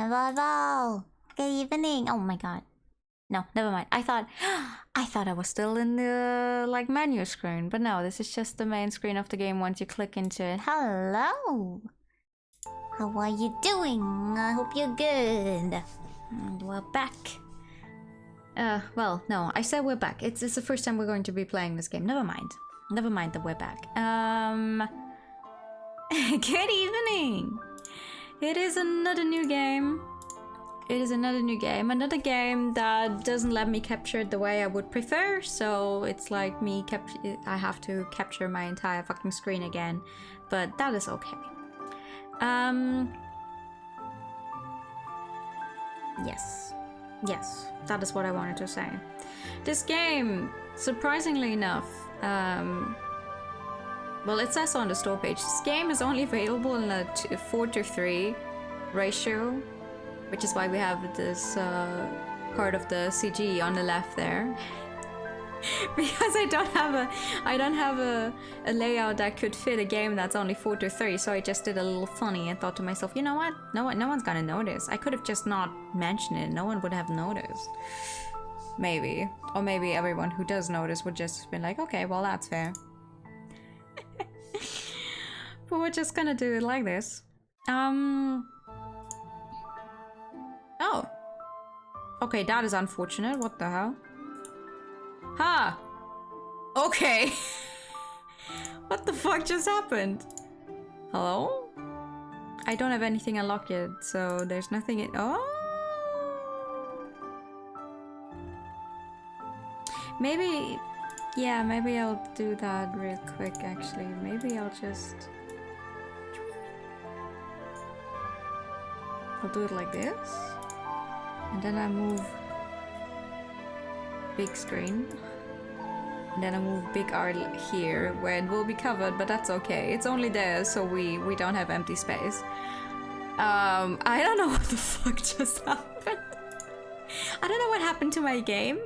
Hello. Good evening. Oh my god. No, never mind. I thought I was still in the like menu screen, but no, this is just the main screen of the game once you click into it. Hello. How are you doing? I hope you're good. And we're back. Well, no, I said we're back. It's the first time we're going to be playing this game. Never mind. Never mind that we're back. Good evening. It is another new game. It is another new game. Another game that doesn't let me capture it the way I would prefer. So it's like I have to capture my entire fucking screen again. But that is okay. Yes, that is what I wanted to say. This game, surprisingly enough, well, it says on the store page, this game is only available in a 4:3 ratio, which is why we have this part of the CG on the left there. Because I don't have a layout that could fit a game that's only 4:3, so I just did a little funny and thought to myself, you know what? No one's gonna notice. I could have just not mentioned it. No one would have noticed. Maybe. Or maybe everyone who does notice would just be like, okay, well, that's fair. But we're just gonna do it like this. Oh. Okay, that is unfortunate. What the hell? Ha! Okay. What the fuck just happened? Hello? I don't have anything unlocked yet, so there's nothing in... Oh! Maybe... Yeah, maybe I'll do that real quick, actually. Maybe I'll just... I'll do it like this. And then I move... big screen. And then I move big R here, where it will be covered, but that's okay. It's only there, so we don't have empty space. I don't know what the fuck just happened. I don't know what happened to my game.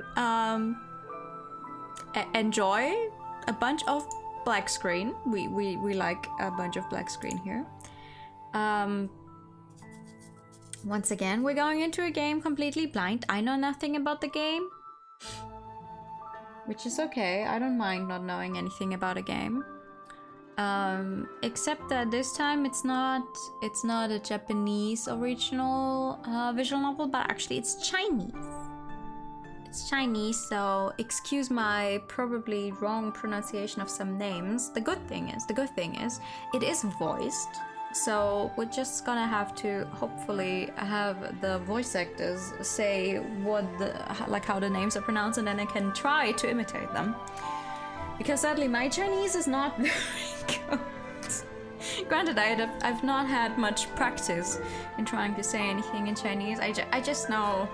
Enjoy a bunch of black screen. We like a bunch of black screen here. Once again, we're going into a game completely blind. I know nothing about the game. Which is okay, I don't mind not knowing anything about a game. Except that this time it's not a Japanese original visual novel, but actually it's Chinese. It's Chinese, so excuse my probably wrong pronunciation of some names. The good thing is, it is voiced. So we're just gonna have to hopefully have the voice actors say how the names are pronounced, and then I can try to imitate them. Because sadly my Chinese is not very good. Granted, I've not had much practice in trying to say anything in Chinese. I just know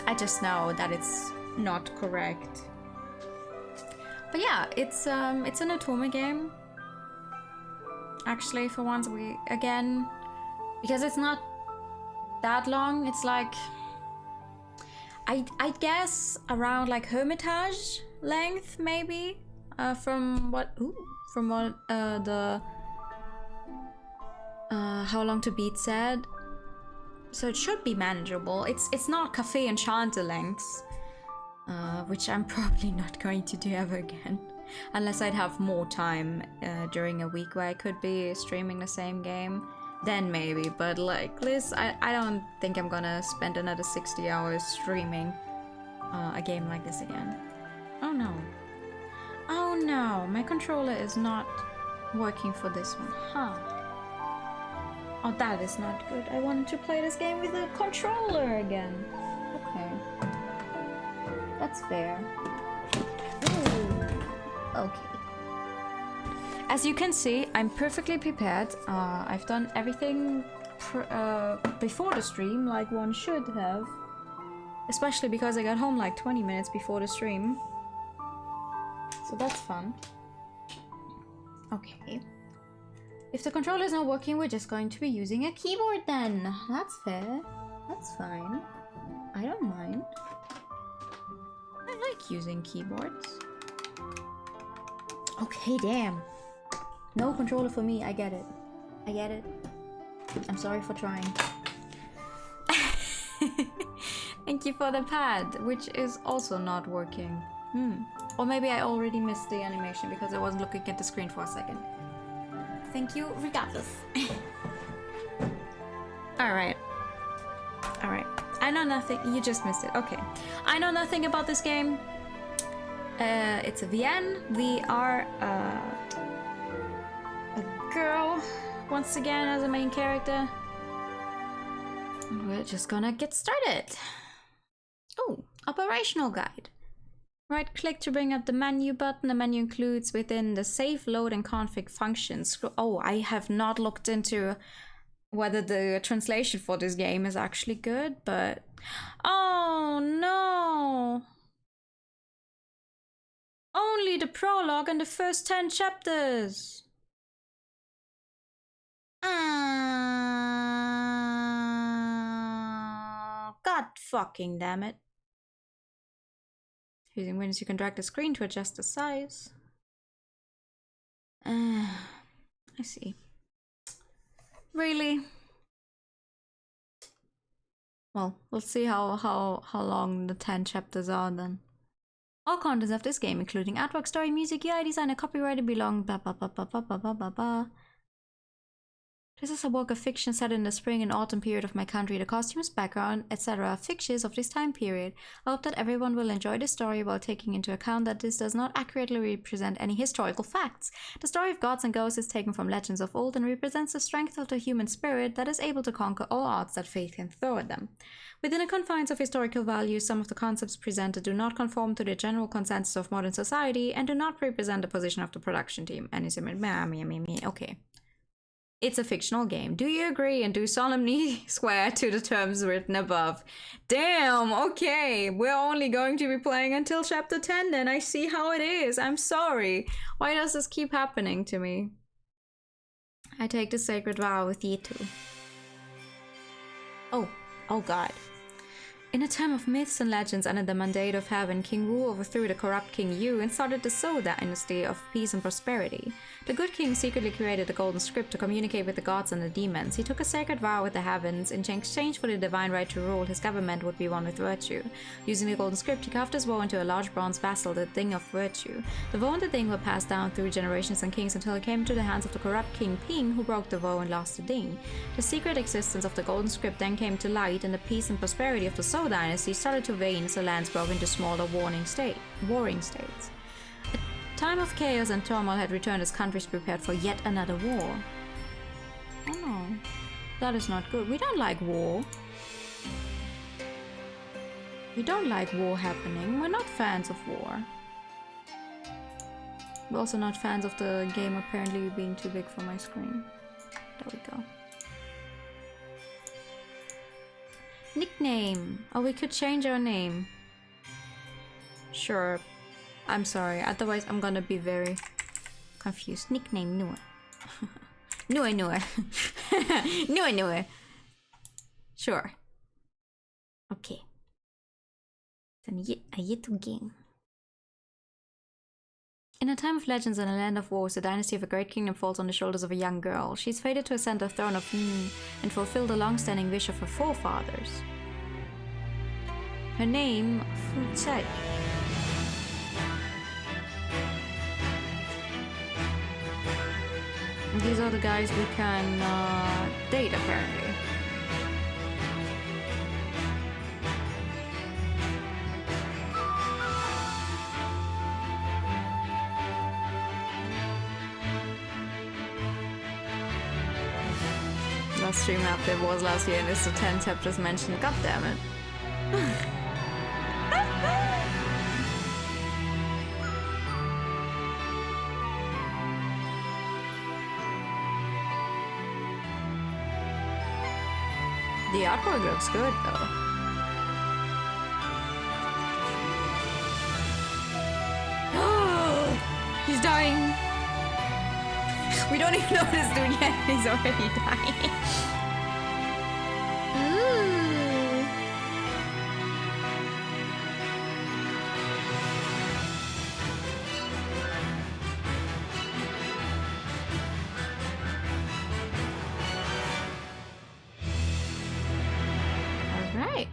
that it's not correct. But yeah, it's an Otome game. Actually, for once, because it's not that long, it's like, I guess around like Hermitage length, maybe, from what the How Long to Beat said. So it should be manageable. It's not Cafe Enchanter lengths, which I'm probably not going to do ever again. Unless I'd have more time during a week where I could be streaming the same game, then maybe. But like this, I don't think I'm gonna spend another 60 hours streaming a game like this again. Oh no. Oh no, my controller is not working for this one, huh? Oh, that is not good. I wanted to play this game with a controller again. Okay. That's fair. Ooh. Okay. As you can see, I'm perfectly prepared. I've done everything before the stream, like one should have. Especially because I got home like 20 minutes before the stream. So that's fun. Okay. If the controller is not working, we're just going to be using a keyboard then. That's fair. That's fine. I don't mind. I like using keyboards. Okay, damn. No controller for me, I get it. I get it. I'm sorry for trying. Thank you for the pad, which is also not working. Or maybe I already missed the animation because I wasn't looking at the screen for a second. Thank you regardless. Alright. Alright. I know nothing. You just missed it. Okay. I know nothing about this game. It's a VN. We are a girl once again as a main character. And we're just gonna get started. Oh, operational guide. Right click to bring up the menu button. The menu includes within the save, load, and config functions. Oh, I have not looked into whether the translation for this game is actually good, but... Oh no! Only the prologue and the first 10 chapters! God fucking damn it. Using Windows, you can drag the screen to adjust the size. I see. Really? Well, we'll see how long the 10 chapters are then. All contents of this game, including artwork, story, music, UI design, and copyright, belong blah blah blah blah blah blah blah blah blah. This is a work of fiction set in the spring and autumn period of my country. The costumes, background, etc. are fictitious of this time period. I hope that everyone will enjoy the story while taking into account that this does not accurately represent any historical facts. The story of gods and ghosts is taken from legends of old and represents the strength of the human spirit that is able to conquer all odds that fate can throw at them. Within the confines of historical values, some of the concepts presented do not conform to the general consensus of modern society and do not represent the position of the production team. And it's okay. It's a fictional game. Do you agree and do solemnly swear to the terms written above? Damn, okay. We're only going to be playing until chapter 10 then. I see how it is. I'm sorry. Why does this keep happening to me? I take the sacred vow with you two. Oh god. In a time of myths and legends under the mandate of heaven, King Wu overthrew the corrupt King Yu and started the Zhou dynasty of peace and prosperity. The good king secretly created a golden script to communicate with the gods and the demons. He took a sacred vow with the heavens. In exchange for the divine right to rule, his government would be one with virtue. Using the golden script, he carved his vow into a large bronze vessel, the Thing of Virtue. The vow and the Thing were passed down through generations and kings until it came into the hands of the corrupt King Ping, who broke the vow and lost the Thing. The secret existence of the golden script then came to light, and the peace and prosperity of the Zhou dynasty started to wane as the lands broke into smaller warring states. A time of chaos and turmoil had returned as countries prepared for yet another war. Oh no, that is not good. We don't like war. We don't like war happening. We're not fans of war. We're also not fans of the game apparently being too big for my screen. There we go. Nickname. Oh, we could change our name. Sure. I'm sorry. Otherwise, I'm gonna be very confused. Nickname Nue. Nue. Nue. Sure. Okay. Then a Yitu game. In a time of legends and a land of wars, the dynasty of a great kingdom falls on the shoulders of a young girl. She is fated to ascend the throne of Yin and fulfill the long-standing wish of her forefathers. Her name, Fu Cai. These are the guys we can date, apparently. Last stream update was last year and it's the 10 chapters mentioned. God damn it. The artwork looks good though. He's dying. We don't even know this dude yet. He's already dying. All right.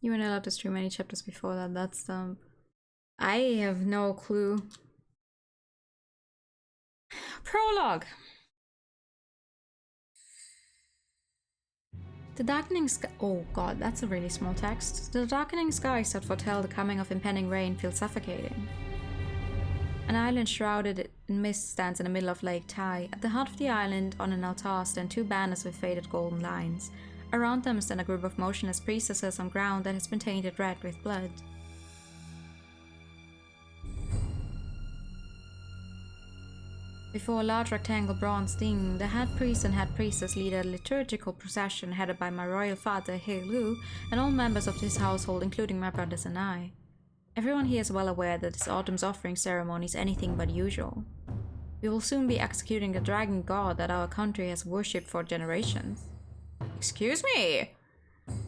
You weren't allowed to stream any chapters before that. That's I have no clue. Prologue. The darkening sky. Oh god, that's a really small text. The darkening skies that foretell the coming of impending rain feel suffocating. An island shrouded in mist stands in the middle of Lake Tai. At the heart of the island, on an altar, stand two banners with faded golden lines. Around them stand a group of motionless priestesses on ground that has been tainted red with blood. Before a large rectangle bronze thing, the head priest and head priestess lead a liturgical procession headed by my royal father, He Lu, and all members of his household, including my brothers and I. Everyone here is well aware that this autumn's offering ceremony is anything but usual. We will soon be executing the dragon god that our country has worshipped for generations. Excuse me!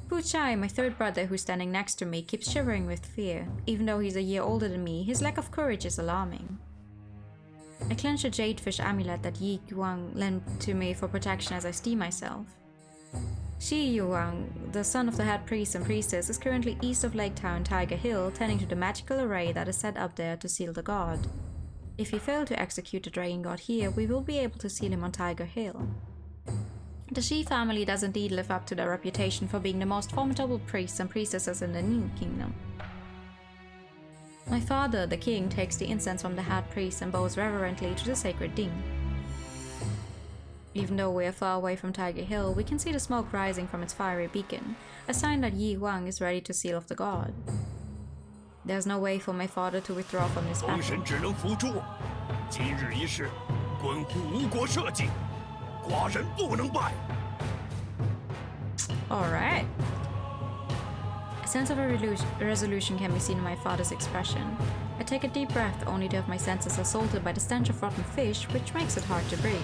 Pu Chai, my third brother who's standing next to me, keeps shivering with fear. Even though he's a year older than me, his lack of courage is alarming. I clench a jadefish amulet that Yi Yuang lent to me for protection as I steam myself. Shi Yuang, the son of the head priest and priestess, is currently east of Lake Town, Tiger Hill, tending to the magical array that is set up there to seal the god. If we fail to execute the dragon god here, we will be able to seal him on Tiger Hill. The Shi family does indeed live up to their reputation for being the most formidable priests and priestesses in the Ning Kingdom. My father, the king, takes the incense from the head priest and bows reverently to the sacred ding. Even though we are far away from Tiger Hill, we can see the smoke rising from its fiery beacon, a sign that Yi Wang is ready to seal off the god. There's no way for my father to withdraw from this battle. Alright. A sense of resolution can be seen in my father's expression. I take a deep breath only to have my senses assaulted by the stench of rotten fish, which makes it hard to breathe.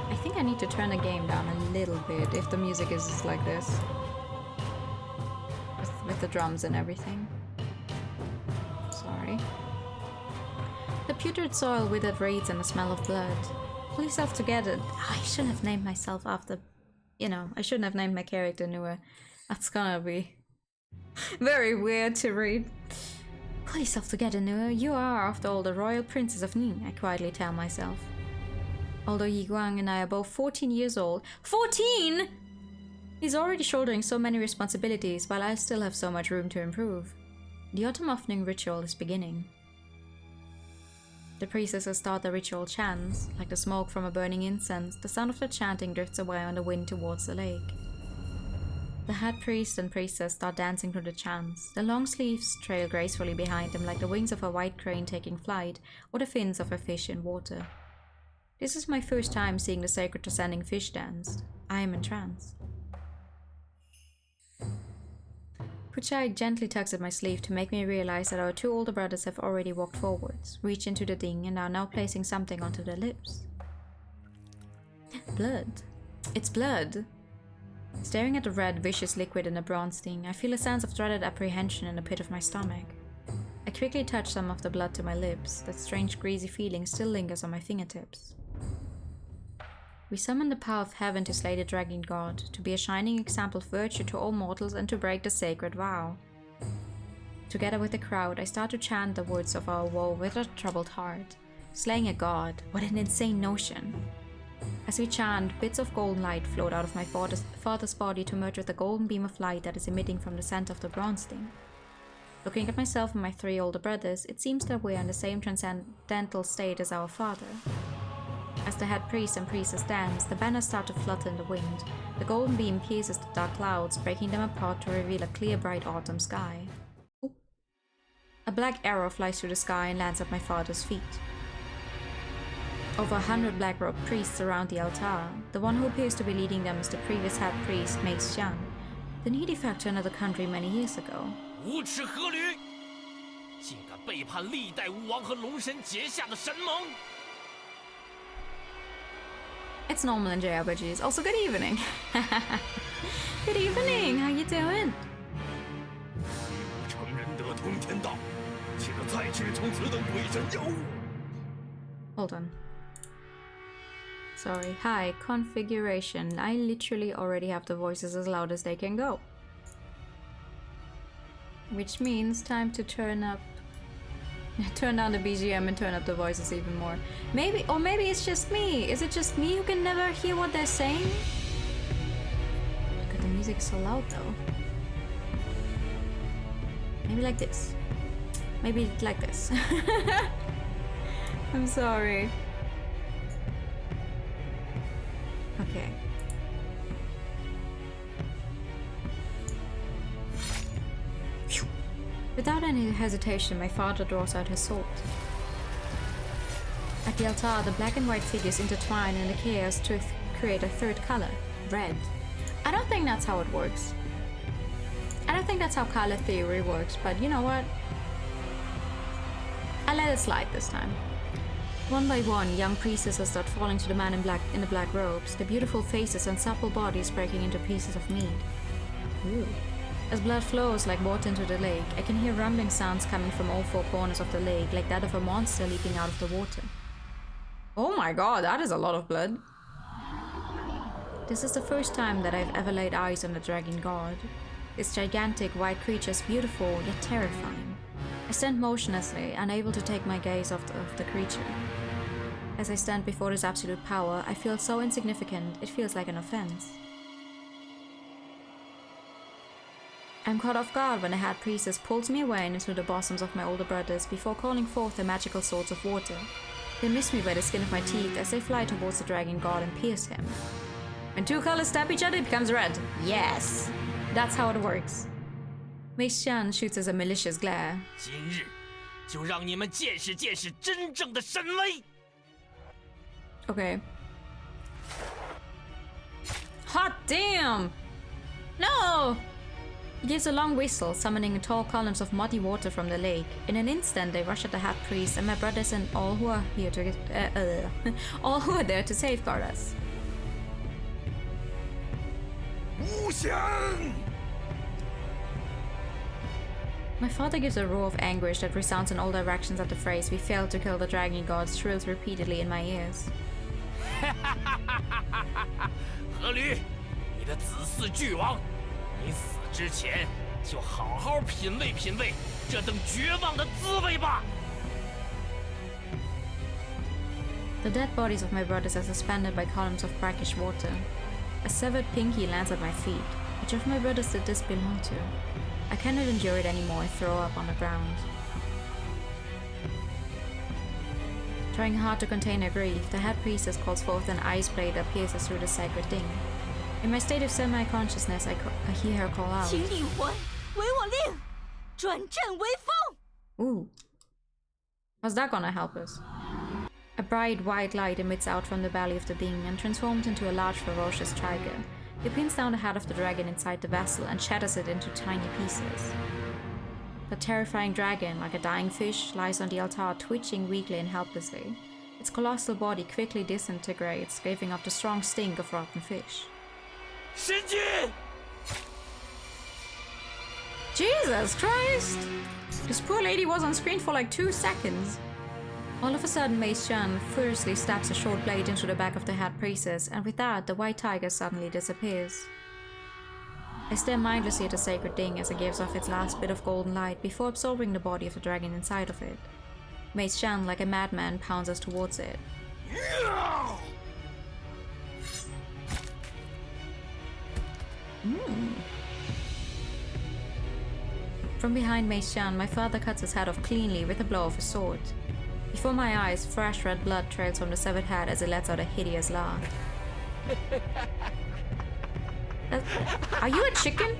I think I need to turn the game down a little bit if the music is like this. With the drums and everything. Sorry. The putrid soil, withered reeds, and the smell of blood. Pull yourself together. I shouldn't have named myself after... You know, I shouldn't have named my character Nua. That's gonna be... very weird to read. Pull yourself together, Nua. You are, after all, the royal princess of Ning, I quietly tell myself. Although Yi Guang and I are both 14 years old. 14?! He's already shouldering so many responsibilities, while I still have so much room to improve. The autumn offering ritual is beginning. The priestesses start the ritual chants. Like the smoke from a burning incense, the sound of the chanting drifts away on the wind towards the lake. The head priest and priestess start dancing to the chants. The long sleeves trail gracefully behind them like the wings of a white crane taking flight, or the fins of a fish in water. This is my first time seeing the sacred descending fish dance. I am entranced. Puchai gently tugs at my sleeve to make me realize that our two older brothers have already walked forwards, reached into the ding, and are now placing something onto their lips. Blood. It's blood. Staring at the red, vicious liquid in the bronze thing, I feel a sense of dreaded apprehension in the pit of my stomach. I quickly touch some of the blood to my lips. That strange greasy feeling still lingers on my fingertips. We summon the power of heaven to slay the dragon god, to be a shining example of virtue to all mortals and to break the sacred vow. Together with the crowd, I start to chant the words of our woe with a troubled heart. Slaying a god, what an insane notion! As we chant, bits of golden light float out of my father's body to merge with the golden beam of light that is emitting from the center of the bronze thing. Looking at myself and my three older brothers, it seems that we are in the same transcendental state as our father. As the head priest and priestess dance, the banners start to flutter in the wind. The golden beam pierces the dark clouds, breaking them apart to reveal a clear, bright autumn sky. Ooh. A black arrow flies through the sky and lands at my father's feet. Over 100 black-robed priests surround the altar. The one who appears to be leading them is the previous head priest, Mei Xiang. Didn't he defect to another country many years ago? It's normal in JRPGs. Also, good evening. Good evening. How you doing? Hold on. Sorry. Hi, configuration. I literally already have the voices as loud as they can go. Which means time to turn down the BGM and turn up the voices even more. Maybe it's just me. Is it just me who can never hear what they're saying? God, the music's so loud though. Maybe like this. Maybe like this. I'm sorry. Okay. Without any hesitation, my father draws out his sword. At the altar, the black and white figures intertwine in the chaos to create a third color, red. I don't think that's how it works. I don't think that's how color theory works, but you know what? I let it slide this time. One by one, young priestesses start falling to the man in the black robes, their beautiful faces and supple bodies breaking into pieces of meat. Ooh. As blood flows like water into the lake, I can hear rumbling sounds coming from all four corners of the lake, like that of a monster leaping out of the water. Oh my god, that is a lot of blood. This is the first time that I've ever laid eyes on the dragon god. This gigantic white creature is beautiful, yet terrifying. I stand motionlessly, unable to take my gaze off the creature. As I stand before this absolute power, I feel so insignificant, it feels like an offense. I'm caught off guard when the head priestess pulls me away into the bosoms of my older brothers before calling forth their magical swords of water. They miss me by the skin of my teeth as they fly towards the dragon god and pierce him. When two colors stab each other, it becomes red. Yes! That's how it works. Mei Xian shoots us a malicious glare. 今日就让你们见识见识真正的神威! Okay. Hot damn! No! He gives a long whistle, summoning tall columns of muddy water from the lake. In an instant, they rush at the Hat Priest and my brothers and all who are here to all who are there to safeguard us. 无限! My father gives a roar of anguish that resounds in all directions at the phrase "We failed to kill the dragon god" shrills repeatedly in my ears. 阖闾，你的子嗣俱亡，你死之前就好好品味品味这等绝望的滋味吧。 The dead bodies of my brothers are suspended by columns of brackish water. A severed pinky lands at my feet. Which of my brothers did this belong to? I cannot endure it anymore and throw up on the ground. Trying hard to contain her grief, the head priestess calls forth an ice blade that pierces through the sacred thing. In my state of semi-consciousness, I hear her call out. 请领还，为我令，转战为锋。 Ooh. How's that gonna help us? A bright white light emits out from the belly of the being and transforms into a large ferocious tiger. It pins down the head of the dragon inside the vessel and shatters it into tiny pieces. The terrifying dragon, like a dying fish, lies on the altar, twitching weakly and helplessly. Its colossal body quickly disintegrates, giving up the strong stink of rotten fish. 神君! Jesus Christ! This poor lady was on screen for like 2 seconds. All of a sudden, Mei Xian furiously stabs a short blade into the back of the head priestess, and with that, the white tiger suddenly disappears. I stare mindlessly at the sacred thing as it gives off its last bit of golden light before absorbing the body of the dragon inside of it. Mei Xian, like a madman, pounces towards it. From behind Mei Xian, my father cuts his head off cleanly with a blow of his sword. Before my eyes, fresh red blood trails from the severed head as it lets out a hideous laugh. Are you a chicken?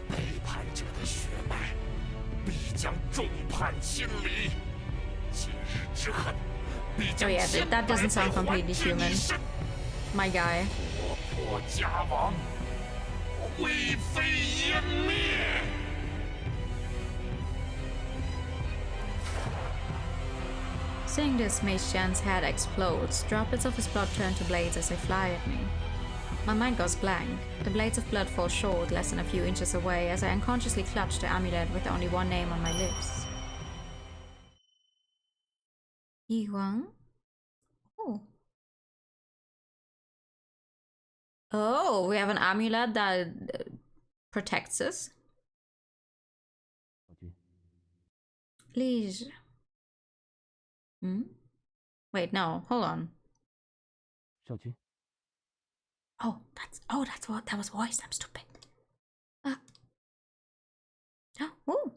背叛者的血脉必将众叛亲离，今日之恨必 Oh 将 yeah, 千 that 百 doesn't sound 倍还 completely 至你 human. 身， My guy. 国破家亡，灰飞烟灭。 Seeing this, Mei Xian's head explodes. Droplets of his blood turn to blades as they fly at me. My mind goes blank. The blades of blood fall short, less than a few inches away, as I unconsciously clutch the amulet with only one name on my lips. Yi Huang? Oh. Oh, we have an amulet that protects us. Liege. Hmm? Wait, no, hold on. 少君， Oh, that's what that was voiced. I'm stupid. Oh.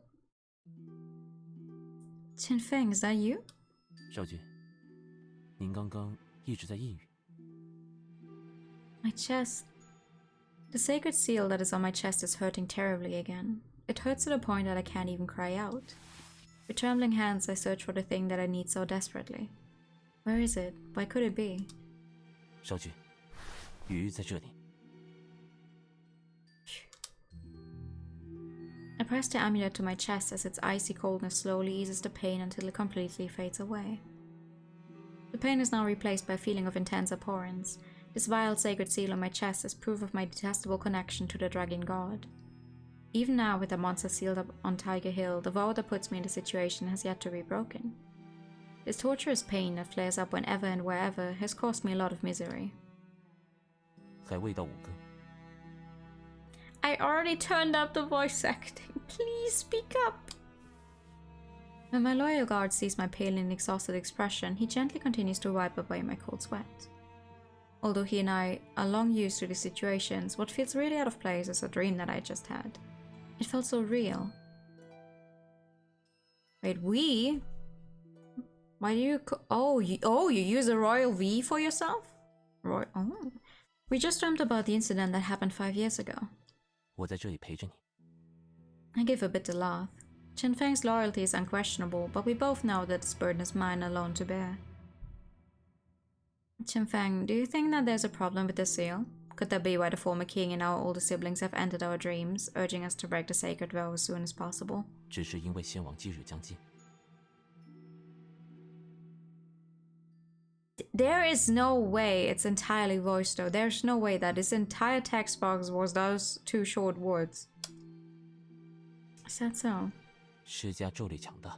Qinfeng, is that you? 少君，您刚刚一直在抑郁。 My chest. The sacred seal that is on my chest is hurting terribly again. It hurts to the point that I can't even cry out. With trembling hands, I search for the thing that I need so desperately. Where is it? Why could it be? 少君，鱼在这里。 I press the amulet to my chest as its icy coldness slowly eases the pain until it completely fades away. The pain is now replaced by a feeling of intense abhorrence. This vile sacred seal on my chest is proof of my detestable connection to the dragon god. Even now, with the monster sealed up on Tiger Hill, the vow that puts me in the situation has yet to be broken. This torturous pain that flares up whenever and wherever has caused me a lot of misery. 还未到5个。 I already turned up the voice acting. Please speak up. When my loyal guard sees my pale and exhausted expression, he gently continues to wipe away my cold sweat. Although he and I are long used to these situations, what feels really out of place is a dream that I just had. It felt so real. Wait, we? Why do you you use a royal V for yourself? Oh. We just dreamt about the incident that happened 5 years ago. 我在这里陪着你。 I give a bitter laugh. Qinfeng's loyalty is unquestionable, but we both know that this burden is mine alone to bear. Qinfeng, do you think that there's a problem with the seal? Could that be why the former king and our older siblings have entered our dreams, urging us to break the sacred vow as soon as possible? 只是因为先王忌日将近。 There is no way it's entirely voiced though. There's no way that this entire text box was those 2 short words. Is that so? 施家咒力强大，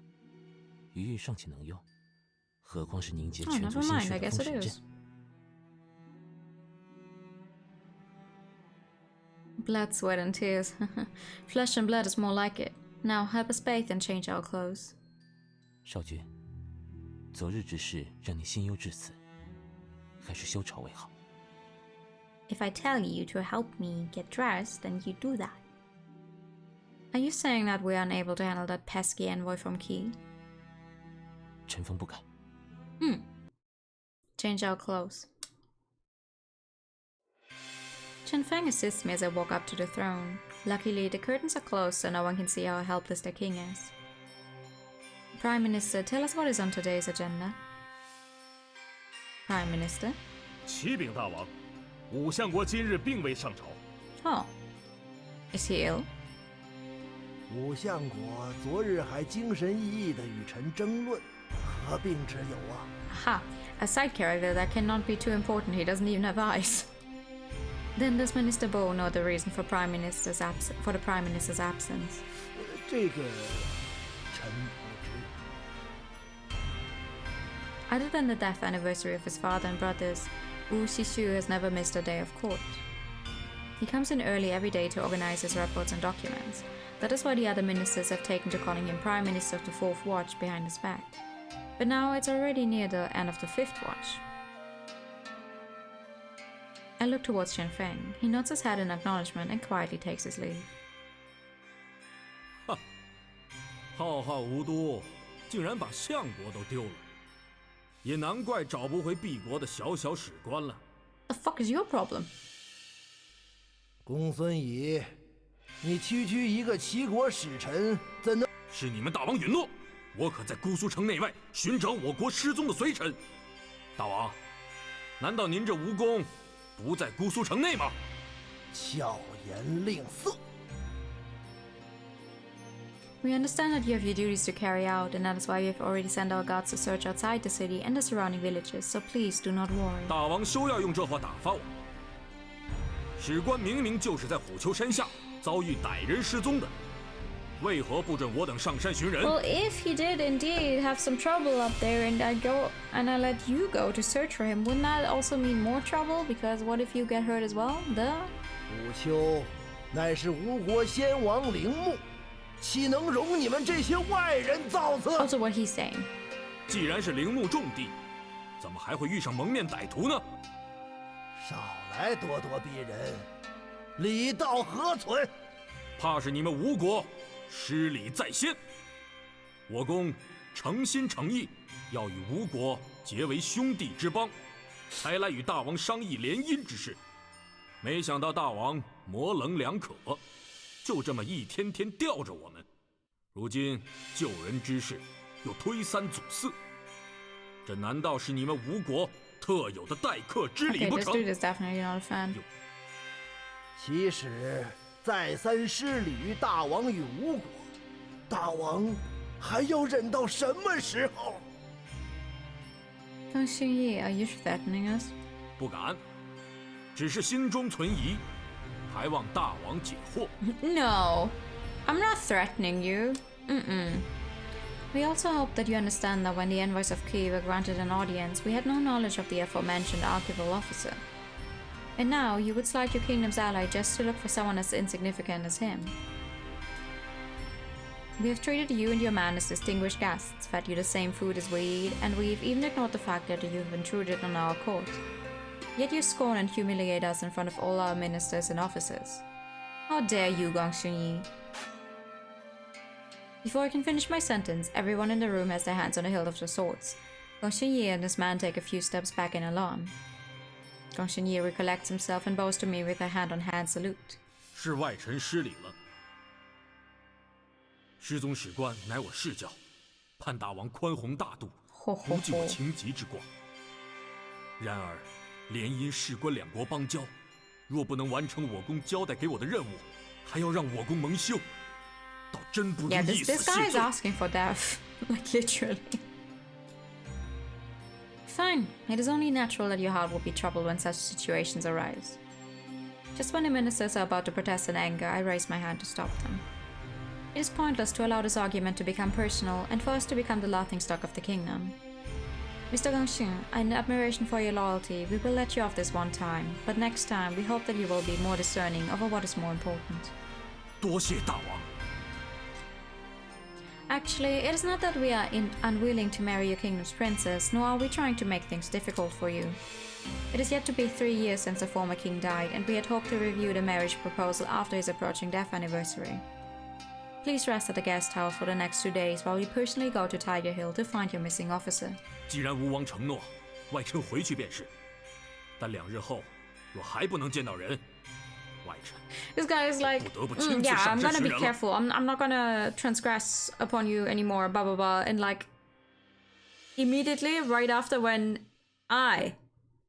余玉尚且能用，何况是凝结 Oh, 全族 never 心 mind. 血 I 的 guess 封 it 神 is. 阵。 Blood, sweat, and tears. Flesh and blood is more like it. Now help us bathe and change our clothes. 少君，昨日之事让你心忧至此，还是休朝为好。 If I tell you to help me get dressed, then you do that. Are you saying that we're unable to handle that pesky envoy from Qi? 臣封不敢。 Change our clothes. Qinfeng assists me as I walk up to the throne. Luckily, the curtains are closed so no one can see how helpless the king is. Prime Minister, tell us what is on today's agenda. Prime Minister? 启禀大王，武相国今日并未上朝。 Oh. Is he ill? 武相国昨日还精神奕奕地与臣争论，何病之有啊？ Aha, a side character that cannot be too important, he doesn't even have eyes. Then does Minister Bo know the reason for the Prime Minister's absence? 这个臣不知。 Other than the death anniversary of his father and brothers, Wu Xishu has never missed a day of court. He comes in early every day to organize his reports and documents. That is why the other ministers have taken to calling him Prime Minister of the 4th Watch behind his back. But now it's already near the end of the 5th Watch. I look towards Qinfeng. He nods his head in acknowledgement and quietly takes his leave. 浩浩无都，竟然把相国都丢了，也难怪找不回敝国的小小史官了。 The fuck is your problem? 公孙乙，你区区一个齐国使臣，怎能？是你们大王允诺，我可在姑苏城内外寻找我国失踪的随臣。大王，难道您这无功不在姑苏城内吗？巧言令色。 We understand that you have your duties to carry out, and that is why we have already sent our guards to search outside the city and the surrounding villages, so please do not worry. 大王休要用这话打发我。史官明明就是在虎丘山下遭遇歹人失踪的，为何不准我等上山寻人？ Well, if he did indeed have some trouble up there and I let you go to search for him, wouldn't that also mean more trouble? Because what if you get hurt as well? Duh. 虎丘乃是吴国先王陵墓，岂能容你们这些外人造次？ Also, what he's saying. 既然是陵墓重地，怎么还会遇上蒙面歹徒呢？少来咄咄逼人，礼道何存？怕是你们吴国失礼在先。我公诚心诚意要与吴国结为兄弟之邦，才来与大王商议联姻之事。没想到大王模棱两可，就这么一天天吊着我们。如今救人之事又推三阻四，这难道是你们吴国特有的待客之礼 Okay, 不 this 成？ dude is definitely not a fan. 其实再三失礼于大王与吴国，大王还要忍到什么时候？ Gong Xunyi, are you threatening us? 不敢，只是心中存疑，还望大王解惑。No, I'm not threatening you. We also hope that you understand that when the envoys of Kiev were granted an audience, we had no knowledge of the aforementioned archival officer. And now you would slight your kingdom's ally just to look for someone as insignificant as him. We have treated you and your man as distinguished guests, fed you the same food as we eat, and we've even ignored the fact that you've intruded on our court. Yet you scorn and humiliate us in front of all our ministers and officers. How dare you, Gong Xunyi? Before I can finish my sentence, everyone in the room has their hands on the hilt of their swords. Gong Xunyi and his man take a few steps back in alarm. Gong Xunyi recollects himself and bows to me with a hand-on-hand salute. 是外臣失礼了。师宗史官乃我世教，盼大王宽宏大度，不计我情急之光。然而，联姻事关两国邦交，若不能完成我公交代给我的任务，还要让我公蒙羞，倒真不如 Yeah, 一死 this guy 谢 is 罪。 asking for death. Like, literally. Fine. It is only natural that your heart will be troubled when such situations arise. Just when the ministers are about to protest in anger, I raise my hand to stop them. It is pointless to allow this argument to become personal and for us to become the laughingstock of the kingdom. Mr. Gongxun, in admiration for your loyalty, we will let you off this one time, but next time we hope that you will be more discerning over what is more important. 多谢大王。 Actually, it is not that we are unwilling to marry your kingdom's princess, nor are we trying to make things difficult for you. It is yet to be 3 years since the former king died, and we had hoped to review the marriage proposal after his approaching death anniversary. Please rest at the guest house for the next 2 days while we personally go to Tiger Hill to find your missing officer. 既然吴王承诺，外臣回去便是。但2日后，若还不能见到人，外臣 This guy is like, 不得不亲自 yeah, 上 I'm 阵 gonna 识 be 人了。 careful. I'm not gonna transgress upon you anymore, blah blah blah. And like, immediately right after when I,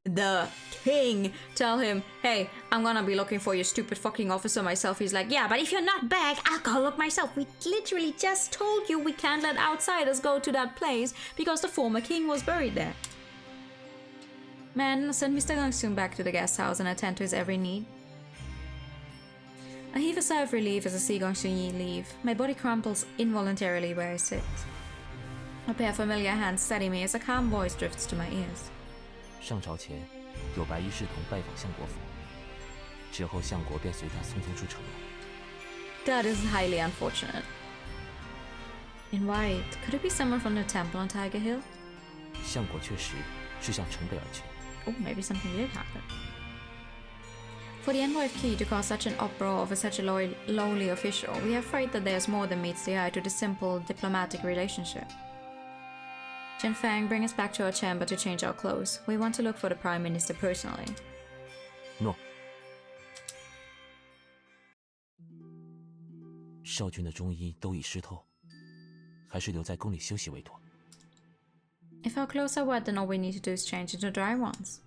the king, tell him, hey, I'm gonna be looking for your stupid fucking officer myself, he's like, yeah, but if you're not back, I'll go look myself. We literally just told you we can't let outsiders go to that place because the former king was buried there. Man, send Mr. Gongsun back to the guest house and attend to his every need. I heave a sigh of relief as I see Gong Xunyi leave. My body crumples involuntarily where I sit. A pair of familiar hands steady me as a calm voice drifts to my ears. 上朝前，有白衣侍童拜访相国府，之后相国便随他匆匆出城了。 That is highly unfortunate. In white, could it be someone from the temple on Tiger Hill? 相国确实是向城北而去。 Oh, maybe something did happen. For the envoy of Qi to cause such an uproar over such a lowly official, we are afraid that there's more than meets the eye to this simple diplomatic relationship. Chen Fang, bring us back to our chamber to change our clothes. We want to look for the Prime Minister personally. 诺。少君的中衣都已湿透，还是留在宫里休息为妥。 If our clothes are wet, then all we need to do is change into dry ones.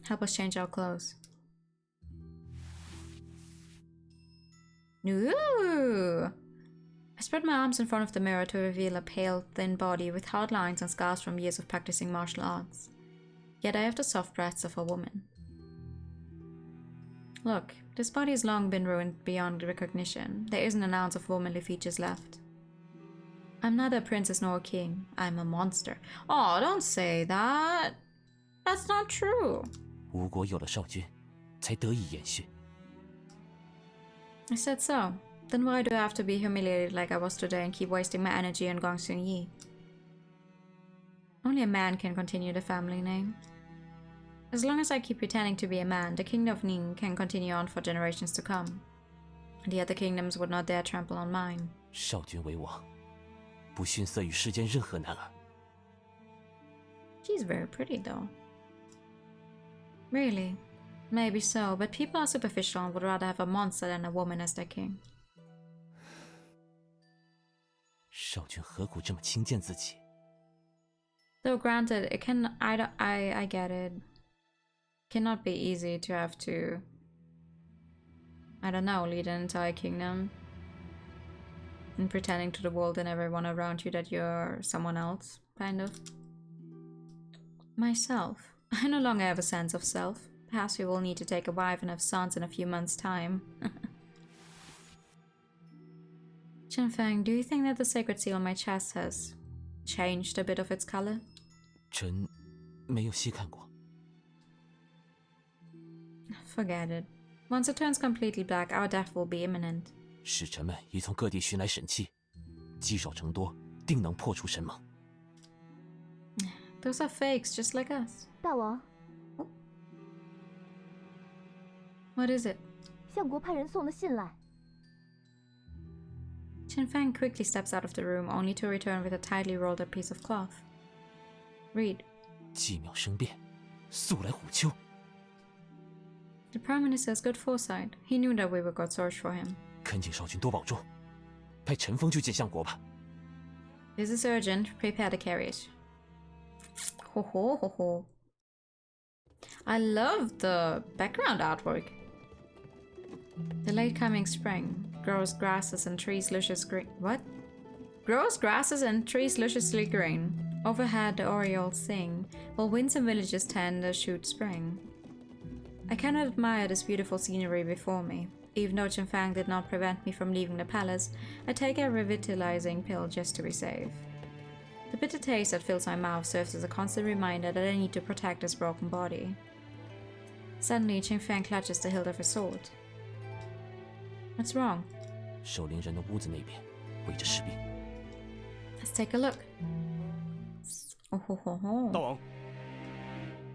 Help us change our clothes. Ooh! I spread my arms in front of the mirror to reveal a pale, thin body with hard lines and scars from years of practicing martial arts. Yet I have the soft breasts of a woman. Look, this body has long been ruined beyond recognition. There isn't an ounce of womanly features left. I'm neither a princess nor a king. I'm a monster. Oh, don't say that. That's not true. 吴国有了少君，才得以延续。 I said so. Then why do I have to be humiliated like I was today and keep wasting my energy on Gong Sun Yi? Only a man can continue the family name. As long as I keep pretending to be a man, the kingdom of Ning can continue on for generations to come. The other kingdoms would not dare trample on mine. 少君为王，不逊色于世间任何男儿。 She's very pretty though. Really? Maybe so, but people are superficial and would rather have a monster than a woman as their king. 少君何苦这么轻贱自己？ Though granted, it can I get it. Cannot be easy to have to, I don't know, lead an entire kingdom and pretending to the world and everyone around you that you're someone else, kind of. Myself. I no longer have a sense of self. Perhaps we will need to take a wife and have sons in a few months' time. Chenfeng, do you think that the sacred seal on my chest has changed a bit of its color? 臣没有细看过。 Forget it. Once it turns completely black, our death will be imminent. 使臣们已从各地寻来神器，积少成多，定能破除神盟。 Those are fakes, just like us. 大王， What is it? 相国派人送的信来。 Chenfeng quickly steps out of the room, only to return with a tightly rolled up piece of cloth. Read. 寂渺生变，速来虎丘。 The Prime Minister has good foresight. He knew that we would go search for him. 恳请少君多保重，派陈峰去见相国吧。 This is urgent. Prepare the carriage. Ho ho ho ho. I love the background artwork. The late coming spring grows grasses and trees luscious green. What? Grows grasses and trees lusciously green. Overhead the orioles sing, while winds and villages tend to shoot spring. I cannot admire this beautiful scenery before me. Even though Chenfeng did not prevent me from leaving the palace, I take a revitalizing pill just to be safe. The bitter taste that fills my mouth serves as a constant reminder that I need to protect this broken body. Suddenly, Chenfeng clutches the hilt of his sword. What's wrong? 守灵人的屋子那边围着士兵。 Let's take a look. Oh ho ho ho. 大王，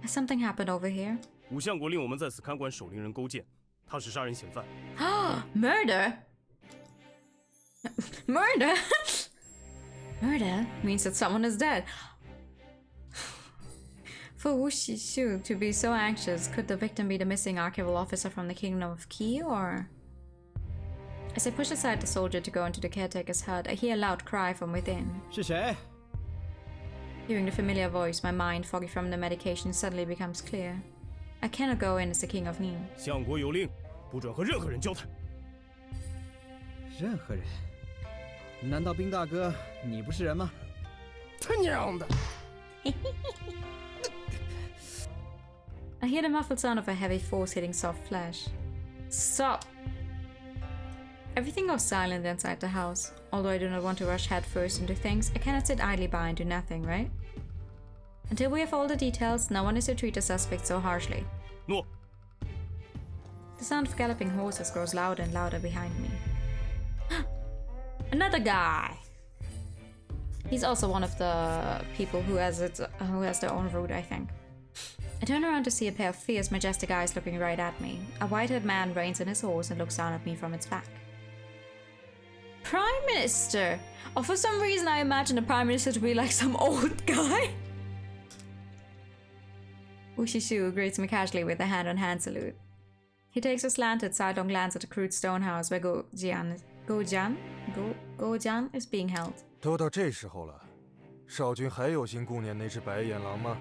Has something happened over here? 武相国令我们在此看管守灵人勾践，他是杀人嫌犯。 Murder? Murder? Murder means that someone is dead. For Wu Xishu to be so anxious, could the victim be the missing archival officer from the Kingdom of Qi, or...? As I push aside the soldier to go into the caretaker's hut, I hear a loud cry from within. 是谁？ Hearing the familiar voice, my mind, foggy from the medication, suddenly becomes clear. I cannot go in as the King of Ning. 相国有令，不准和任何人交谈。任何人？难道兵大哥你不是人吗？他娘的！ I hear the muffled sound of a heavy force hitting soft flesh. Stop! Everything goes silent inside the house. Although I do not want to rush headfirst into things, I cannot sit idly by and do nothing, right? Until we have all the details, no one is to treat the suspect so harshly. 诺。 The sound of galloping horses grows louder and louder behind me. Another guy! He's also one of the people who has their own route, I think. I turn around to see a pair of fierce, majestic eyes looking right at me. A white-haired man reins in his horse and looks down at me from its back. Prime Minister! Oh, for some reason I imagine the Prime Minister to be like some old guy. Wu Xishu greets me casually with a hand-on-hand salute. He takes a slanted, sidelong glance at the crude stone house where Gojian is being held. 都到这时候了，少君还有心顾念那只白眼狼吗？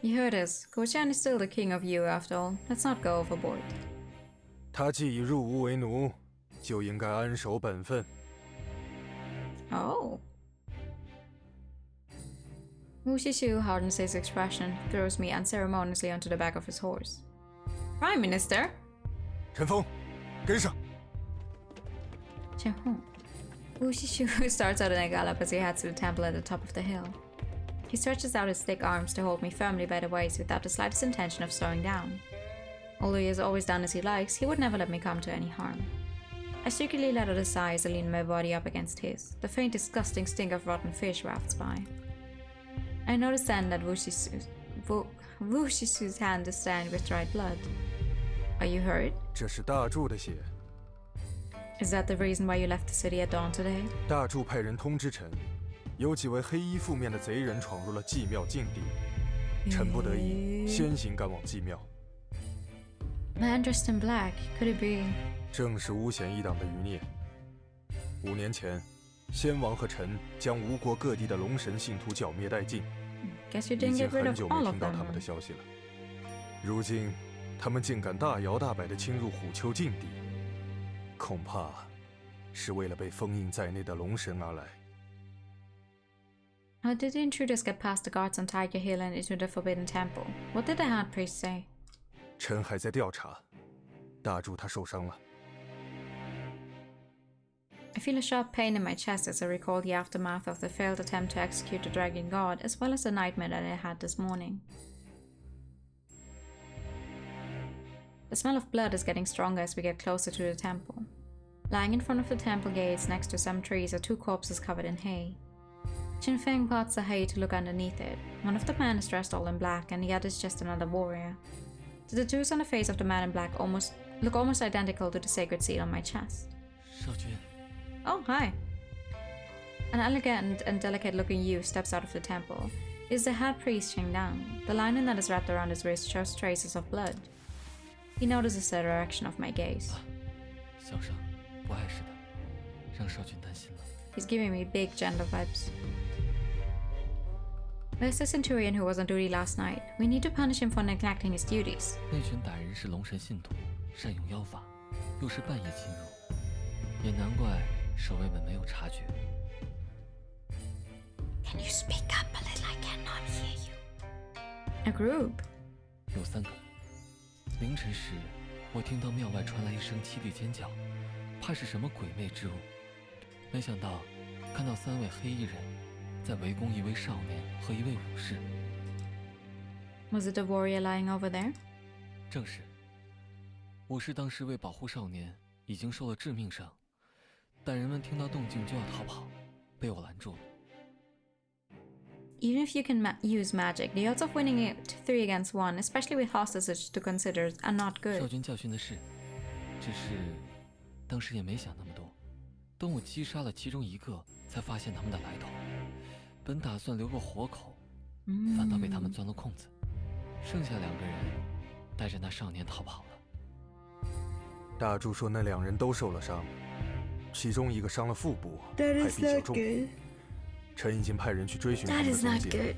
You heard us. Gojian is still the king of you, after all. Let's not go overboard. 他既已入吾为奴，就应该安守本分。 Oh. Wu Xishu hardens his expression, throws me unceremoniously onto the back of his horse. Prime Minister? 陈峰，跟上。 Wu Xishu starts out in a gallop as he heads to the temple at the top of the hill. He stretches out his thick arms to hold me firmly by the waist without the slightest intention of slowing down. Although he has always done as he likes, he would never let me come to any harm. I secretly let out a sigh as I leaned my body up against his. The faint, disgusting stink of rotten fish wafts by. I noticed then that Wushisu's hand is stained with dried blood. Are you hurt? 这是大柱的血。 Is that the reason why you left the city at dawn today? 大柱派人通知臣，有几位黑衣覆面的贼人闯入了祭庙禁地，臣不得已先行赶往祭庙。Man dressed in black, could it be? 正是巫显一党的余孽。5年前，先王和臣将吴国各地的龙神信徒剿灭殆尽， Guess you 已 didn't 经 get rid 很 of 久没 all of 听到 them. 他们的消息了。如今，他们竟敢大摇大摆地侵入虎丘禁地，恐怕是为了被封印在内的龙神而来。 How did the intruders get past the guards on Tiger Hill and into the Forbidden Temple? What did the Hard Priest say? 臣还在调查，大柱他受伤了。 I feel a sharp pain in my chest as I recall the aftermath of the failed attempt to execute the Dragon God, as well as the nightmare that I had this morning. The smell of blood is getting stronger as we get closer to the temple. Lying in front of the temple gates next to some trees are 2 corpses covered in hay. Qin Feng parts the hay to look underneath it. One of the men is dressed all in black and the other is just another warrior. The tattoos on the face of the man in black look almost identical to the sacred seal on my chest. 少君， Oh, hi. An elegant and delicate-looking youth steps out of the temple. It is the head priest Chengdang. The lining that is wrapped around his wrist shows traces of blood. He notices the direction of my gaze. 小伤，不碍事的，让少君担心了。 He's giving me big gender vibes. Where's the centurion who was on duty last night? We need to punish him for neglecting his duties. 那群歹人是龙神信徒，善用妖法，又是半夜侵入，也难怪守卫们没有察觉。 Can you speak up a little? I cannot hear you. A group? 有3个。凌晨时，我听到庙外传来一声凄厉尖叫，怕是什么鬼魅之物。没想到，看到3位黑衣人在围攻一位少年和一位武士。 Was it the warrior lying over there? 正是。武士当时为保护少年，已经受了致命伤。歹人们听到动静就要逃跑，被我拦住了。 Even if you can use magic, the odds of winning it 3 against 1, especially with hostages to consider, are not 少 good. 君教训的是，只是当时也没想那么多。等我击杀了其中1个，才发现他们的来头。本打算留个活口，反倒被他们钻了空子。剩下2个人带着那少年逃跑了。大柱说那2人都受了伤，其中1个伤了腹部，还比较重。臣已经派人去追寻他们的踪迹。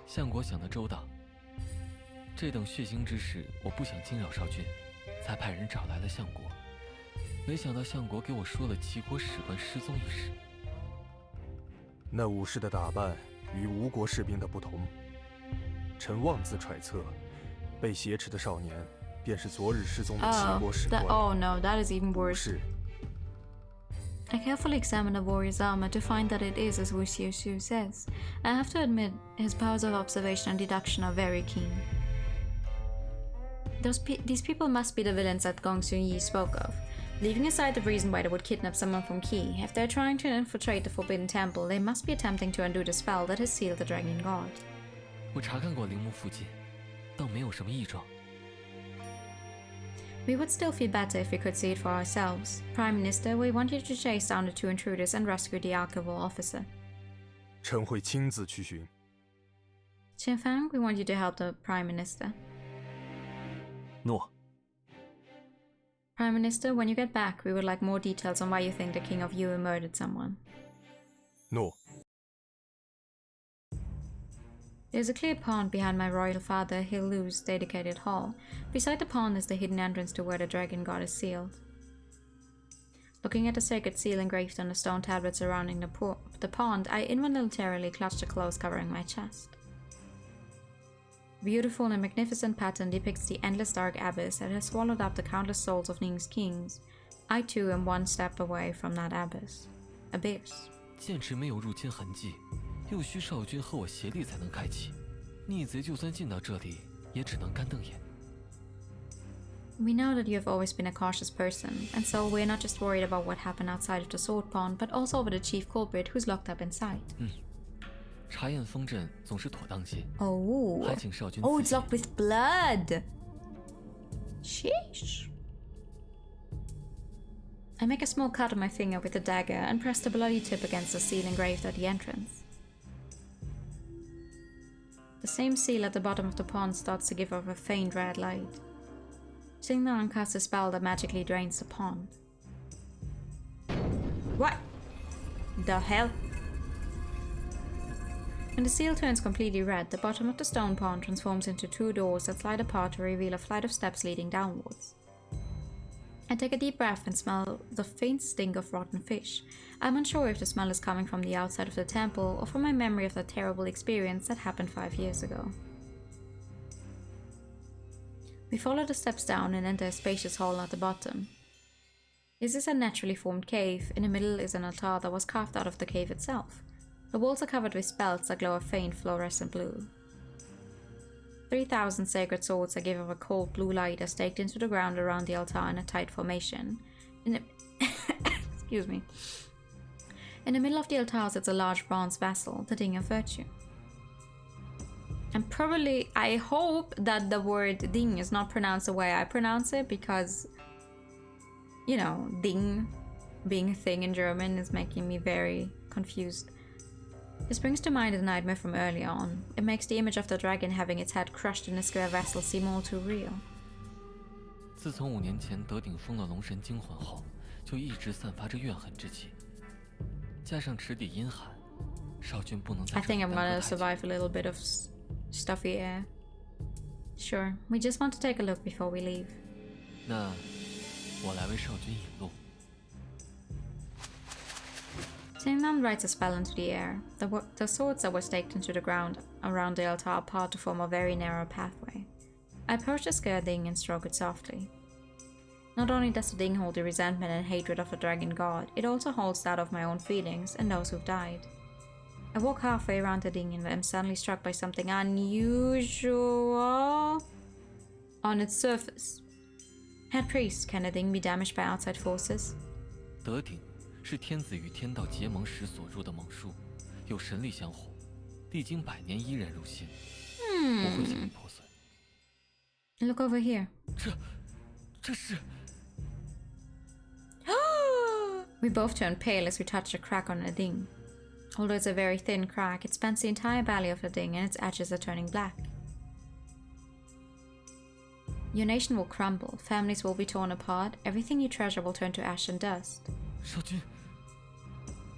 相国想得周到。这等血腥之事，我不想惊扰少君，才派人找来了相国。没想到相国给我说了齐国史官失踪一事。那武士的打扮与吴国士兵的不同，臣妄自揣测，被挟持的少年便是昨日失踪的齐国史官。Oh no, that is even 不 worse. 是。 I carefully examine the warrior's armor to find that it is as Wu Xiu says. I have to admit, his powers of observation and deduction are very keen. These people must be the villains that Gong Xun-Yi spoke of. Leaving aside the reason why they would kidnap someone from Qi, if they're trying to infiltrate the Forbidden Temple, they must be attempting to undo the spell that has sealed the Dragon God. 我查看过陵墓附近，倒没有什么异状。 We would still feel better if we could see it for ourselves. Prime Minister, we want you to chase down the 2 intruders and rescue the archival officer. 臣会亲自去寻。 Qin Fang, we want you to help the Prime Minister. 诺。 Prime Minister, when you get back, we would like more details on why you think the King of Yue murdered someone. 诺。 There's a clear pond behind my royal father Hilu's dedicated hall. Beside the pond is the hidden entrance to where the Dragon God is sealed. Looking at the sacred seal engraved on the stone tablet surrounding the pond, I involuntarily clutch the clothes covering my chest. Beautiful and magnificent pattern depicts the endless dark abyss that has swallowed up the countless souls of Ning's kings. I too am 1 step away from that abyss. 剑池没有入侵痕迹，又需少君和我协力才能开启。逆贼就算进到这里，也只能干瞪眼。We know that you have always been a cautious person, and so we're not just worried about what happened outside of the sword pond, but also over the chief culprit who's locked up inside. 查验封阵总是妥当些。 Oh. 还请少君 Oh, 自 it's 己 locked with blood. Sheesh. I make a small cut on my finger with the dagger and press the bloody tip against the seal engraved at the entrance. The same seal at the bottom of the pond starts to give off a faint red light. Signon casts a spell that magically drains the pond. What the hell? When the seal turns completely red, the bottom of the stone pond transforms into 2 doors that slide apart to reveal a flight of steps leading downwards. I take a deep breath and smell the faint stink of rotten fish. I'm unsure if the smell is coming from the outside of the temple or from my memory of that terrible experience that happened 5 years ago. We follow the steps down and enter a spacious hall at the bottom. This is a naturally formed cave. In the middle is an altar that was carved out of the cave itself. The walls are covered with spells that glow a faint fluorescent blue. 3,000 sacred swords that give off a cold blue light are staked into the ground around the altar in a tight formation. Excuse me. In the middle of the altar sits a large bronze vessel, the Ding of Virtue. And probably, I hope that the word Ding is not pronounced the way I pronounce it, because, you know, Ding being a thing in German is making me very confused. This brings to mind a nightmare from earlier on. It makes the image of the dragon having its head crushed in a square vessel seem all too real. 自从5年前德鼎封了龙神惊魂后，就一直散发着怨恨之气。加上池底阴寒，少君不能再。 I think I'm gonna survive a little bit of stuffy air. Sure, we just want to take a look before we leave. 那我来为少君引路。 Signon writes a spell into the air. The swords that were staked into the ground around the altar part to form a very narrow pathway. I approach the scared Ding and stroke it softly. Not only does the Ding hold the resentment and hatred of the dragon god, it also holds that of my own feelings and those who've died. I walk halfway around the Ding and am suddenly struck by something unusual on its surface. Head priest, can a Ding be damaged by outside forces? 德鼎 是天子与天道结盟时所入的盟书，有神力相护，历经100年依然如新，不会轻易破碎。Look over here. 这是。 We both turn pale as we touch a crack on the Ding. Although it's a very thin crack, it spans the entire belly of the Ding and its edges are turning black. Your nation will crumble, families will be torn apart, everything you treasure will turn to ash and dust. 少君。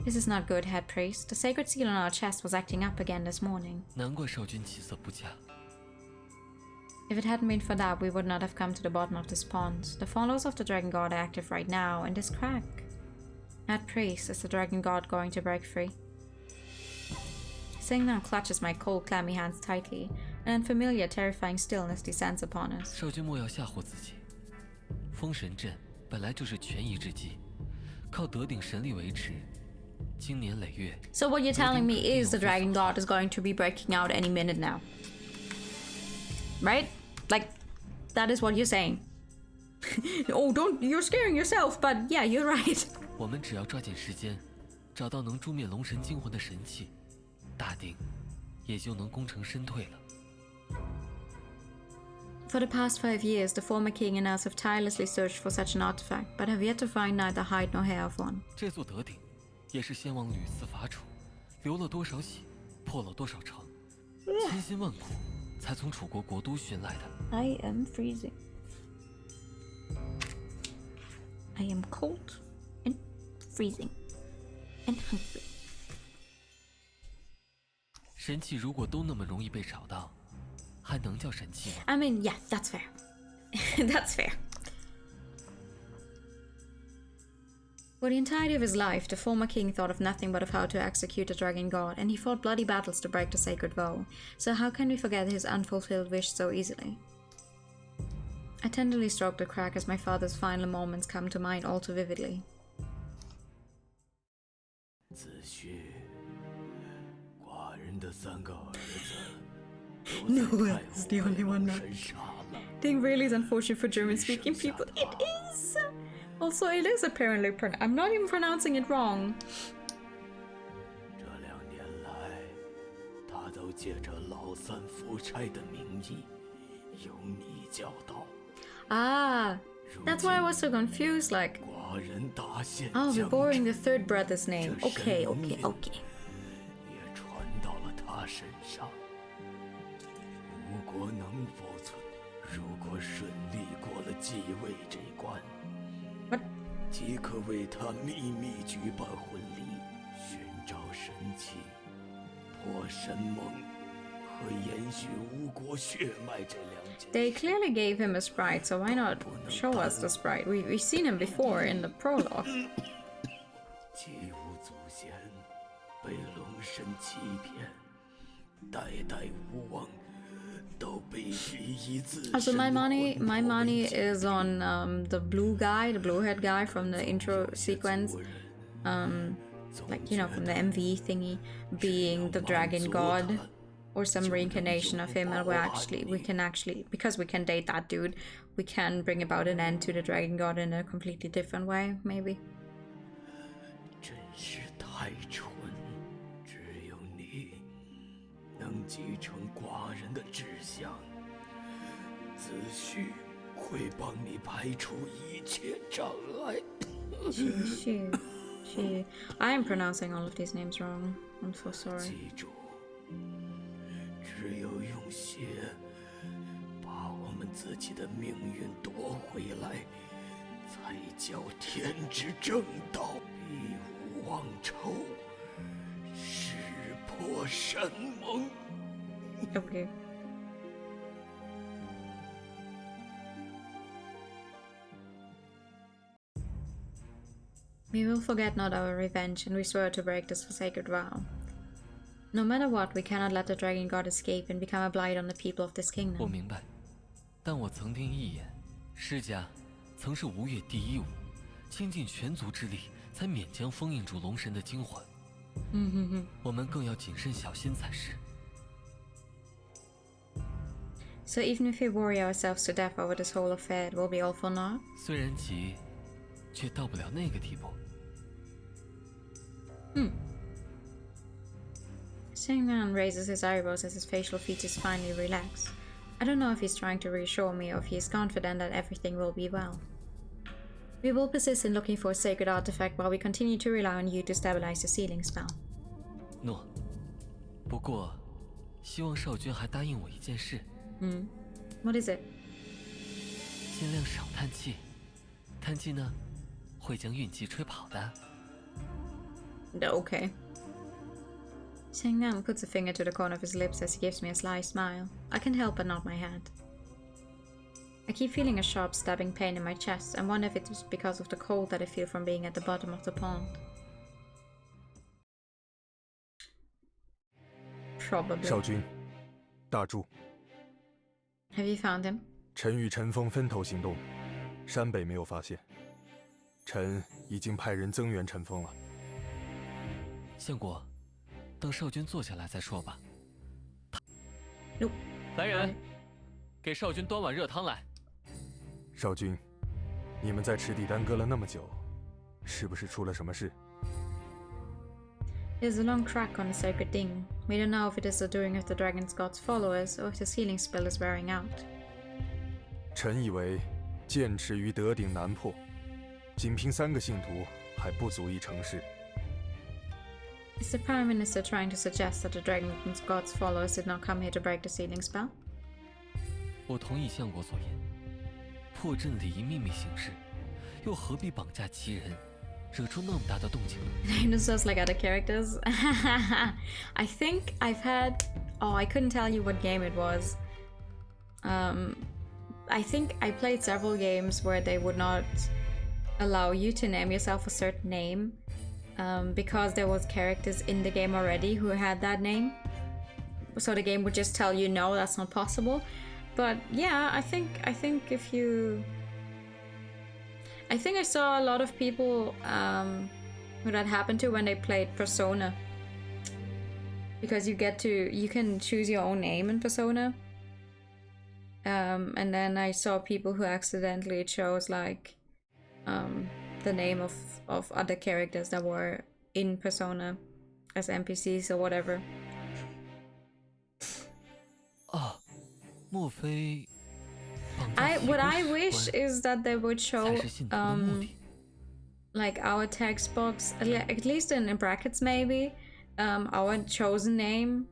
This is not good, head priest. The sacred seal on our chest was acting up again this morning. 难怪少君起色不佳。 If it hadn't been for that, we would not have come to the bottom of this pond. The followers of the dragon god are active right now, and this crack. Head priest, is the dragon god going to break free? Signon clutches my cold, clammy hands tightly. An unfamiliar, terrifying stillness descends upon us. 少君莫要吓唬自己。封神阵本来就是权宜之计，靠德鼎神力维持。 经年累月。 So what you're telling me is the dragon god is going to be breaking out any minute now, right? Like, that is what you're saying. Oh, don't, you're scaring yourself, but yeah, you're right. 我们只要抓紧时间，找到能诛灭龙神惊魂的神器，大鼎也就能功成身退了。 For the past 5 years, the former king and us have tirelessly searched for such an artifact, but have yet to find neither hide nor hair of one. 这座德鼎。 也是先王屡次伐楚，流了多少血，破了多少城，千辛万苦才从楚国国都寻来的。I am freezing. I am cold and freezing and hungry. 神器如果都那么容易被找到，还能叫神器吗 I mean, yeah, that's fair. That's fair. For the entirety of his life, the former king thought of nothing but of how to execute the dragon god, and he fought bloody battles to break the sacred vow. So how can we forget his unfulfilled wish so easily? I tenderly stroke the crack as my father's final moments come to mind all too vividly. 子胥，寡人的3个儿子 No, it's the only one now. 神杀了。Ding really is unfortunate for German-speaking people. It is! Also, it is apparently I'm not even pronouncing it wrong. 这2年来，他都借着老三夫差的名义，由你教导。Ah, that's why I was so confused. Like, 寡人答谢。oh, we're borrowing the third brother's name. Okay. 也传到了他身上。吴国能否存？如果顺利过了继位这关。 What? 即可为他秘密举办婚礼，寻找神器，破神盟和延续吴国血脉这2件。 They clearly gave him a sprite, so why not show us the sprite? We've seen him before in the prologue. 姬无祖先被龙神欺骗，代代无望。 Also, my money is on the blue guy, the blue head guy from the intro sequence, like, you know, from the MV thingy, being the dragon god, or some reincarnation of him, and we can actually, because we can date that dude, we can bring about an end to the dragon god in a completely different way, maybe. 真是太蠢，只有你能继承寡人的志向，子胥会帮你排除一切障碍。I am pronouncing all of these names wrong. I'm so sorry. 记住，只有用血把我们自己的命运夺回来，才叫天之正道，必无忘仇，誓破神盟。 Okay. We will forget not our revenge, and we swear to break this sacred vow. No matter what, we cannot let the dragon god escape and become a blight on the people of this kingdom. 我明白，但我曾听一言，施家曾是吴越第一武，倾尽全族之力，才勉强封印住龙神的精魂。我们更要谨慎小心才是。 So even if we worry ourselves to death over this whole affair, it will be all for naught? 虽然急，却到不了那个地步。Singman raises his eyebrows as his facial features finally relax. I don't know if he's trying to reassure me or if he is confident that everything will be well. We will persist in looking for a sacred artifact while we continue to rely on you to stabilize the sealing spell. 诺。不过，希望少君还答应我一件事。 What is it? 尽量少叹气，叹气呢，会将运气吹跑的。Okay. Singman puts a finger to the corner of his lips as he gives me a sly smile. I can't help but nod my head. I keep feeling a sharp stabbing pain in my chest and wonder if it is because of the cold that I feel from being at the bottom of the pond. Probably. 少君，大柱。 Have you found him? 臣与陈峰分头行动，山北没有发现。臣已经派人增援陈峰了。相国，等少君坐下来再说吧。Nope. 来人，给少君端碗热汤来。少君，你们在池底耽搁了那么久，是不是出了什么事？ There's a long crack on the sacred ding. We don't know if it is the doing of the dragon's god's followers or if the sealing spell is wearing out. 臣以为剑池于德鼎难破，仅凭3个信徒还不足以成事。 Is the Prime Minister trying to suggest that the dragon's god's followers did not come here to break the sealing spell? 我同意相国所言，破阵礼仪秘密行事，又何必绑架其人？ 惹出那么大的动静。This sounds like other characters. I think I've had. Oh, I couldn't tell you what game it was. I think I played several games where they would not allow you to name yourself a certain name because there was characters in the game already who had that name. So the game would just tell you no, that's not possible. But yeah, I think if you. I think I saw a lot of people who that happened to when they played Persona. Because you can choose your own name in Persona. and then I saw people who accidentally chose like the name of other characters that were in Persona as NPCs or whatever. 啊，莫非？ what I wish is that they would show like our text box, at least in brackets maybe, our chosen name.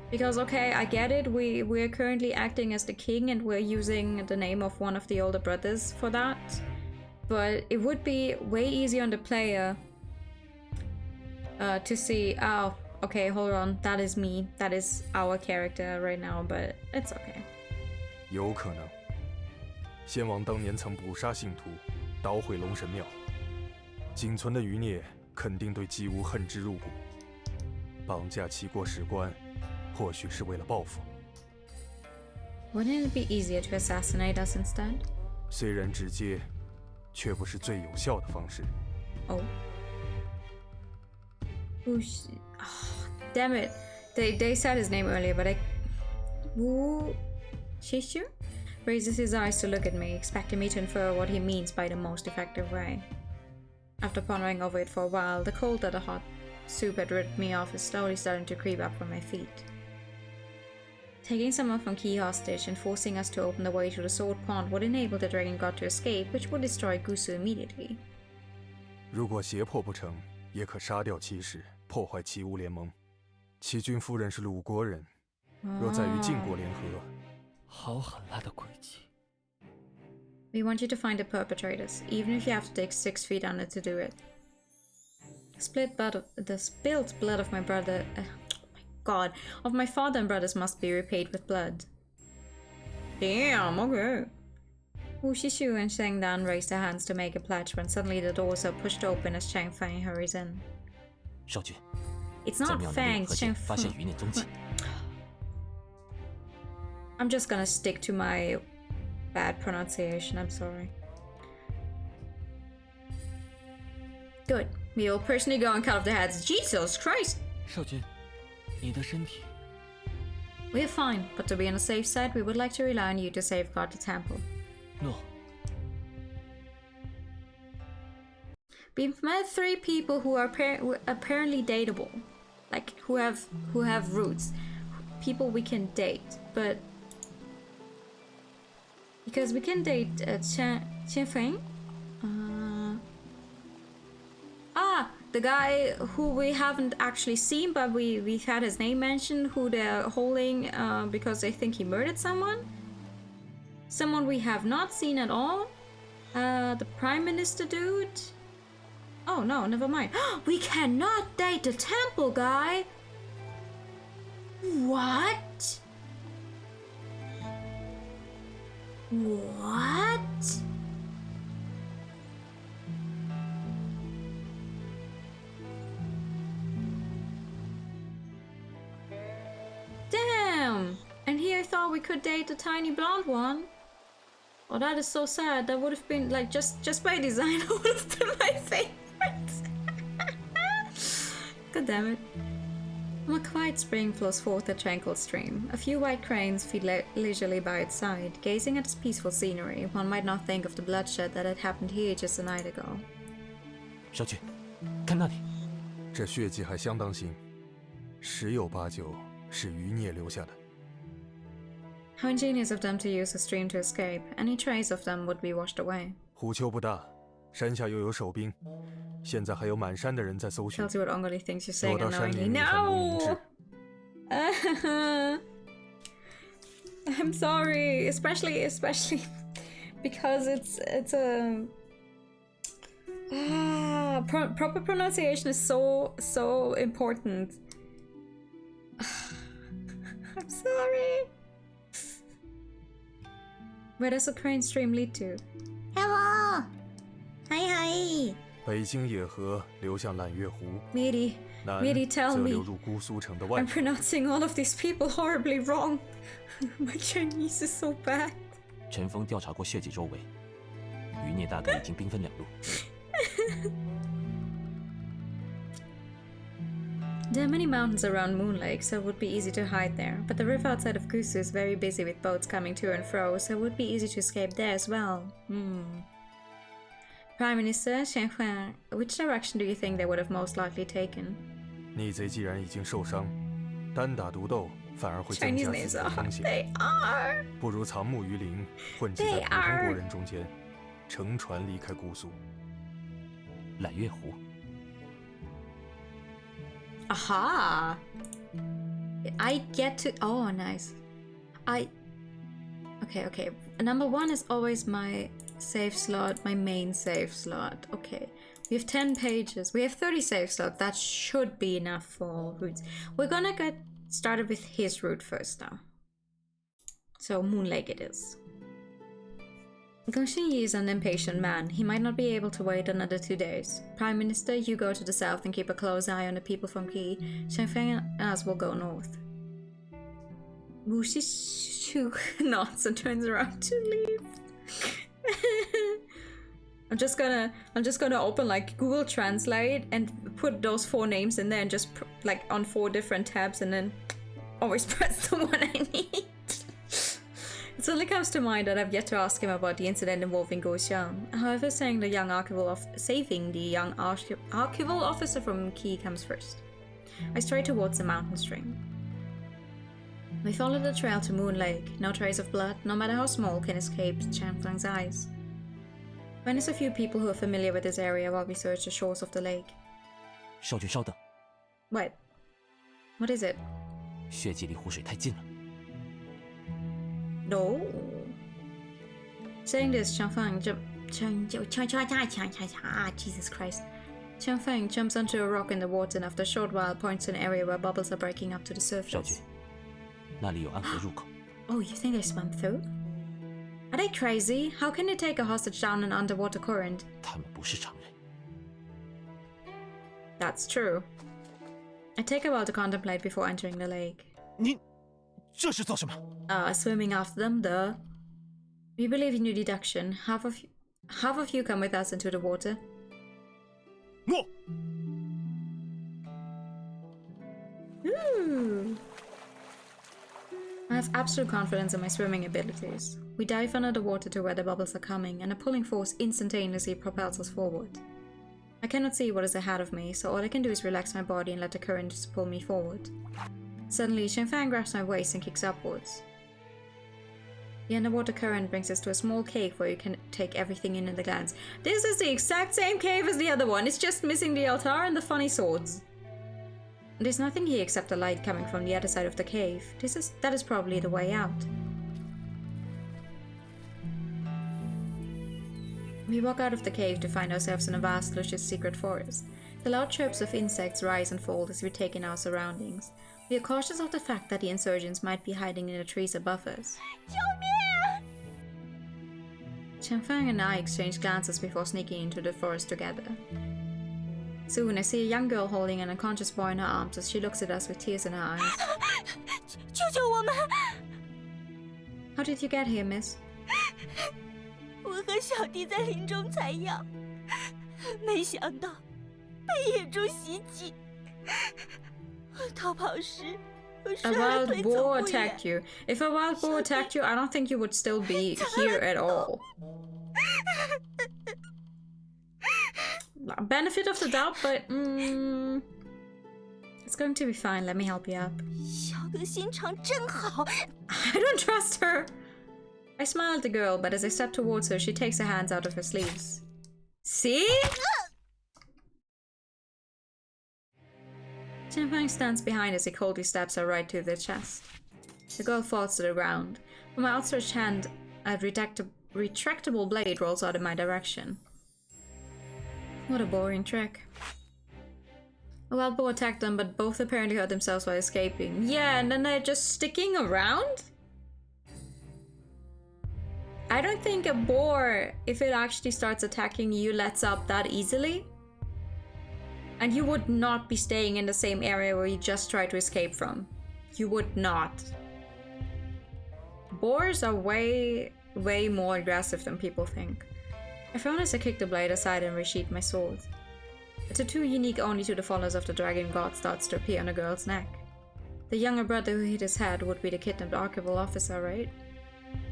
Because okay, I get it, we're currently acting as the king and we're using the name of one of the older brothers for that. But it would be way easier on the player to see, oh, okay, hold on, that is me, that is our character right now, but it's okay. 有可能，先王当年曾捕杀信徒，捣毁龙神庙，仅存的余孽肯定对姬无恨之入骨，绑架齐国史官，或许是为了报复。Wouldn't it be easier to assassinate us instead? 虽然直接，却不是最有效的方式。Oh. Who's... Oh, damn it. They said his name earlier, but I... Wu... Shishu? Raises his eyes to look at me, expecting me to infer what he means by the most effective way. After pondering over it for a while, the cold that the hot soup had ripped me off is slowly starting to creep up from my feet. Taking someone from Key hostage and forcing us to open the way to the Sword Pond would enable the Dragon God to escape, which would destroy Gusu immediately. 如果胁迫不成，也可杀掉骑士，破坏齐吴联盟。齐君夫人是鲁国人，若再与晋国联合，好狠辣的诡计。 We want you to find the perpetrators, even if you have to dig 6 feet under to do it. The spilled blood of my brother... oh my god. Of my father and brothers must be repaid with blood. Damn, okay. Wu Shishu and Sheng Dan raised their hands to make a pledge when suddenly the doors are pushed open as Chang Feng hurries in. 少君， It's not Fang, it's Chang 发现余孽踪迹。 I'm just gonna stick to my bad pronunciation, I'm sorry. Good. We will personally go and cut off their heads. Jesus Christ! 少君，你的身体。 We're fine, but to be on the safe side, we would like to rely on you to safeguard the temple. No. We've met 3 people who are apparently dateable, like who have roots, people we can date, but because we can date Chen Feng. The guy who we haven't actually seen, but we've had his name mentioned, who they're holding because they think he murdered someone. Someone we have not seen at all. The Prime Minister dude. Oh no, never mind. We cannot date the temple guy. What? What? Damn! And here I thought we could date the tiny blonde one. Oh, that is so sad. That would have been like just by design. That would have been my favorite. God damn it. From a quiet spring flows forth a tranquil stream. A few white cranes feed leisurely by its side. Gazing at this peaceful scenery, one might not think of the bloodshed that had happened here just a night ago. 少君，看那里，这血迹还相当新，十有八九是余孽留下的。 How ingenious of them to use the stream to escape. Any trace of them would be washed away. 虎丘不大，山下又有守兵，现在还有满山的人在搜寻。 Tells you what Ongoli thinks you're saying 躲到山 unknowingly. 林里很不明智。 I'm sorry, especially because it's a proper pronunciation is so important. I'm sorry. Where does the crane stream lead to? Hello. Hi. 北京野河流向揽月湖， Miri, 南 Miri, tell 则 me. 流入姑苏城的外 I'm 海。 pronouncing all of these people horribly wrong. My Chinese is so bad. 陈峰调查过血迹周围，余孽大概已经兵分两路。There are many mountains around Moon Lake, so it would be easy to hide there. But the river outside of Gusu is very busy with boats coming to and fro, so it would be easy to escape there as well. Prime Minister Chen Huang, which direction do you think they would have most likely taken? 逆贼既然已经受伤，单打独斗反而会增 Chinese 加自 names 己的 are. 风险。 They are. 不如藏木于林，混迹在普通国人中间，乘船离开姑苏。揽月湖。 Aha! I get to. Oh, nice. Okay. Number 1 is always my save slot, my main save slot. Okay. We have 10 pages. We have 30 save slots. That should be enough for all routes. We're gonna get started with his route first now. So, Moon Lake it is. Gong Xingyi is an impatient man. He might not be able to wait another 2 days. Prime Minister, you go to the south and keep a close eye on the people from Qi. Shengfeng and us will go north. Wu Shishu nods and turns around to leave. I'm just gonna open like Google Translate and put those 4 names in there and just like on 4 different tabs and then always press the one I need. It suddenly comes to mind that I've yet to ask him about the incident involving Guo Xiang. However, saving the young archival officer from Qi comes first. I stray towards the mountain stream. We follow the trail to Moon Lake. No trace of blood, no matter how small, can escape Chanfang's eyes. Find us a few people who are familiar with this area while we search the shores of the lake. 少君稍等， Wait. What is it? 血迹离湖水太近了。 No. Saying this, Jesus Christ. Qianfeng jumps onto a rock in the water and after a short while points to an area where bubbles are breaking up to the 少君 surface. 那里有暗河入口。 Oh, you think they swam through? Are they crazy? How can they take a hostage down an underwater current? 他们不是常人。 That's true. I take a while to contemplate before entering the lake. 你这是做什么？ Swimming after them, duh. We believe in your deduction. Half of you come with us into the water. 诺。 Ooh. I have absolute confidence in my swimming abilities. We dive under the water to where the bubbles are coming, and a pulling force instantaneously propels us forward. I cannot see what is ahead of me, so all I can do is relax my body and let the current just pull me forward. Suddenly, Shenfang grabs my waist and kicks upwards. The underwater current brings us to a small cave where you can take everything in a glance. This is the exact same cave as the other one, it's just missing the altar and the funny swords. There's nothing here except the light coming from the other side of the cave. That is probably the way out. We walk out of the cave to find ourselves in a vast, luscious secret forest. The loud chirps of insects rise and fall as we take in our surroundings. We are cautious of the fact that the insurgents might be hiding in the trees above us. Qianfeng and I exchange glances before sneaking into the forest together. Soon, I see a young girl holding an unconscious boy in her arms as she looks at us with tears in her eyes. 救救我们！ How did you get here, miss? 我和小弟在林中采药，没想到被野猪袭击。逃跑时，我 A 摔了 wild 腿走 boar 不远 attacked。you. If a wild boar attacked you, I don't think you would still be here at all. Benefit of the doubt, but it's going to be fine. Let me help you up. 小的心肠真好。 I don't trust her. I smile at the girl, but as I step towards her, she takes her hands out of her sleeves. See? Qianfeng stands behind as he coldly stabs her right to the chest. The girl falls to the ground. From my outstretched hand, a retractable blade rolls out in my direction. What a boring trick. A wild boar attacked them, but both apparently hurt themselves while escaping. Yeah, and then they're just sticking around? I don't think a boar, if it actually starts attacking you, lets up that easily. And you would not be staying in the same area where you just tried to escape from. You would not. Boars are way more aggressive than people think. I found as I kicked the blade aside and resheathed my sword. A tattoo unique only to the followers of the dragon god starts to appear on a girl's neck. The younger brother who hit his head would be the kidnapped archival officer, right?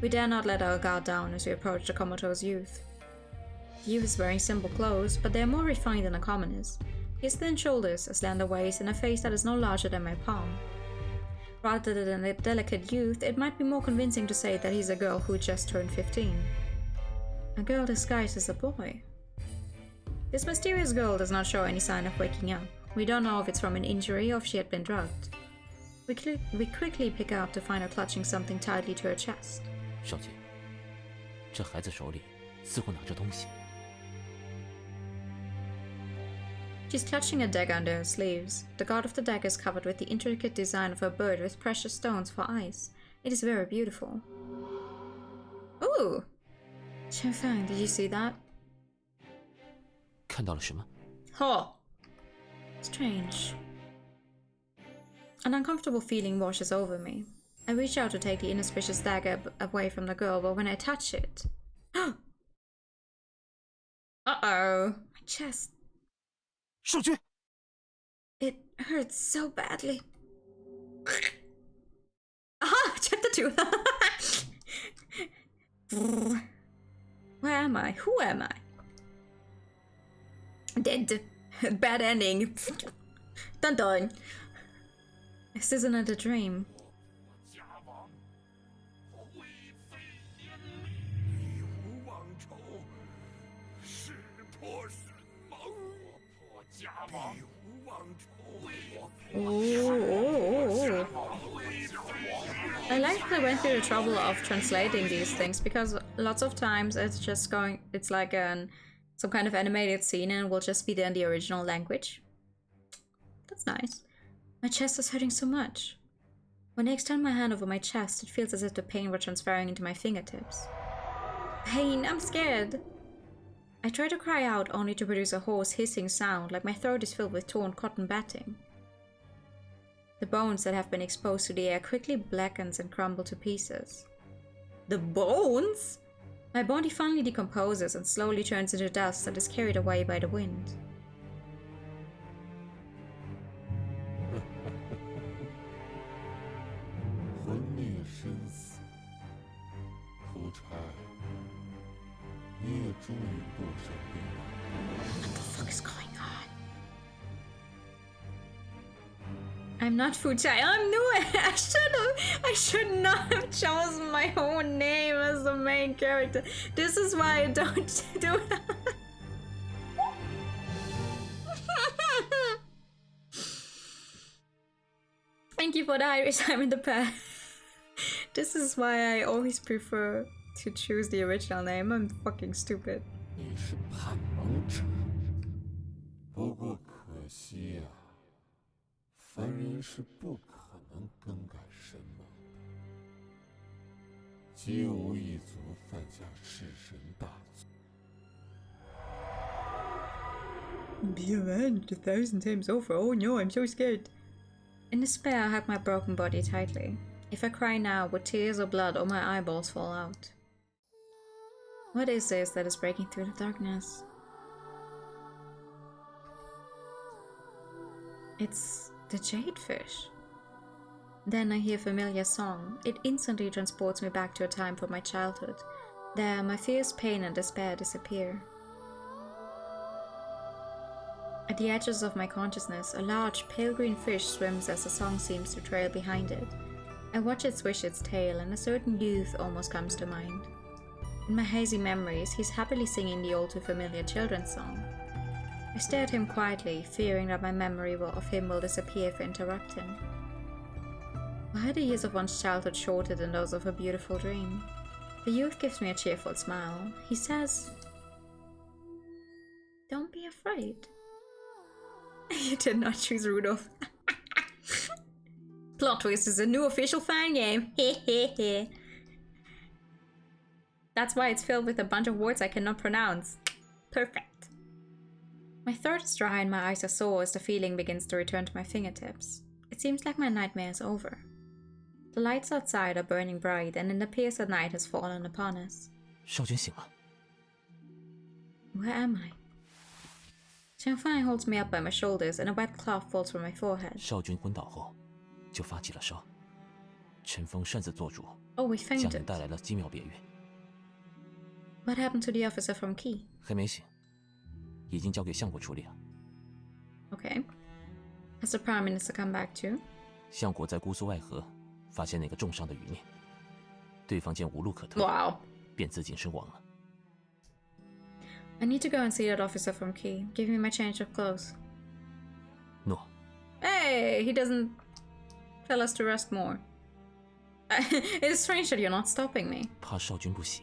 We dare not let our guard down as we approach the comatose youth. The youth is wearing simple clothes, but they are more refined than a commoner's. He has thin shoulders, a slender waist, and a face that is no larger than my palm. Rather than a delicate youth, it might be more convincing to say that he's a girl who just turned 15. A girl disguised as a boy. This mysterious girl does not show any sign of waking up. We don't know if it's from an injury or if she had been drugged. We quickly pick up to find her clutching something tightly to her chest. 少杰，这孩子手里似乎拿着东西。 She's clutching a dagger under her sleeves. The guard of the dagger is covered with the intricate design of a bird with precious stones for eyes. It is very beautiful. Ooh! Chen Fang, did you see that? 看到了什么？ Oh! Strange. An uncomfortable feeling washes over me. I reach out to take the inauspicious dagger away from the girl, but when I touch it... Uh-oh! My chest... 少君 It hurts so badly. Aha! Check the tooth! Where am I? Who am I? Dead. Bad ending. Dun dun. This isn't it a dream? Ooh. I like that I went through the trouble of translating these things because lots of times it's just it's like some kind of animated scene and it will just be in the original language. That's nice. My chest is hurting so much. When I extend my hand over my chest, it feels as if the pain were transferring into my fingertips. Pain, I'm scared. I try to cry out only to produce a hoarse hissing sound like my throat is filled with torn cotton batting. The bones that have been exposed to the air quickly blackens and crumble to pieces. The bones? My body finally decomposes and slowly turns into dust that is carried away by the wind. What the fuck is going on? I'm not Fuchai, I'm new. I should not have chosen my own name as the main character. This is why I don't do it. Thank you for the Irish I'm in the past. This is why I always prefer to choose the original name. I'm fucking stupid. 你是叛盟者，不过可惜呀，凡人是不可能更改神盟的。姬无一族犯下弑神大罪。Be avenged 1,000 times over. Oh no, I'm so scared. In despair, I hug my broken body tightly. If I cry now, would tears or blood or my eyeballs fall out? What is this that is breaking through the darkness? It's the jadefish. Then I hear a familiar song. It instantly transports me back to a time from my childhood. There, my fierce pain and despair disappear. At the edges of my consciousness, a large, pale green fish swims as the song seems to trail behind it. I watch it swish its tail, and a certain youth almost comes to mind. In my hazy memories, he's happily singing the all too familiar children's song. I stare at him quietly, fearing that my memory of him will disappear if I interrupt him. Why are the years of one's childhood shorter than those of a beautiful dream? The youth gives me a cheerful smile. He says, "Don't be afraid." You did not choose Rudolph. Plot twist is a new official fan game. Hehehe. That's why it's filled with a bunch of words I cannot pronounce. Perfect. My throat is dry and my eyes are sore as the feeling begins to return to my fingertips. It seems like my nightmare is over. The lights outside are burning bright and it appears that night has fallen upon us. 少君醒了。 Where am I? Chen Fang holds me up by my shoulders, and a wet cloth falls from my forehead. 少君昏倒后，就发起了烧。陈峰擅自做主， Oh, we 将 fainted. 人带来了机妙别院。What happened to the officer from Key? 还没醒，已经交给相国处理了。 Okay. Has the Prime Minister come back too? 相国在姑苏外河发现那个重伤的余孽，对方见无路可退， Wow. 便自尽身亡了。 I need to go and see that officer from Key. Give me my change of clothes. 诺， Hey, he doesn't tell us to rest more. It's strange that you're not stopping me. 怕少君不喜。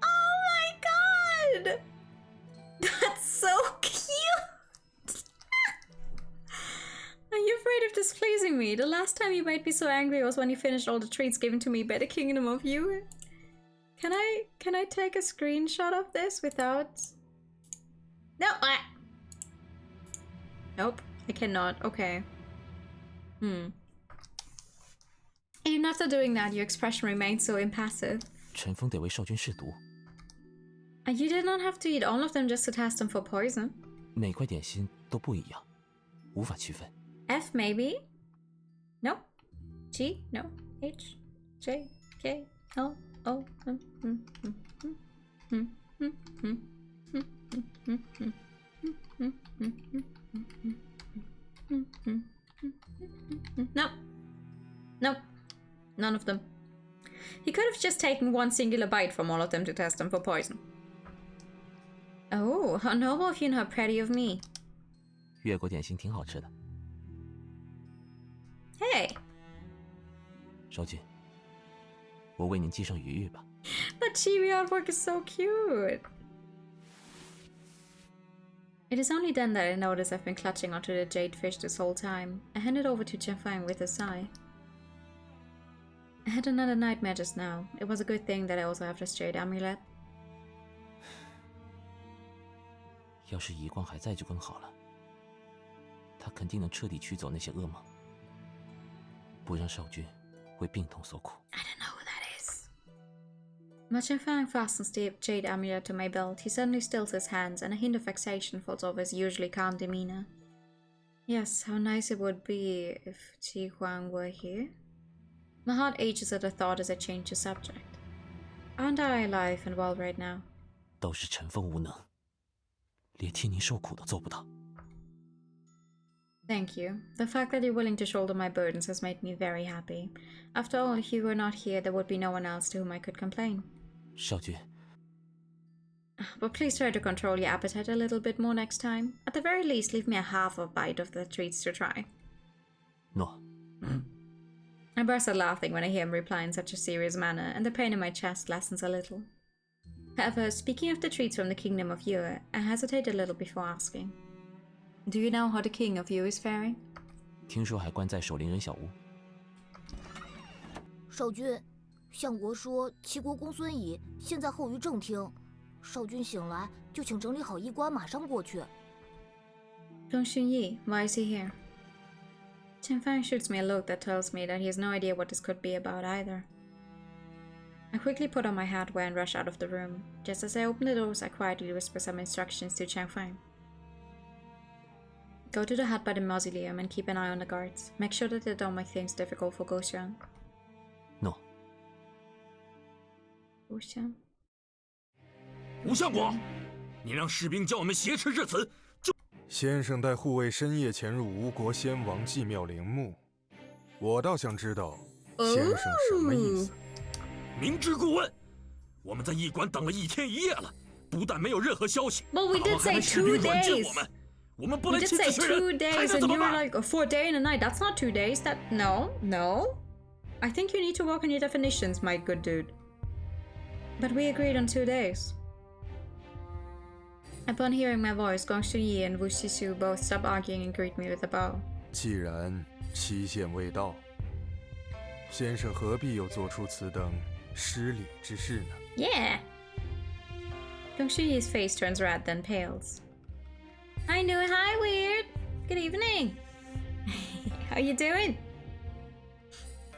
Oh my god! That's so cute! Are you afraid of displeasing me? The last time you made me so angry was when you finished all the treats given to me by the Kingdom of You. Can I take a screenshot of this without... No! Nope, I cannot. Okay. Even after doing that, your expression remains so impassive. 陈峰得为少君试毒。 You did not have to eat all of them just to test them for poison. 每块点心都不一样，无法区分。 F maybe? No. G? No. H? J? K? L? O? No. Nope. None of them. He could have just taken one singular bite from all of them to test them for poison. Oh, how noble of you and how pretty of me. 越国点心挺好吃的。 Hey! 少君，我为您系上鱼玉吧。 That chibi artwork is so cute! It is only then that I notice I've been clutching onto the jade fish this whole time. I hand it over to Chen Fang with a sigh. I had another nightmare just now. It was a good thing that I also have this jade amulet. 要是遗光还在就更好了，他肯定能彻底驱走那些噩梦，不让少君为病痛所苦。 I don't know who that is. While Chen Fang fastens the jade amulet to my belt, he suddenly stills his hands and a hint of vexation falls over his usually calm demeanor. Yes, how nice it would be if Qi Huang were here. My heart aches at the thought as I change the subject. Aren't I alive and well right now? 都是陈峰无能，连替您受苦都做不到。 Thank you. The fact that you're willing to shoulder my burdens has made me very happy. After all, if you were not here, there would be no one else to whom I could complain. 少君， But please try to control your appetite a little bit more next time. At the very least, leave me a half a bite of the treats to try. 诺。 I burst out laughing when I hear him reply in such a serious manner, and the pain in my chest lessens a little. However, speaking of the treats from the Kingdom of Yue, I hesitate a little before asking. Do you know how the King of Yue is faring? 听说还关在守灵人小屋。少君，相国说齐国公孙乙现在后于正厅，少君醒来就请整理好衣冠，马上过去。Dong Xunyi, why is he here? Chen Fang shoots me a look that tells me that he has no idea what this could be about either. I quickly put on my hatwear and rush out of the room. Just as I open the doors, I quietly whisper some instructions to Chen Fang. Go to the hut by the mausoleum and keep an eye on the guards. Make sure that they don't make things difficult for Gouxian. No. Gouxian? 吴相国，你让士兵将我们挟持至此，就先生带护卫深夜潜入吴国先王祭庙陵墓，我倒想知道先生什么意思。明知故问。我们在驿馆等了1天1夜了，不但没有任何消息， Well, we did say 2 days. 我们不 We 来 did 亲 say 自确认， 2 days, 还能 and 怎 you 么 were 办？ like, for a day and a night. That's not 2 days. No. I think you need to work on your definitions, my good dude. But we agreed on 2 days. Upon hearing my voice, Gong Xunyi and Wu Shisu both stop arguing and greet me with a bow. 既然期限未到，先生何必又做出此等失礼之事呢？ Yeah. Gong Xunyi's face turns red, then pales. I knew it. Hi, Weird. Good evening. How you doing?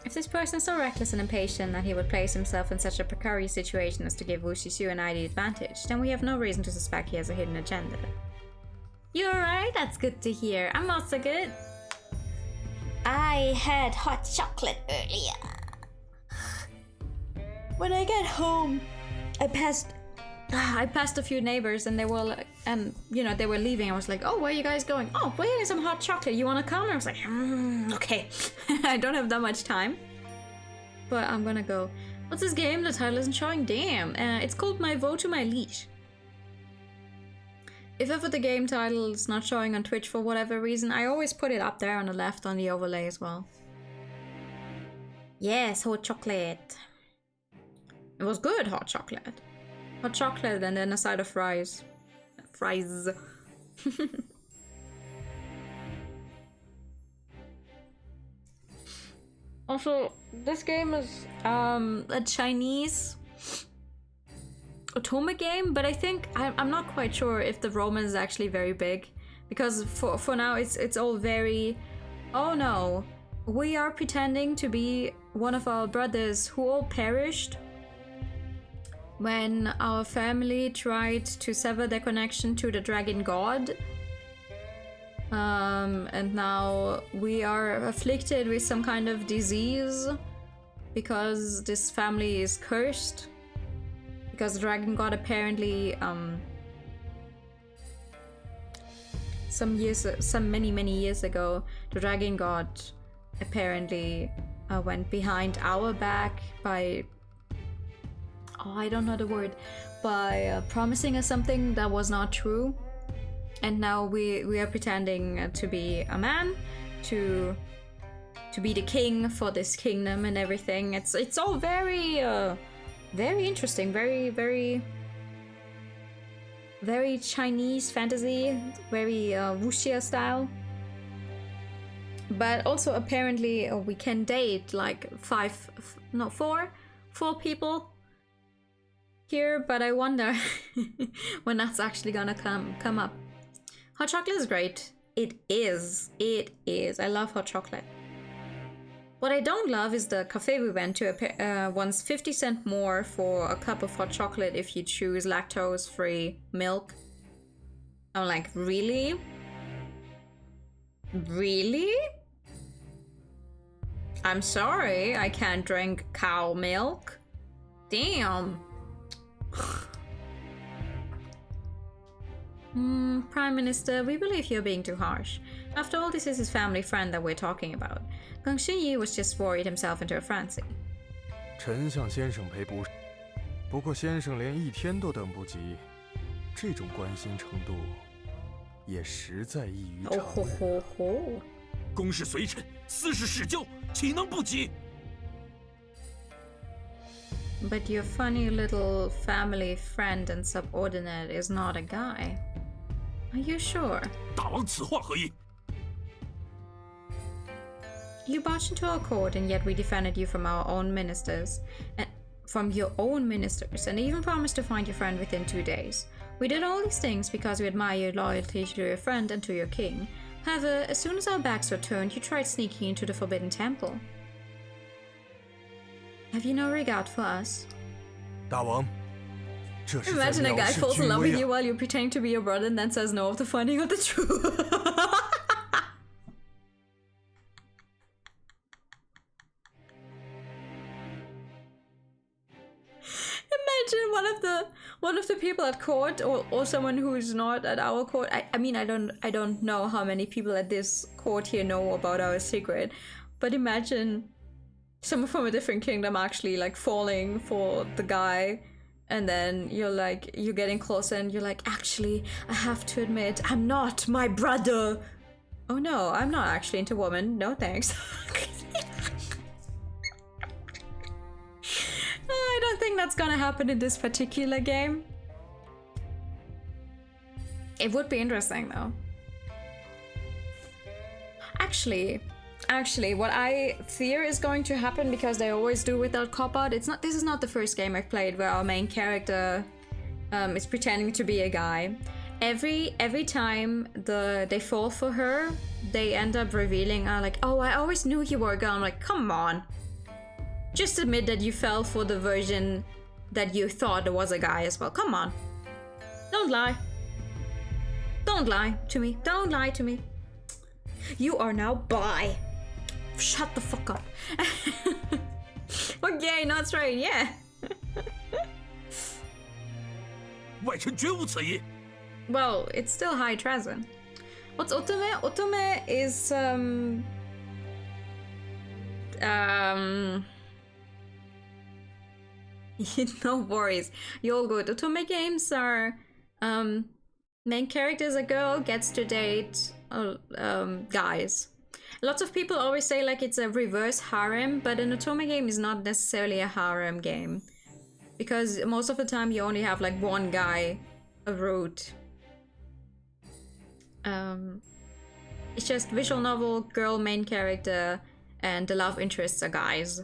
If this person is so reckless and impatient that he would place himself in such a precarious situation as to give Wu Shixiu and I the advantage, then we have no reason to suspect he has a hidden agenda. You're alright? That's good to hear. I'm not so good. I had hot chocolate earlier. When I get home, I passed a few neighbors and they were like, and you know, they were leaving. I was like, oh, where are you guys going? Oh, we're getting some hot chocolate. You want to come? And I was like, okay. I don't have that much time, but I'm gonna go. What's this game? The title isn't showing. Damn. It's called My Liege. If ever the game title is not showing on Twitch for whatever reason, I always put it up there on the left on the overlay as well. Yes, hot chocolate. It was good hot chocolate. Hot chocolate and then a side of fries. Fries. Also, this game is a Chinese otome game, but I think I'm not quite sure if the Roman is actually very big, because for now it's all very, oh no, we are pretending to be one of our brothers who all perished when our family tried to sever their connection to the dragon god. And now we are afflicted with some kind of disease because this family is cursed. Because the dragon god apparently, many years ago, the dragon god apparently went behind our back by, oh, I don't know the word, by promising us something that was not true. And now we are pretending to be a man, to be the king for this kingdom and everything. It's all very very interesting, very Chinese fantasy, very wuxia style. But also apparently we can date like four people here, but I wonder when that's actually gonna come up. Hot chocolate is great. It is. I love hot chocolate. What I don't love is the cafe we went to wants 50 cents more for a cup of hot chocolate if you choose lactose-free milk. I'm like, really? Really? I'm sorry, I can't drink cow milk. Damn. Prime Minister, we believe you're being too harsh. After all, this is his family friend that we're talking about. Geng Xinyi was just worried himself into a frenzy. 臣向先生赔不是，不过先生连1天都等不及，这种关心程度，也实在异于常人。公事随臣，私事事交，岂能不急？ But your funny little family friend and subordinate is not a guy. Are you sure? 大王此话何意？ You barged into our court, and yet we defended you from our own ministers, and from your own ministers, and even promised to find your friend within 2 days. We did all these things because we admire your loyalty to your friend and to your king. However, as soon as our backs were turned, you tried sneaking into the Forbidden Temple. Have you no regard for us? 大王，这是 Imagine a 在 guy 藐视 falls in 君 love 威 with 啊 you while you pretend to be your brother and then says no after finding out the truth. Imagine one of the people at court, or someone who is not at our court. I mean, I don't know how many people at this court here know about our secret, but imagine someone from a different kingdom actually like falling for the guy, and then you're getting closer and you're like, actually, I have to admit, I'm not my brother. Oh no, I'm not actually into women. No thanks. I don't think that's gonna happen in this particular game. It would be interesting though. Actually, what I fear is going to happen, because they always do without cop-out. This is not the first game I've played where our main character is pretending to be a guy. Every time they fall for her, they end up revealing, like, oh, I always knew you were a girl. I'm like, come on. Just admit that you fell for the version that you thought was a guy as well. Come on. Don't lie. Don't lie to me. Don't lie to me. You are now bi. Shut the fuck up. Okay, not straight, yeah. 外臣绝无此意。 Well, it's still high treason. What's otome? Otome is no worries, you're all good. Otome games are main character is a girl, gets to date guys. Lots of people always say like it's a reverse harem, but an otome game is not necessarily a harem game, because most of the time you only have like one guy a route. It's just visual novel, girl main character, and the love interests are guys.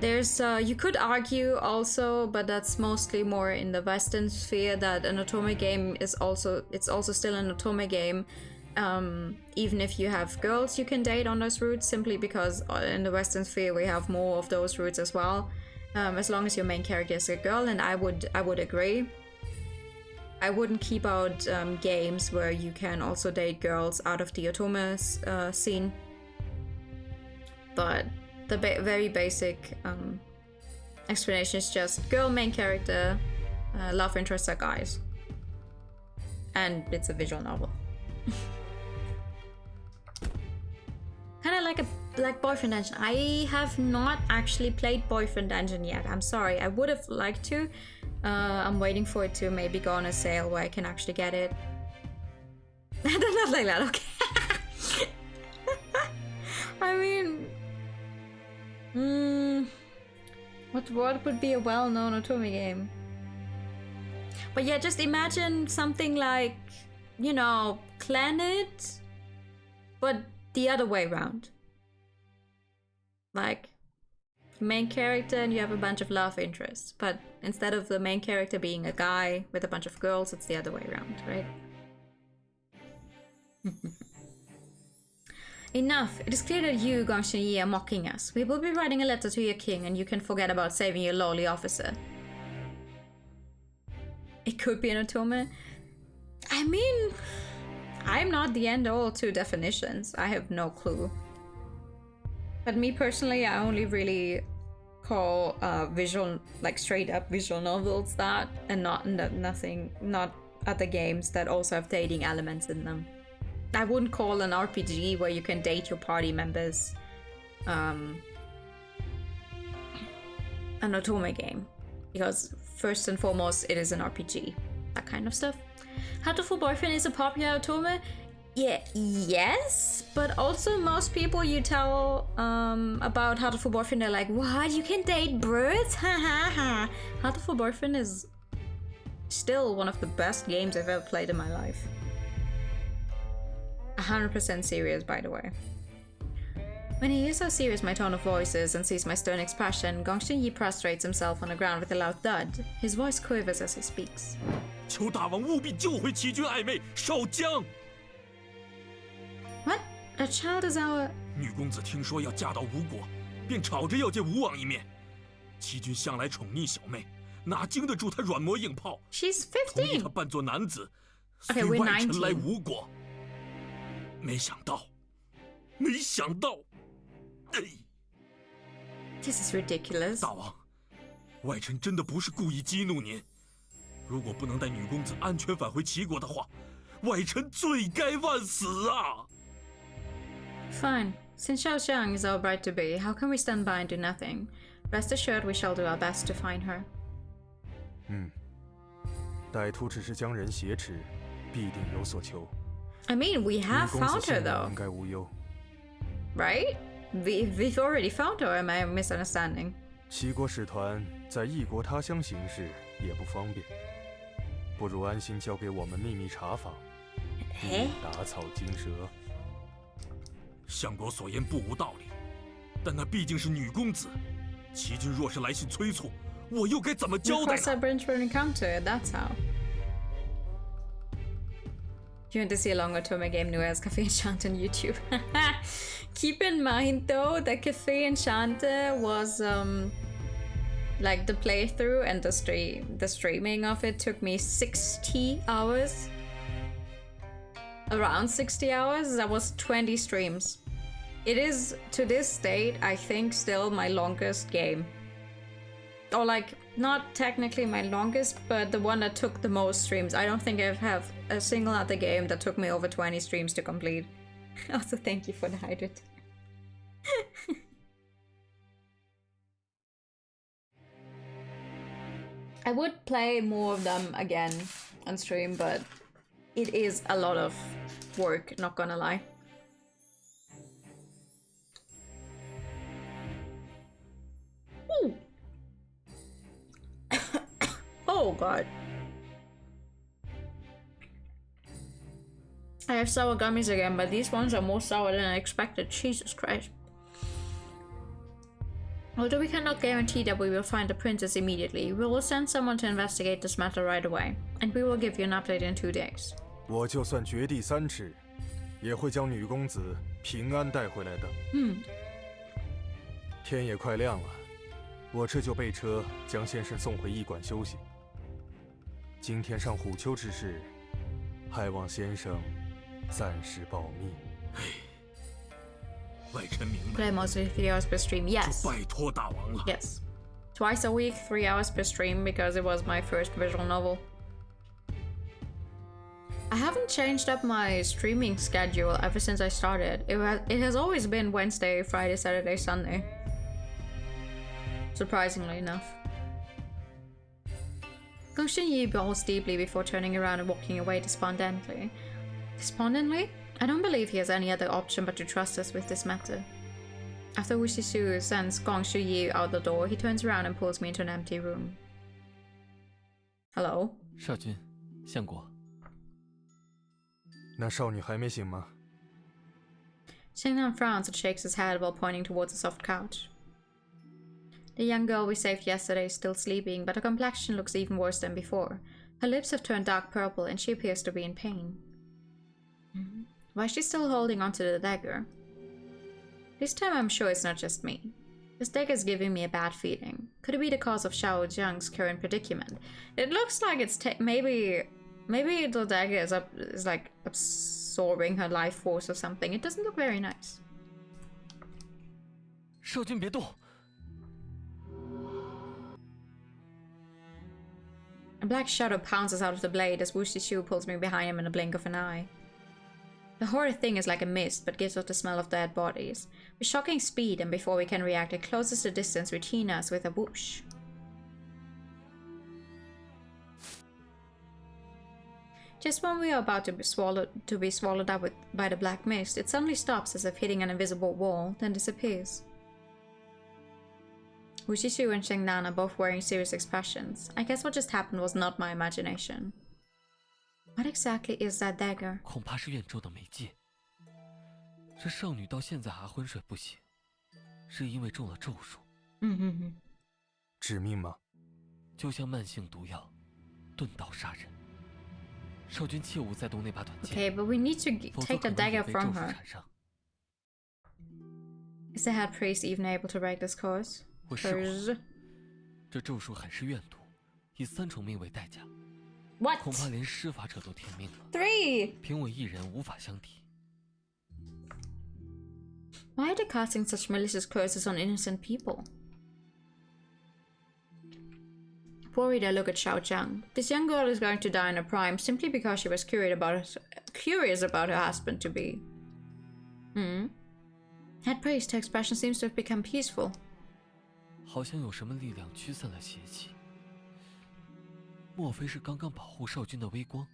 There's you could argue also, but that's mostly more in the Western sphere, that an otome game is also still an otome game, even if you have girls you can date on those routes, simply because in the Western sphere we have more of those routes as well, as long as your main character is a girl. And I would agree. I wouldn't keep out games where you can also date girls out of the otome scene, but the very basic explanation is just girl main character, love interests are guys, and it's a visual novel. Kind of like Boyfriend Dungeon. I have not actually played Boyfriend Dungeon yet. I'm sorry. I would have liked to. I'm waiting for it to maybe go on a sale where I can actually get it. Not like that, okay. I mean, what would be a well-known otome game? But yeah, just imagine something like, you know, Planet, but the other way around. Like, main character and you have a bunch of love interests, but instead of the main character being a guy with a bunch of girls, it's the other way around, right? Enough. It is clear that you, Gong Xinyi, are mocking us. We will be writing a letter to your king, and you can forget about saving your lowly officer. It could be an otome. I mean, I'm not the end-all to definitions. I have no clue. But me personally, I only really call visual, like straight up visual novels that, and not other games that also have dating elements in them. I wouldn't call an RPG where you can date your party members an otome game, because first and foremost it is an RPG, that kind of stuff. How to Full Boyfriend is a popular otome. Yeah, yes, but also most people you tell about How to Full Boyfriend, they're like, what, you can date birds? Ha ha ha. How to Full Boyfriend is still one of the best games I've ever played in my life. 100% serious, by the way. When he hears how serious my tone of voice is and sees my stern expression, Gong Xinyi prostrates himself on the ground with a loud thud. His voice quivers as he speaks. 求大王务必救回齐军爱妹少江。 What? A child is our... 女公子听说要嫁到吴国，便吵着要见吴王一面。齐军向来宠溺小妹，哪经得住他软磨硬泡？ She's 同意 15. 他扮作男子， Okay, 随 we're 外臣来 19. 吴国。没想到。 This is ridiculous. 大王，外臣真的不是故意激怒您。如果不能带女公子安全返回齐国的话，外臣罪该万死啊！ Fine. Since Xiaoxiang is our bride to be, how can we stand by and do nothing? Rest assured, we shall do our best to find her. 歹徒只是将人挟持，必定有所求。 I mean, we have found her though. 应该无忧。 Right? We've already found her, am I misunderstanding? 齐国使团在异国他乡行事也不方便，不如安心交给我们秘密查访，打草惊蛇。相国所言不无道理，但那毕竟是女公子，齐军若是来信催促，我又该怎么交代呢？ Cross our bridge when we come to it, that's how. You want to see a longer term game Nuez Cafe Enchant on YouTube. Keep in mind though that Cafe Enchanter was like the playthrough and the streaming of it took me 60 hours. Around 60 hours. That was 20 streams. It is to this date, I think, still my longest game. Or like, not technically my longest, but the one that took the most streams. I don't think I have a single other game that took me over 20 streams to complete. Also, thank you for the hydrate. I would play more of them again on stream, but it is a lot of work, not gonna lie. Ooh. Oh god. I have sour gummies again, but these ones are more sour than I expected. Jesus Christ. Although we cannot guarantee that we will find the princess immediately, we will send someone to investigate this matter right away, and we will give you an update in 2 days. 我就算掘地3尺，也会将女公子平安带回来的。天也快亮了，我这就备车将先生送回驿馆休息。今天上虎丘之事，还望先生暂时保密。外臣明白。 Play mostly 3 hours per stream. Yes. 就拜托大王了。 Yes. Twice a week, 3 hours per stream, because it was my first visual novel. I haven't changed up my streaming schedule ever since I started. It has always been Wednesday, Friday, Saturday, Sunday. Surprisingly enough. Gong Xinyi bows deeply before turning around and walking away despondently. Despondently? I don't believe he has any other option but to trust us with this matter. After Wu Shisu sends Gong Shuyi out the door, he turns around and pulls me into an empty room. Hello? 少君，相国。那少女还没醒吗？ Xingnan frowns and shakes his head while pointing towards a soft couch. The young girl we saved yesterday is still sleeping, but her complexion looks even worse than before. Her lips have turned dark purple and she appears to be in pain. Why is she still holding onto the dagger? This time I'm sure it's not just me. This dagger is giving me a bad feeling. Could it be the cause of Xiao Jiang's current predicament? It looks like it's maybe the dagger is like absorbing her life force or something. It doesn't look very nice. 少君别动。 A black shadow pounces out of the blade as Wu Shishu pulls me behind him in a blink of an eye. The horrid thing is like a mist, but gives off the smell of dead bodies. With shocking speed, and before we can react, it closes the distance between us with a whoosh. Just when we are about to be swallowed up by the black mist, it suddenly stops as if hitting an invisible wall, then disappears. Wu Shishu and Shengnan are both wearing serious expressions. I guess what just happened was not my imagination. What exactly is that dagger? 恐怕是怨咒的媒介。这少女到现在还昏睡不醒，是因为中了咒术。致命吗？就像慢性毒药，钝刀杀人。少君切勿再动那把短剑。Okay, but we need to take the dagger from her. Is the head priest even able to break this curse? 我试过，这咒术很是怨毒，以3重命为代价。 What? 恐怕连施法者都天命了。 3. 凭我一人无法相敌。 Why are they casting such malicious curses on innocent people? Worried, I look at Xiao Zhang. This young girl is going to die in her prime simply because she was curious about her husband to be. Head priest, her expression seems to have become peaceful. 好像有什么力量驱散了邪气。 莫非是刚刚保护少君的微光？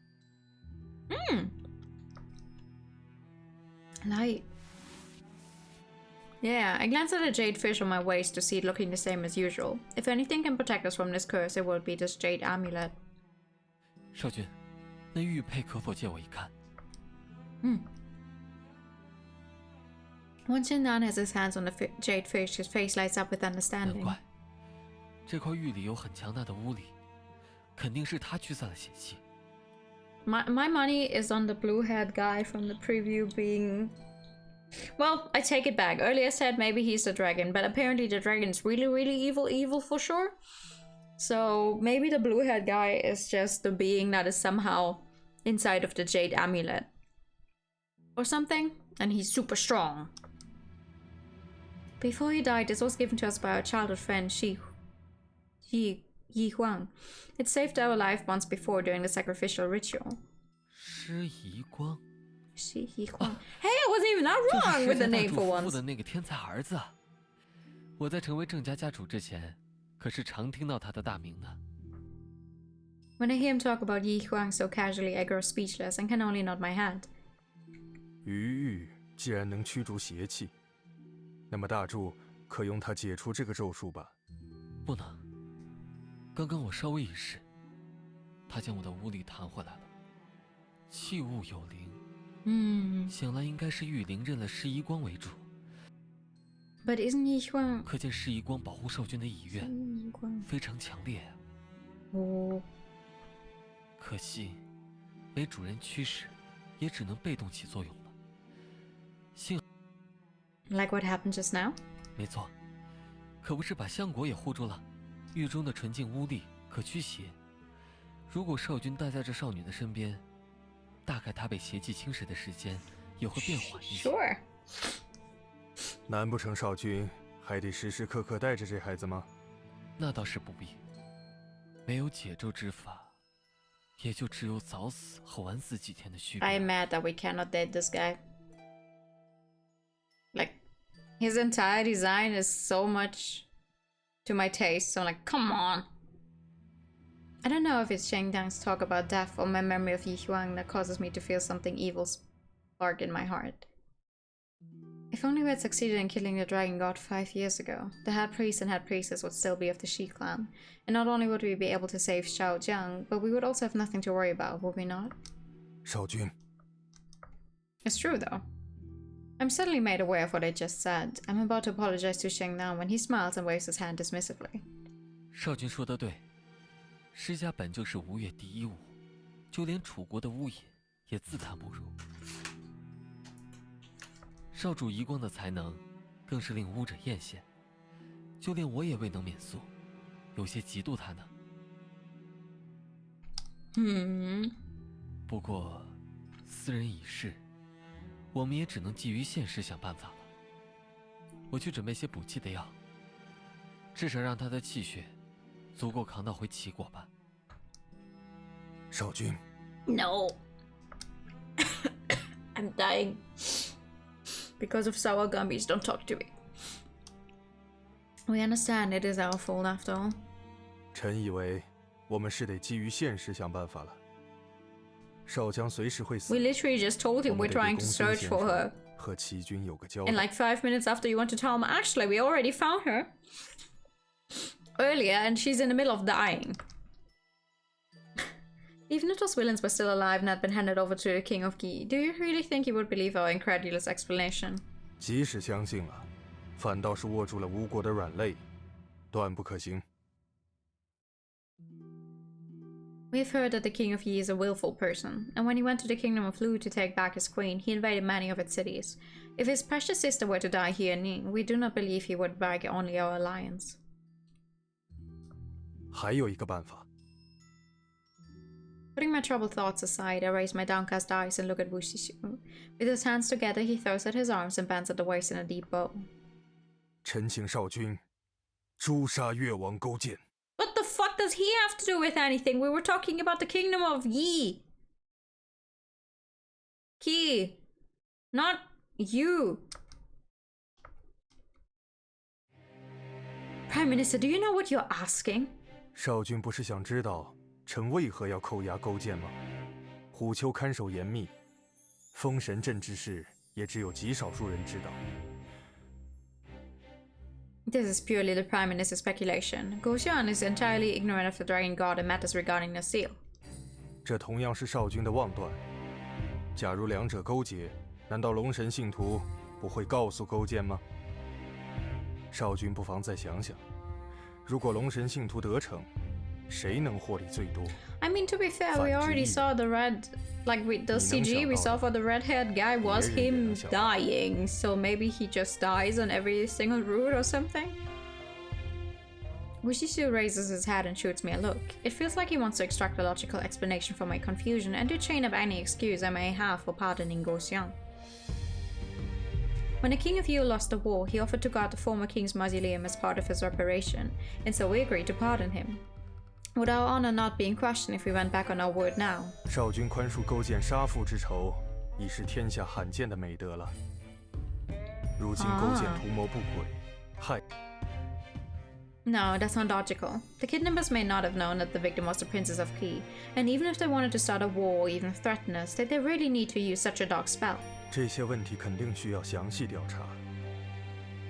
Light. Yeah, I glance at the jade fish on my waist to see it looking the same as usual. If anything can protect us from this curse, it will be this jade amulet. 少君，那玉佩可否借我一看？ Once Shindan has his hands on the jade fish, his face lights up with 难 understanding. 怪，这块玉里有很强大的巫力，肯定是他驱散了邪气。My money is on the blue-haired guy from the preview being... Well, I take it back. Earlier I said maybe he's the dragon, but apparently the dragon is really, really evil for sure. So maybe the blue-haired guy is just the being that is somehow inside of the jade amulet. Or something. And he's super strong. Before he died, this was given to us by our childhood friend, Yi Huang. It saved our life once before during the sacrificial ritual. Shi Yi Guang. Shi Yi Huang. Hey, I wasn't even that wrong with the name for once. 的那个天才儿子。我在成为郑家家主之前，可是常听到他的大名的。When I hear him talk about Yi Huang so casually, I grow speechless and can only nod my head. 余玉既然能驱逐邪气，那么大柱可用它解除这个咒术吧？不能。刚刚我稍微一试，他将我的巫力弹回来了。器物有灵，想来应该是玉灵认了释一光为主。But isn't Yi Huang？ 可见释一光保护少君的意愿非常强烈啊。哦。可惜，没主人驱使，也只能被动起作用了。幸 Like what happened just now？ 没错，可不是把香果也护住了。狱中的纯净巫力可驱邪，如果少君待在这少女的身边，大概她被邪气侵蚀的时间也会变缓一些。Sure。难不成少君还得时时刻刻带着这孩子吗？那倒是不必，没有解咒之法，也就只有早死后晚死几天的区别。I'm mad that we cannot date this guy. Like, his entire design is so much to my taste, so I'm like, come on. I don't know if it's Shang Dang's talk about death or my memory of Yi Huang that causes me to feel something evil spark in my heart. If only we had succeeded in killing the dragon god 5 years ago, the head priest and head priestess would still be of the Shi clan, and not only would we be able to save Xiao Jiang, but we would also have nothing to worry about, would we not? 少君 It's true though. I'm suddenly made aware of what I just said. I'm about to apologize to Sheng Nan when he smiles and waves his hand dismissively. 少君说得对，施家本就是吴越第一武，就连楚国的巫野也自叹不如。少主遗光的才能，更是令巫者艳羡，就连我也未能免俗，有些嫉妒他呢。不过，斯人已逝。我们也只能基于现实想办法了。我去准备些补气的药，至少让他的气血足够扛到回齐国吧。少君 No. I'm dying. Because of sour gummies, don't talk to me. We understand it is our fault after all. 臣以为我们是得基于现实想办法了。少将随时会死。 We literally just told him we're trying to search for her. 和齐军有个交代。 And like 5 minutes after you want to tell him, actually, we already found her earlier and she's in the middle of dying. Even if those villains were still alive and had been handed over to the King of Gi, do you really think he would believe our incredulous explanation? 即使相信了，反倒是握住了吴国的软肋，断不可行。 We've heard that the King of Yi is a willful person, and when he went to the Kingdom of Lu to take back his queen, he invaded many of its cities. If his precious sister were to die here in Ning, we do not believe he would break only our alliance. 还有一个办法。 Putting my troubled thoughts aside, I raise my downcast eyes and look at Wu Xixu. With his hands together, he throws at his arms and bends at the waist in a deep bow. 臣请少君诛杀越王勾践。 What the fuck does he have to do with anything? We were talking about the Kingdom of Yi. Qi. Not you. Prime Minister, do you know what you're asking? 少君不是想知道臣为何要扣押勾践吗？虎丘看守严密，封神阵之事也只有极少数人知道。 This is purely the Prime Minister's speculation. Guo Xian is entirely ignorant of the Dragon God and matters regarding the seal. 这同样是少君的妄断。假如两者勾结，难道龙神信徒不会告诉勾践吗？少君不妨再想想，如果龙神信徒得逞，谁能获利最多？ I mean, to be fair, we already saw the red, like with the CG we saw for the red-haired guy was him dying, so maybe he just dies on every single route or something. Wushisu raises his head and shoots me a look. It feels like he wants to extract a logical explanation for my confusion and to chain up any excuse I may have for pardoning Go Xiang. When the King of Yu lost the war, he offered to guard the former king's mausoleum as part of his reparation, and so we agreed to pardon him. Would our honor not be in question if we went back on our word now? 少君宽恕勾践杀父之仇，已是天下罕见的美德了。如今勾践图谋不轨，害。No, that's not logical. The kidnappers may not have known that the victim was the Princess of Qi, and even if they wanted to start a war or even threaten us, did they really need to use such a dark spell? 这些问题肯定需要详细调查，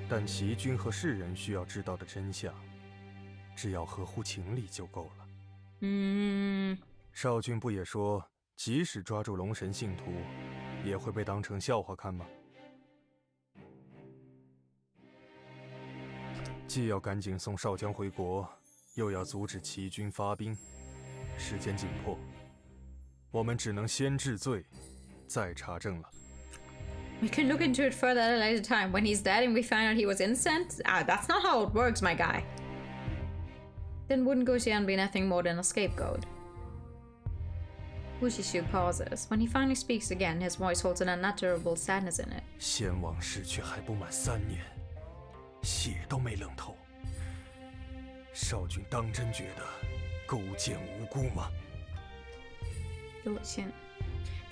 但齐军和世人需要知道的真相，只要合乎情理就够了。少君不也说，即使抓住龙神信徒，也会被当成笑话看吗？既要赶紧送少将回国，又要阻止齐军发兵，时间紧迫，我们只能先治罪，再查证了。We can look into it further at a later time. When he's dead and we find out he was innocent? That's not how it works, my guy. Then wouldn't Go Xian be nothing more than a scapegoat? Wushisu pauses. When he finally speaks again, his voice holds an unutterable sadness in it. 先王逝去还不满3年，血都没冷透。少君当真觉得勾践无辜吗？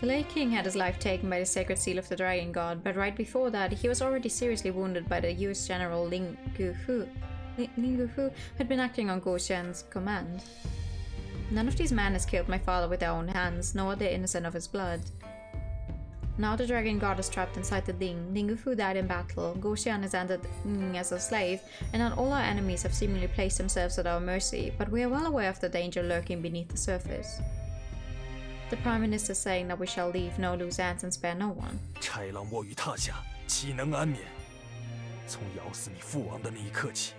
The late king had his life taken by the sacred seal of the dragon god, but right before that, he was already seriously wounded by the US general Ling Gufu, who had been acting on Go Xian's command. None of these men has killed my father with their own hands, nor are they innocent of his blood. Now the dragon god is trapped inside the Ling. Ling Gufu died in battle, Go Xian is entered as a slave, and not all our enemies have seemingly placed themselves at our mercy, but we are well aware of the danger lurking beneath the surface. The Prime Minister saying that we shall leave no loose ends and spare no one. 豺狼卧于榻下，岂能安眠？从咬死你父王的那一刻起，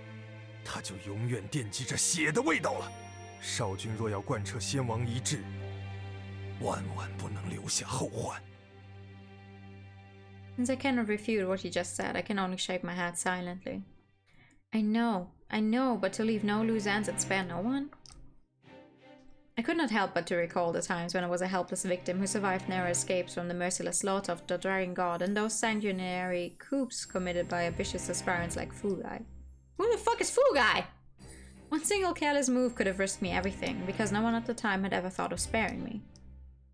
他就永远惦记着血的味道了。少君若要贯彻先王遗志，万万不能留下后患。 Since I cannot refute what he just said, I can only shake my head silently. I know, but to leave no loose ends and spare no one? I could not help but to recall the times when I was a helpless victim who survived narrow escapes from the merciless slaughter of the Dragon God and those sanguinary coups committed by ambitious aspirants like Fu Guy. Who the fuck is Fu Guy? One single careless move could have risked me everything, because no one at the time had ever thought of sparing me.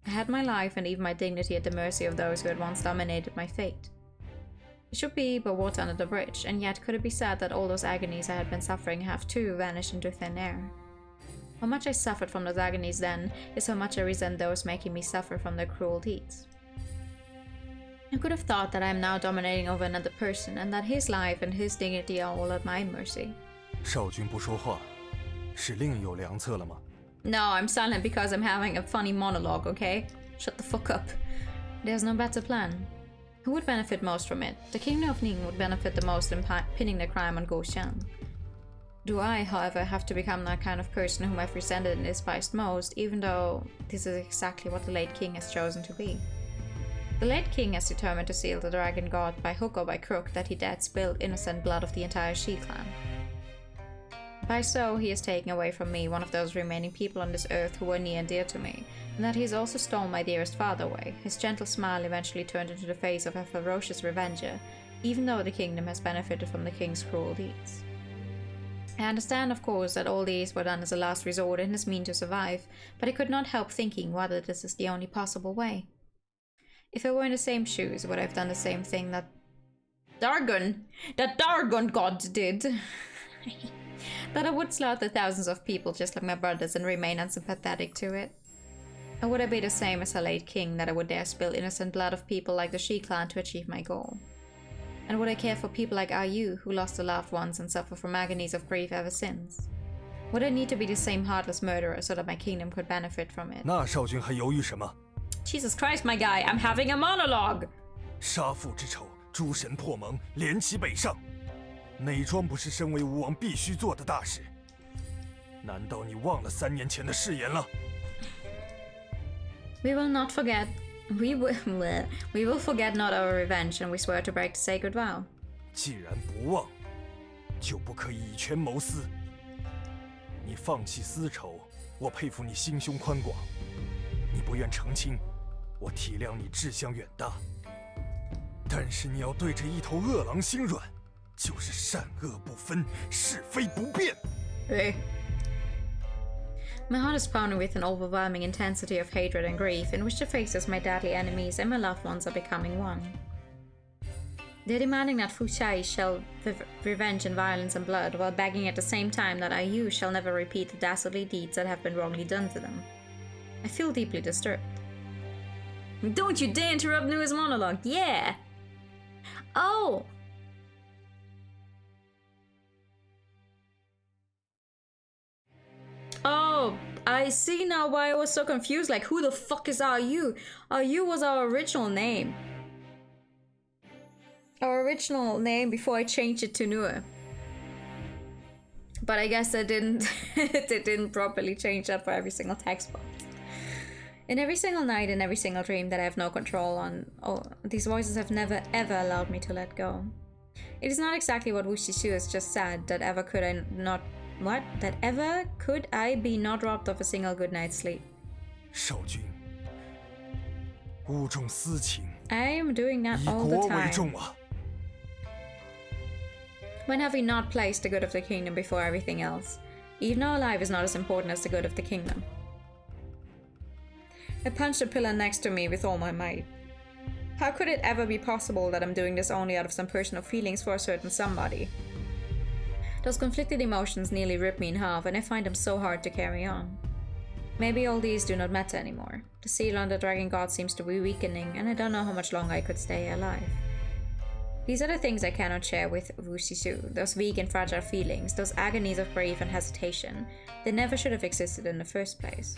I had my life and even my dignity at the mercy of those who had once dominated my fate. It should be but water under the bridge, and yet could it be said that all those agonies I had been suffering have too vanished into thin air? How much I suffered from those agonies then is how much I resent those making me suffer from their cruel deeds. I could have thought that I am now dominating over another person and that his life and his dignity are all at my mercy. 少君不说话，是另有良策了吗？ No, I'm silent because I'm having a funny monologue, okay? Shut the fuck up. There's no better plan. Who would benefit most from it? The kingdom of Ning would benefit the most in pinning the crime on Go Xian. Do I, however, have to become that kind of person whom I've resented and despised most, even though this is exactly what the late king has chosen to be? The late king has determined to seal the dragon god by hook or by crook that he dared spill innocent blood of the entire Shi clan. By so, he is taking away from me one of those remaining people on this earth who were near and dear to me, and that he has also stolen my dearest father away. His gentle smile eventually turned into the face of a ferocious revenger, even though the kingdom has benefited from the king's cruel deeds. I understand, of course, that all these were done as a last resort in his means to survive, but I could not help thinking whether this is the only possible way. If I were in the same shoes, would I have done the same thing that Dargon god did? That I would slaughter thousands of people just like my brothers and remain unsympathetic to it? Or would I be the same as a late king, that I would dare spill innocent blood of people like the Shi clan to achieve my goal? And would I care for people like Yu, who lost their loved ones and suffer from agonies of grief ever since? Would I need to be the same heartless murderer so that my kingdom could benefit from it? 那少君还犹豫什么？ Jesus Christ, my guy, I'm having a monologue! 杀父之仇，诸神破盟，连其北上，哪桩不是身为吴王必须做的大事？难道你忘了3年前的誓言了？ We will not forget. We will forget not our revenge, and we swear to break the sacred vow. 既然不忘，就不可以以权谋私。你放弃私仇，我佩服你心胸宽广；你不愿澄清，我体谅你志向远大。但是你要对着一头饿狼心软，就是善恶不分，是非不辨。My heart is pounding with an overwhelming intensity of hatred and grief, in which the faces of my deadly enemies and my loved ones are becoming one. They're demanding that Fu Chai shall revenge in violence and blood, while begging at the same time that I shall never repeat the dastardly deeds that have been wrongly done to them. I feel deeply disturbed. Don't you dare interrupt Nua's monologue! Yeah! Oh! Oh, I see now why I was so confused. Like, who the fuck is Yu? Yu was our original name. Our original name before I changed it to Nua. But I guess I didn't they didn't properly change that for every single text box. In every single night and every single dream that I have no control on, these voices have never ever allowed me to let go. It is not exactly what Wu Shisu has just said, that ever could I not That ever could I be not robbed of a single good night's sleep? 少君，勿重私情， I am doing that 以 all the 国为 time. 重啊！ When have we not placed the good of the kingdom before everything else? Even our life is not as important as the good of the kingdom. I punched the pillar next to me with all my might. How could it ever be possible that I'm doing this only out of some personal feelings for a certain somebody? Those conflicted emotions nearly rip me in half, and I find them so hard to carry on. Maybe all these do not matter anymore. The seal on the dragon god seems to be weakening, and I don't know how much longer I could stay alive. These are the things I cannot share with Wu Shisu, those weak and fragile feelings, those agonies of grief and hesitation. They never should have existed in the first place.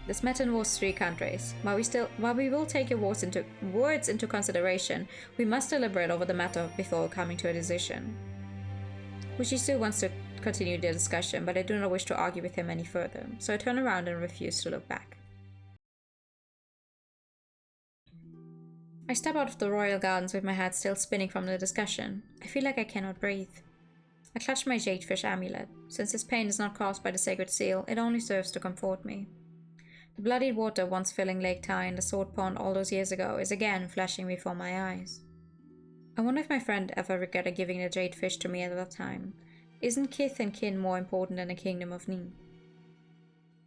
This matter involves 3 countries. While we will take your words into consideration, we must deliberate over the matter before coming to a decision. Wu Shisu wants to continue the discussion, but I do not wish to argue with him any further, so I turn around and refuse to look back. I step out of the royal gardens with my head still spinning from the discussion. I feel like I cannot breathe. I clutch my jadefish amulet. Since this pain is not caused by the sacred seal, it only serves to comfort me. The bloodied water once filling Lake Tai in the sword pond all those years ago is again flashing before my eyes. I wonder if my friend ever regretted giving the jade fish to me at that time. Isn't kith and kin more important than the kingdom of Ning?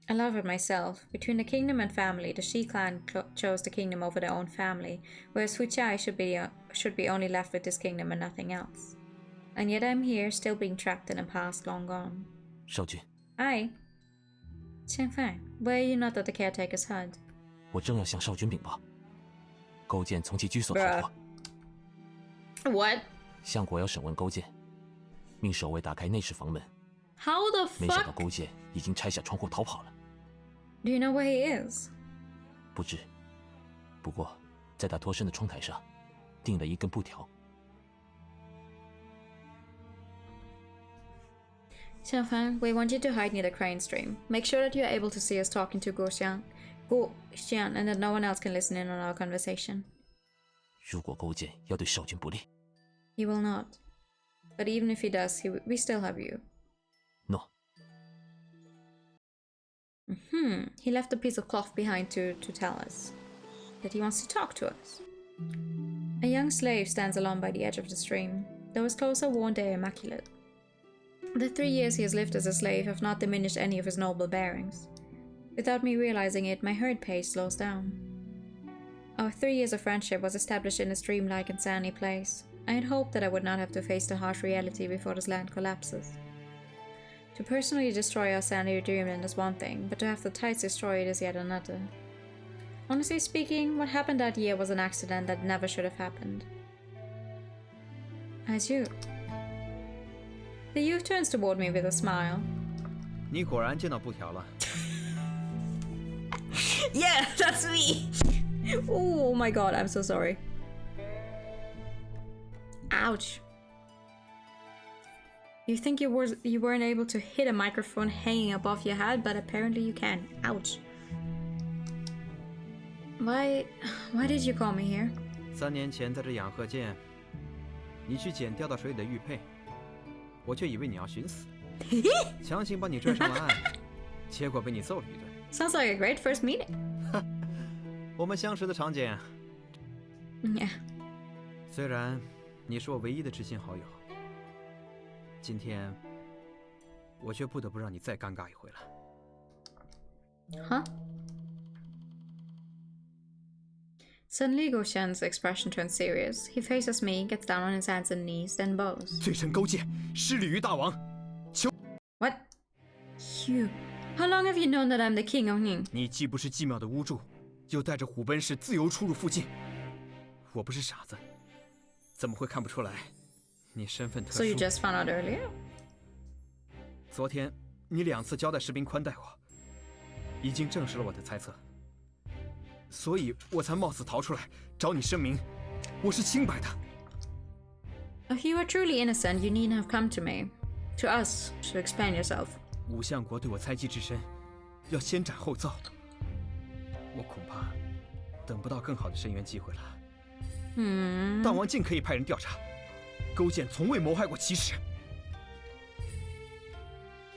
I laugh at myself. Between the kingdom and family, the Shi clan chose the kingdom over their own family, whereas Fu Chai should be only left with this kingdom and nothing else. And yet I'm here, still being trapped in a past long gone. 少君， Aye. Qianfan, why are you not at the caretaker's hut? 我正要向少君禀报，勾践从其居所逃脱。 What? 相国要审问勾践，命守卫打开内室房门。 How the 没想到 fuck? 勾践已经拆下窗户逃跑了。 Do you know where he is? 不知，不过在他脱身的窗台上钉了一根布条。 Xianfan, we want you to hide near the crane stream. Make sure that you are able to see us talking to Guo Xian, and that no one else can listen in on our conversation. 如果勾践要对少君不利， He will not. But even if he does, we still have you. No. He left a piece of cloth behind to tell us that he wants to talk to us. A young slave stands alone by the edge of the stream, though his clothes are worn they are immaculate. The 3 years he has lived as a slave have not diminished any of his noble bearings. Without me realizing it, my hurried pace slows down. Our 3 years of friendship was established in a dreamlike and sandy place. I had hoped that I would not have to face the harsh reality before this land collapses. To personally destroy our sandy dreamland is one thing, but to have the tides destroyed is yet another. Honestly speaking, what happened that year was an accident that never should have happened. As you. The youth turns toward me with a smile. 你果然见到布条了。 Yeah, that's me! Oh my god, I'm so sorry. Ouch. You think you weren't able to hit a microphone hanging above your head, but apparently you can. Ouch. Why did you call me here? 3年前在这养鹤涧，你去捡掉到水里的玉佩，我却以为你要寻死，强行把你拽上了岸，结果被你揍了一顿。Sounds like a great first meeting. 我们相识的场景。Yeah. 虽然你是我唯一的知心好友，今天我却不得不让你再尴尬一回了。Huh? Suddenly, Goshen's expression turns serious. He faces me, gets down on his hands and knees, then bows. 罪臣勾践，失礼于大王，求。What? You? How long have you known that I'm the king of Ning? 你既不是寂渺的巫祝，又带着虎贲氏自由出入附近。我不是傻子，怎么会看不出来？你身份特殊。 So you just found out earlier? 昨天你2次交代士兵宽待我，已经证实了我的猜测。 所以我才冒死逃出来找你声明，我是清白的。If you were truly innocent, you needn't have come to me, to us, to explain yourself. 武相国对我猜忌之深，要先斩后奏。我恐怕等不到更好的申冤机会了。大王尽可以派人调查，勾践从未谋害过奇史。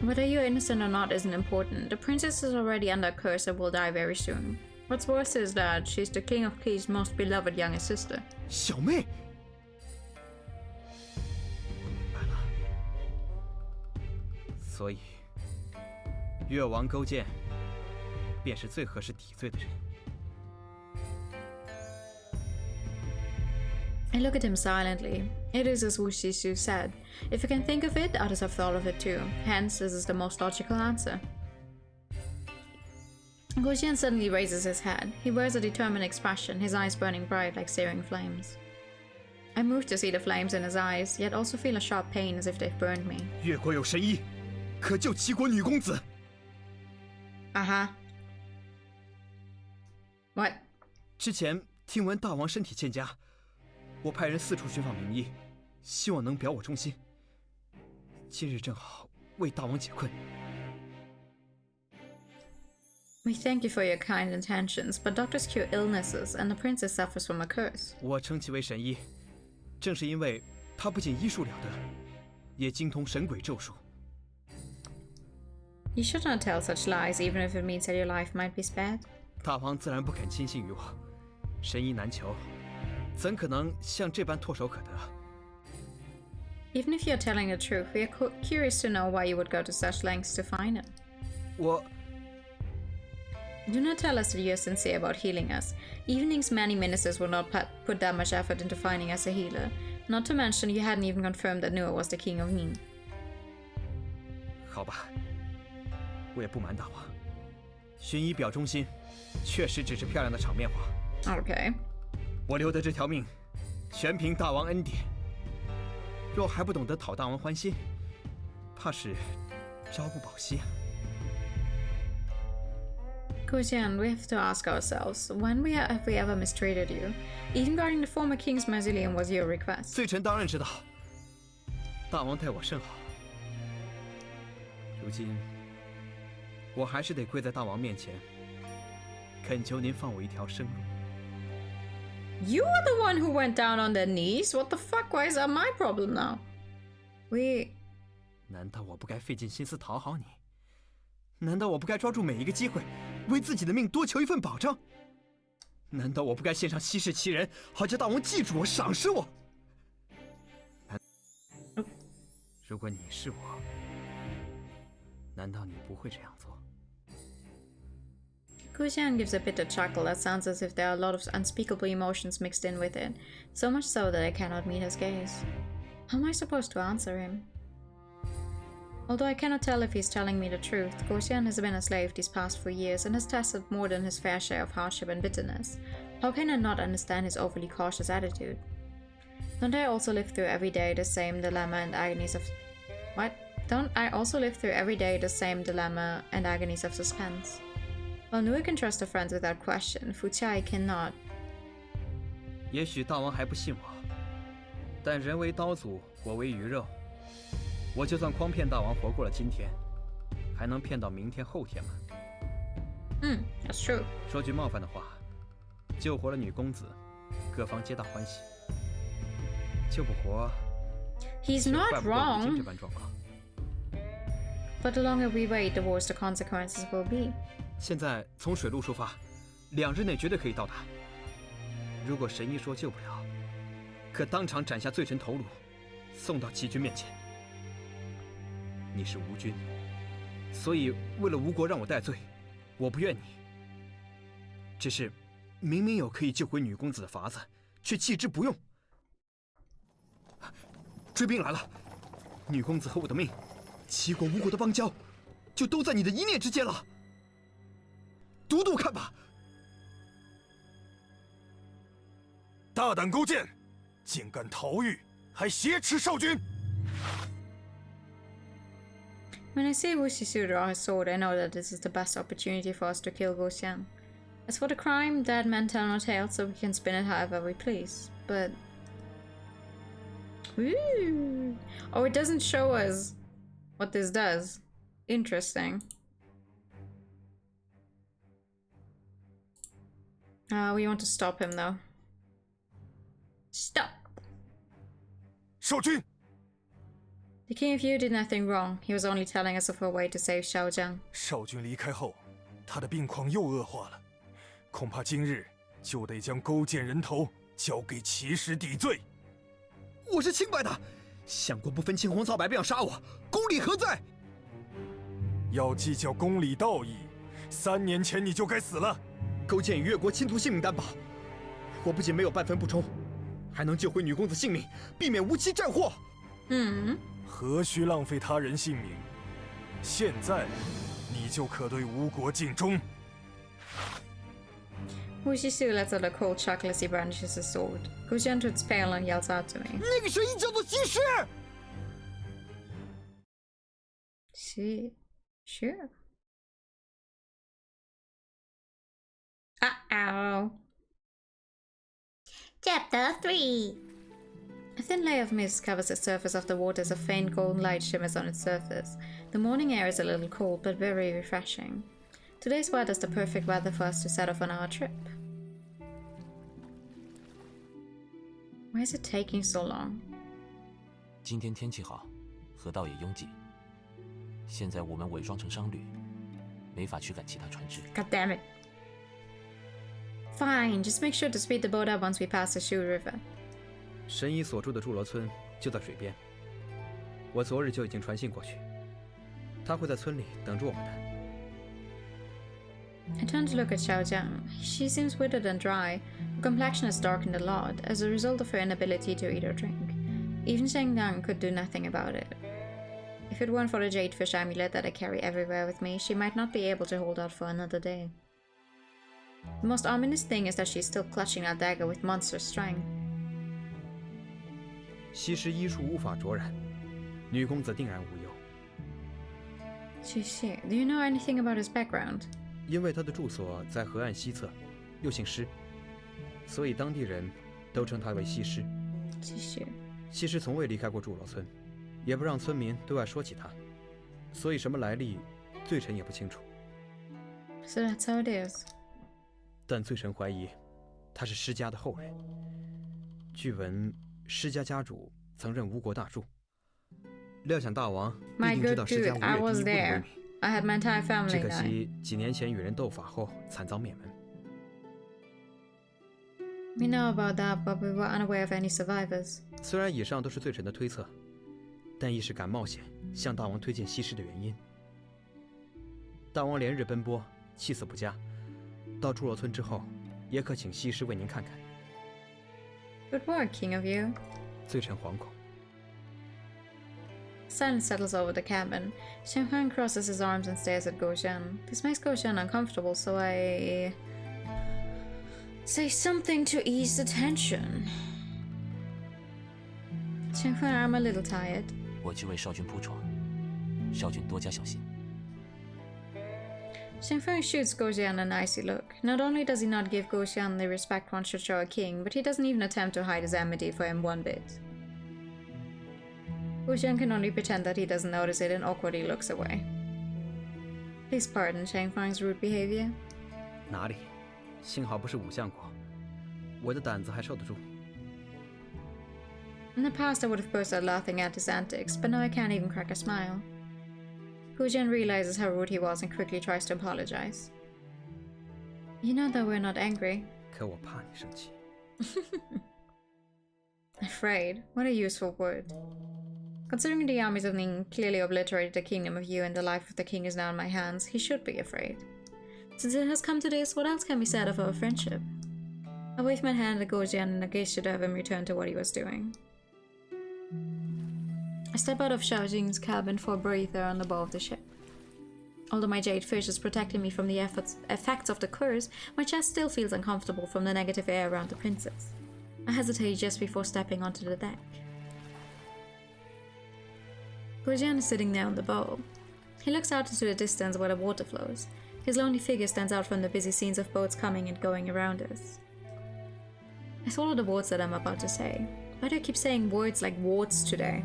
Whether you're innocent or not isn't important. The princess is already under curse and will die very soon. What's worse is that she's the king of Key's most beloved younger sister. 小妹，明白了。所以，越王勾践便是最合适抵罪的人。 I look at him silently. It is as Wu Shisu said. If you can think of it, others have thought of it too. Hence, this is the most logical answer. Goshen suddenly raises his head. He wears a determined expression, his eyes burning bright like searing flames. I move to see the flames in his eyes, yet also feel a sharp pain as if they've burned me. 越国有神医，可救齐国女公子。What? 之前听闻大王身体欠佳，我派人四处寻访名医，希望能表我忠心。今日正好为大王解困。 We thank you for your kind intentions, but doctors cure illnesses, and the princess suffers from a curse. 我称其为神医，正是因为他不仅医术了得，也精通神鬼咒术。 You should not tell such lies, even if it means that your life might be spared. 大王自然不肯轻信于我，神医难求，怎可能像这般唾手可得？ Even if you're telling the truth, we are curious to know why you would go to such lengths to find him. 我 Do not tell us that you are sincere about healing us. Evening's many ministers would not put that much effort into finding us a healer. Not to mention, you hadn't even confirmed that Nua was the king of Ning. 好吧，我也不瞒大王，寻医表忠心，确实只是漂亮的场面话。Okay. 我留得这条命，全凭大王恩典。若还不懂得讨大王欢心，怕是朝不保夕啊。 Goshen, we have to ask ourselves, when have we ever mistreated you? Even guarding the former king's mausoleum was your request. 罪臣当然知道，大王待我甚好。如今，我还是得跪在大王面前，恳求您放我一条生路。 You are the one who went down on their knees. What the fuck? Why is that my problem now? We... 难道我不该费尽心思讨好你？难道我不该抓住每一个机会，为自己的命多求一份保障？难道我不该献上息事齐人，好叫大王记住我、赏识我？如果你是我，难道你不会这样做？ Goshen gives a bitter chuckle that sounds as if there are a lot of unspeakable emotions mixed in with it, so much so that I cannot meet his gaze. How am I supposed to answer him? Although I cannot tell if he's telling me the truth, Goshen has been a slave these past 4 years and has tasted more than his fair share of hardship and bitterness. How can I not understand his overly cautious attitude? Don't I also live through every day the same dilemma and agonies of... What? Don't I also live through every day the same dilemma and agonies of suspense? While Nui can trust her friends without question, Fuchai cannot. 也许大王还不信我，但人为刀俎，我为鱼肉。我就算诓骗大王活过了今天，还能骗到明天后天吗？That's true. 说句冒犯的话，救活了女公子，各方皆大欢喜；救不活 ，He's not 怪不得如今 wrong. 这般状况。But the longer we wait, the worse the consequences will be. 现在从水路出发，2日内绝对可以到达。如果神医说救不了，可当场斩下罪臣头颅，送到齐军面前。你是吴军，所以为了吴国让我戴罪，我不怨你。只是，明明有可以救回女公子的法子，却弃之不用。追兵来了，女公子和我的命，齐国、吴国的邦交，就都在你的一念之间了。赌赌看吧！大胆勾践，竟敢逃狱，还挟持少君！ When I see Wu Shisu draw his sword, I know that this is the best opportunity for us to kill Guo Xian. As for the crime, dead men tell no tales, so we can spin it however we please. But... Ooh. Oh, it doesn't show us what this does. Interesting. We want to stop him, though. Stop! 少君 The King of Yu did nothing wrong. He was only telling us of a way to save Xiaojiang. 少君离开后，他的病况又恶化了，恐怕今日就得将勾践人头交给齐师抵罪。我是清白的，相国不分青红皂白便要杀我，公理何在？要计较公理道义，3年前你就该死了。勾践以越国亲族性命担保，我不仅没有半分不忠，还能救回女公子性命，避免无期战祸。何须浪费他人性命？现在，你就可对吴国尽忠。Wu Shisu lets out a cold chuckle as he brandishes his sword. Guo Xian turns pale and yells out to me. 那个神医叫做西施。Sure. Uh-oh. Chapter 3. A thin layer of mist covers the surface of the water as a faint golden light shimmers on its surface. The morning air is a little cold, but very refreshing. Today's weather is the perfect weather for us to set off on our trip. Why is it taking so long? 今天天气好，河道也拥挤。现在我们伪装成商旅，没法驱赶其他船只。 God damn it. Fine, just make sure to speed the boat up once we pass the Shu River. 神医所住的祝罗村就在水边，我昨日就已经传信过去，他会在村里等着我们的。 I turn to look at Xiaojiang. She seems withered and dry. Her complexion has darkened a lot as a result of her inability to eat or drink. Even Shengdang could do nothing about it. If it weren't for the jadefish amulet that I carry everywhere with me, she might not be able to hold out for another day. The most ominous thing is that she's still clutching that dagger with monster strength. 西施医术无法卓然，女公子定然无忧。Xu, do you know anything about his background? 因为他的住所在河岸西侧，又姓施，所以当地人都称他为西施。Xu. 西施从未离开过祝罗村，也不让村民对外说起他，所以什么来历，罪臣也不清楚。So that's how it is. 但罪臣怀疑他是施家的后人。据闻施家家主曾任吴国大柱，料想大王必定知道施家吴越第一部的威名。 I had my entire family 只可惜几年前与人斗法后惨遭灭门。 We know about that, but we were unaware of any survivors. 虽然以上都是罪臣的推测，但亦是敢冒险向大王推荐西施的原因。大王连日奔波，气色不佳，到祝罗村之后，也可请西施为您看看。 Good work, King of Yu. 罪臣惶恐。 Silence settles over the cabin. Xiang Huan crosses his arms and stares at Guo Xian. This makes Guo Xian uncomfortable, so I say something to ease the tension. Xiang Huan, I'm a little tired. 我去为少君铺床，少君多加小心。 Xiang Huan shoots Guo Xian an icy look. Not only does he not give Guo Xian the respect one should show a king, but he doesn't even attempt to hide his enmity for him one bit. Gujian can only pretend that he doesn't notice it and awkwardly looks away. Please pardon Changfang's rude behavior. 哪里，幸好不是武相国，我的胆子还受得住。 In the past, I would have burst out laughing at his antics, but now I can't even crack a smile. Gujian realizes how rude he was and quickly tries to apologize. You know that we're not angry. 可我怕你生气。 Afraid? What a useful word. Considering the armies of Ning clearly obliterated the kingdom of Yu and the life of the king is now in my hands, he should be afraid. Since it has come to this, what else can be said of our friendship? I waved my hand at Gujian and I gesture to have him return to what he was doing. I step out of Xiao Jing's cabin for a breather on the bow of the ship. Although my jade fish is protecting me from the effects of the curse, my chest still feels uncomfortable from the negative air around the princess. I hesitate just before stepping onto the deck. Gujian is sitting there on the bow. He looks out into the distance where the water flows. His lonely figure stands out from the busy scenes of boats coming and going around us. I swallow the words that I'm about to say. Why do I keep saying words like warts today?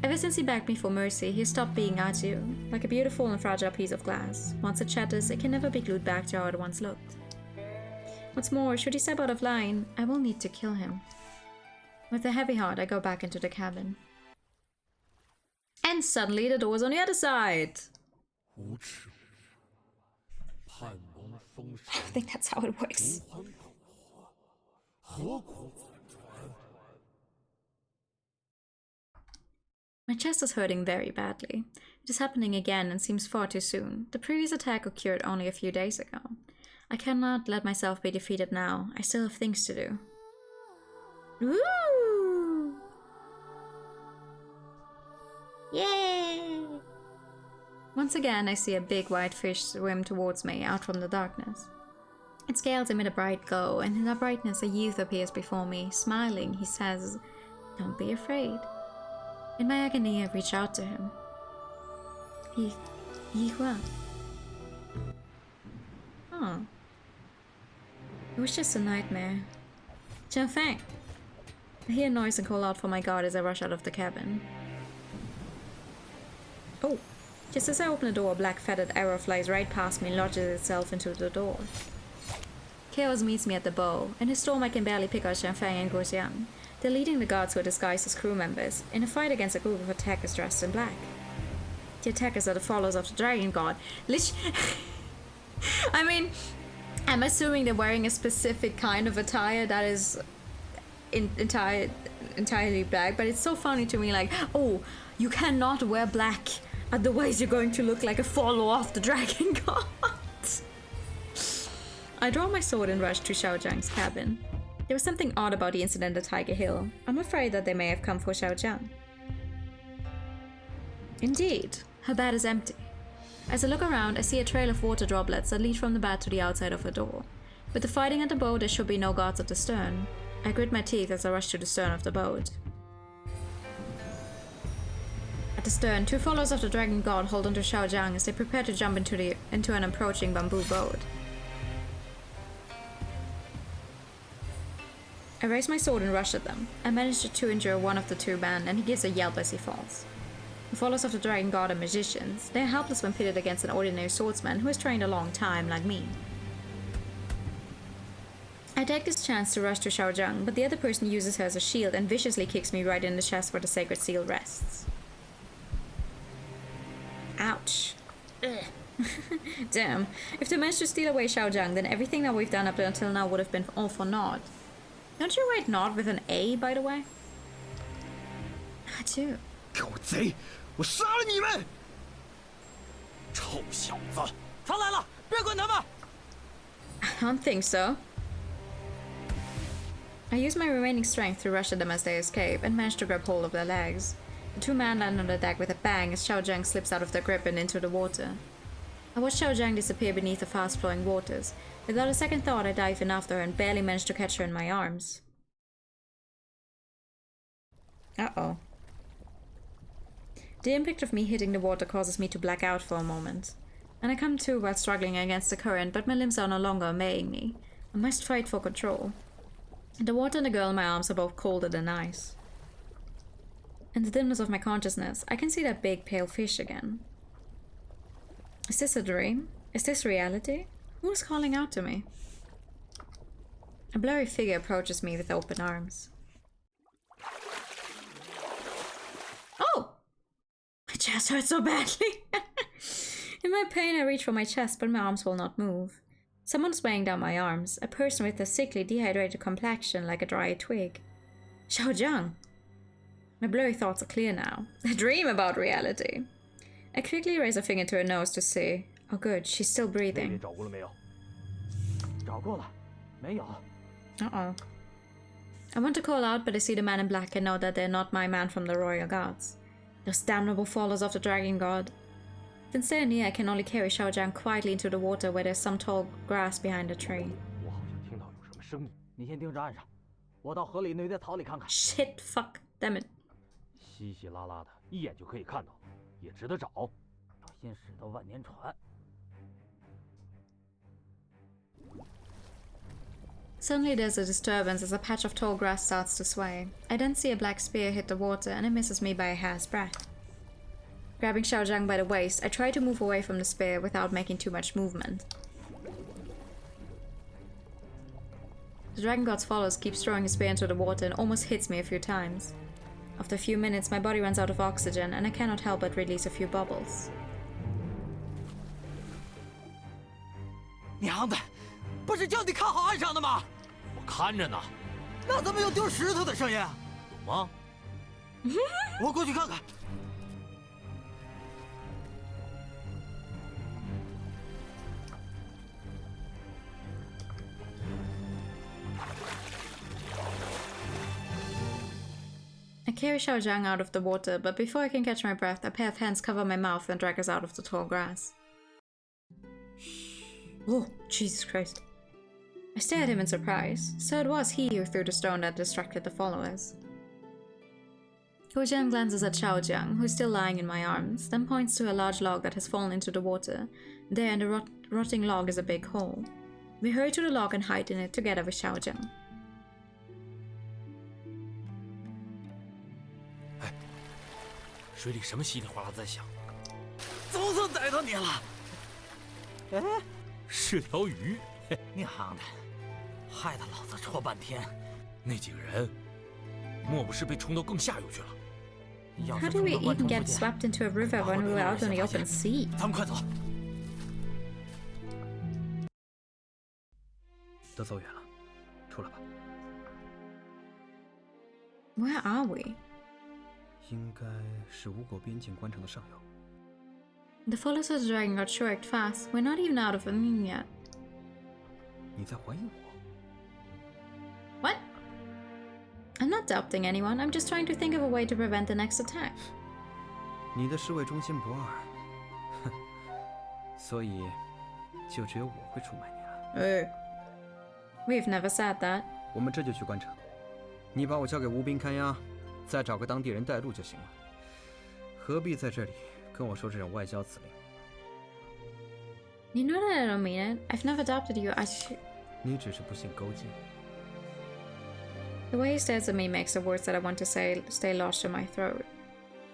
Ever since he begged me for mercy, he stopped being Aju, like a beautiful and fragile piece of glass. Once it shatters, it can never be glued back to how it once looked. What's more, should he step out of line, I will need to kill him. With a heavy heart, I go back into the cabin. And suddenly the door's on the other side! I think that's how it works. My chest is hurting very badly. It is happening again and seems far too soon. The previous attack occurred only a few days ago. I cannot let myself be defeated now. I still have things to do. Woo! Yay! Once again, I see a big white fish swim towards me out from the darkness. Its scales emit a bright glow, and in that brightness a youth appears before me. Smiling, he says, "Don't be afraid." In my agony, I reach out to him. Yihua. Oh. It was just a nightmare. Changfang. I hear noise and call out for my guard as I rush out of the cabin. Oh. Just as I open the door, a black feathered arrow flies right past me and lodges itself into the door. Chaos meets me at the bow. In his storm I can barely pick out Changfang and Guoxiang. They're leading the guards who are disguised as crew members, in a fight against a group of attackers dressed in black. The attackers are the followers of the dragon god. I mean, I'm assuming they're wearing a specific kind of attire that is entirely black, but it's so funny to me, like, oh, you cannot wear black, otherwise you're going to look like a follower of the dragon god. I draw my sword and rush to Xiao Zhang's cabin. There was something odd about the incident at Tiger Hill. I'm afraid that they may have come for Xiao Zhang. Indeed, her bed is empty. As I look around, I see a trail of water droplets that lead from the bed to the outside of her door. With the fighting at the boat, there should be no guards at the stern. I grit my teeth as I rush to the stern of the boat. At the stern, two followers of the dragon god hold onto Xiao Zhang as they prepare to jump into an approaching bamboo boat. I raise my sword and rush at them. I manage to injure one of the two men, and he gives a yelp as he falls. The followers of the dragon god are magicians. They are helpless when pitted against an ordinary swordsman who has trained a long time, like me. I take this chance to rush to Xiao Zhang, but the other person uses her as a shield and viciously kicks me right in the chest where the sacred seal rests. Ouch. Damn. If they managed to steal away Xiao Zhang, then everything that we've done up until now would have been all for naught. Don't you write "not" with an A, by the way? I do. 狗贼！我杀了你们！臭小子，他来了，别管他们！ I don't think so. I use my remaining strength to rush at them as they escape and manage to grab hold of their legs. The two men land on the deck with a bang as Xiao Zhang slips out of their grip and into the water. I watch Xiao Zhang disappear beneath the fast-flowing waters. Without a second thought, I dive in after her and barely manage to catch her in my arms. Uh-oh. The impact of me hitting the water causes me to black out for a moment. And I come to while struggling against the current, but my limbs are no longer obeying me. I must fight for control. The water and the girl in my arms are both colder than ice. In the dimness of my consciousness, I can see that big pale fish again. Is this a dream? Is this reality? Who is calling out to me? A blurry figure approaches me with open arms. Oh! My chest hurts so badly! In my pain, I reach for my chest, but my arms will not move. Someone's weighing down my arms, a person with a sickly, dehydrated complexion like a dry twig. Xiaojiang! My blurry thoughts are clear now. A dream about reality. I quickly raise a finger to her nose to see. Oh good, she's still breathing. Uh-oh. I want to call out, but I see the man in black and know that they're not my man from the royal guards. Those damnable followers of the dragon god. Since they're near, I can only carry Xiaojiang quietly into the water where there's some tall grass behind a tree. Shit, fuck, damn it. Suddenly there's a disturbance as a patch of tall grass starts to sway. I then see a black spear hit the water and it misses me by a hair's breadth. Grabbing Xiaojiang by the waist, I try to move away from the spear without making too much movement. The dragon god's followers keeps throwing his spear into the water and almost hits me a few times. After a few minutes, my body runs out of oxygen and I cannot help but release a few bubbles. 娘的，不是叫你看好岸上的吗？我看着呢。那怎么有丢石头的声音？有吗？我过去看看。I carry Xiaojiang out of the water, but before I can catch my breath, a pair of hands cover my mouth and drag us out of the tall grass. Oh, Jesus Christ. I stare at him in surprise. So it was he who threw the stone that distracted the followers. Guojian glances at Xiaojiang, who's still lying in my arms, then points to a large log that has fallen into the water. There in the rotting log is a big hole. We hurry to the log and hide in it together with Xiaojiang. 水里什么稀里哗啦在响？总算逮到你了！哎，是条鱼！娘的，害得老子戳半天。那几个人，莫不是被冲到更下游去了？ How do we even get swept into a river when we were out on the open sea? 咱们快走！都走远了，出来吧。 Where are we? 应该是吴国边境关城的上游。 The followers of the dragon got sure act fast. We're not even out of Aming yet. 你在怀疑我 What? I'm not doubting anyone. I'm just trying to think of a way to prevent the next attack. 你的侍卫忠心不二，哼，所以就只有我会出卖你了。We've never said that. 我们这就去关城，你把我交给吴兵看押，再找个当地人带路就行了。何必在这里跟我说这种外交辞令？ You know that I don't mean it. I've never doubted you.你只是不信勾践。 The way he stares at me makes the words that I want to say stay lodged in my throat.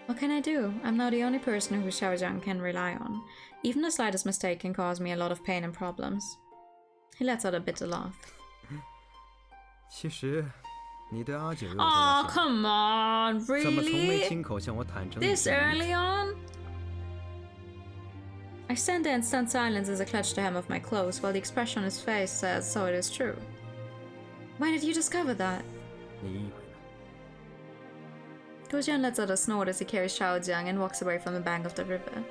What can I do? I'm now the only person who Xiaojiang can rely on. Even the slightest mistake can cause me a lot of pain and problems. He lets out a bitter laugh. 其实，你对阿九有多 Oh, come on, 怎么从没 really? 亲口向我坦诚 This early on? I stand there in stunned silence as I clutch the hem of my clothes, while the expression on his face says, so it is true. When did you discover that? 你以为呢？ Guojian lets out a snort as he carries Xiaojiang and walks away from the bank of the river.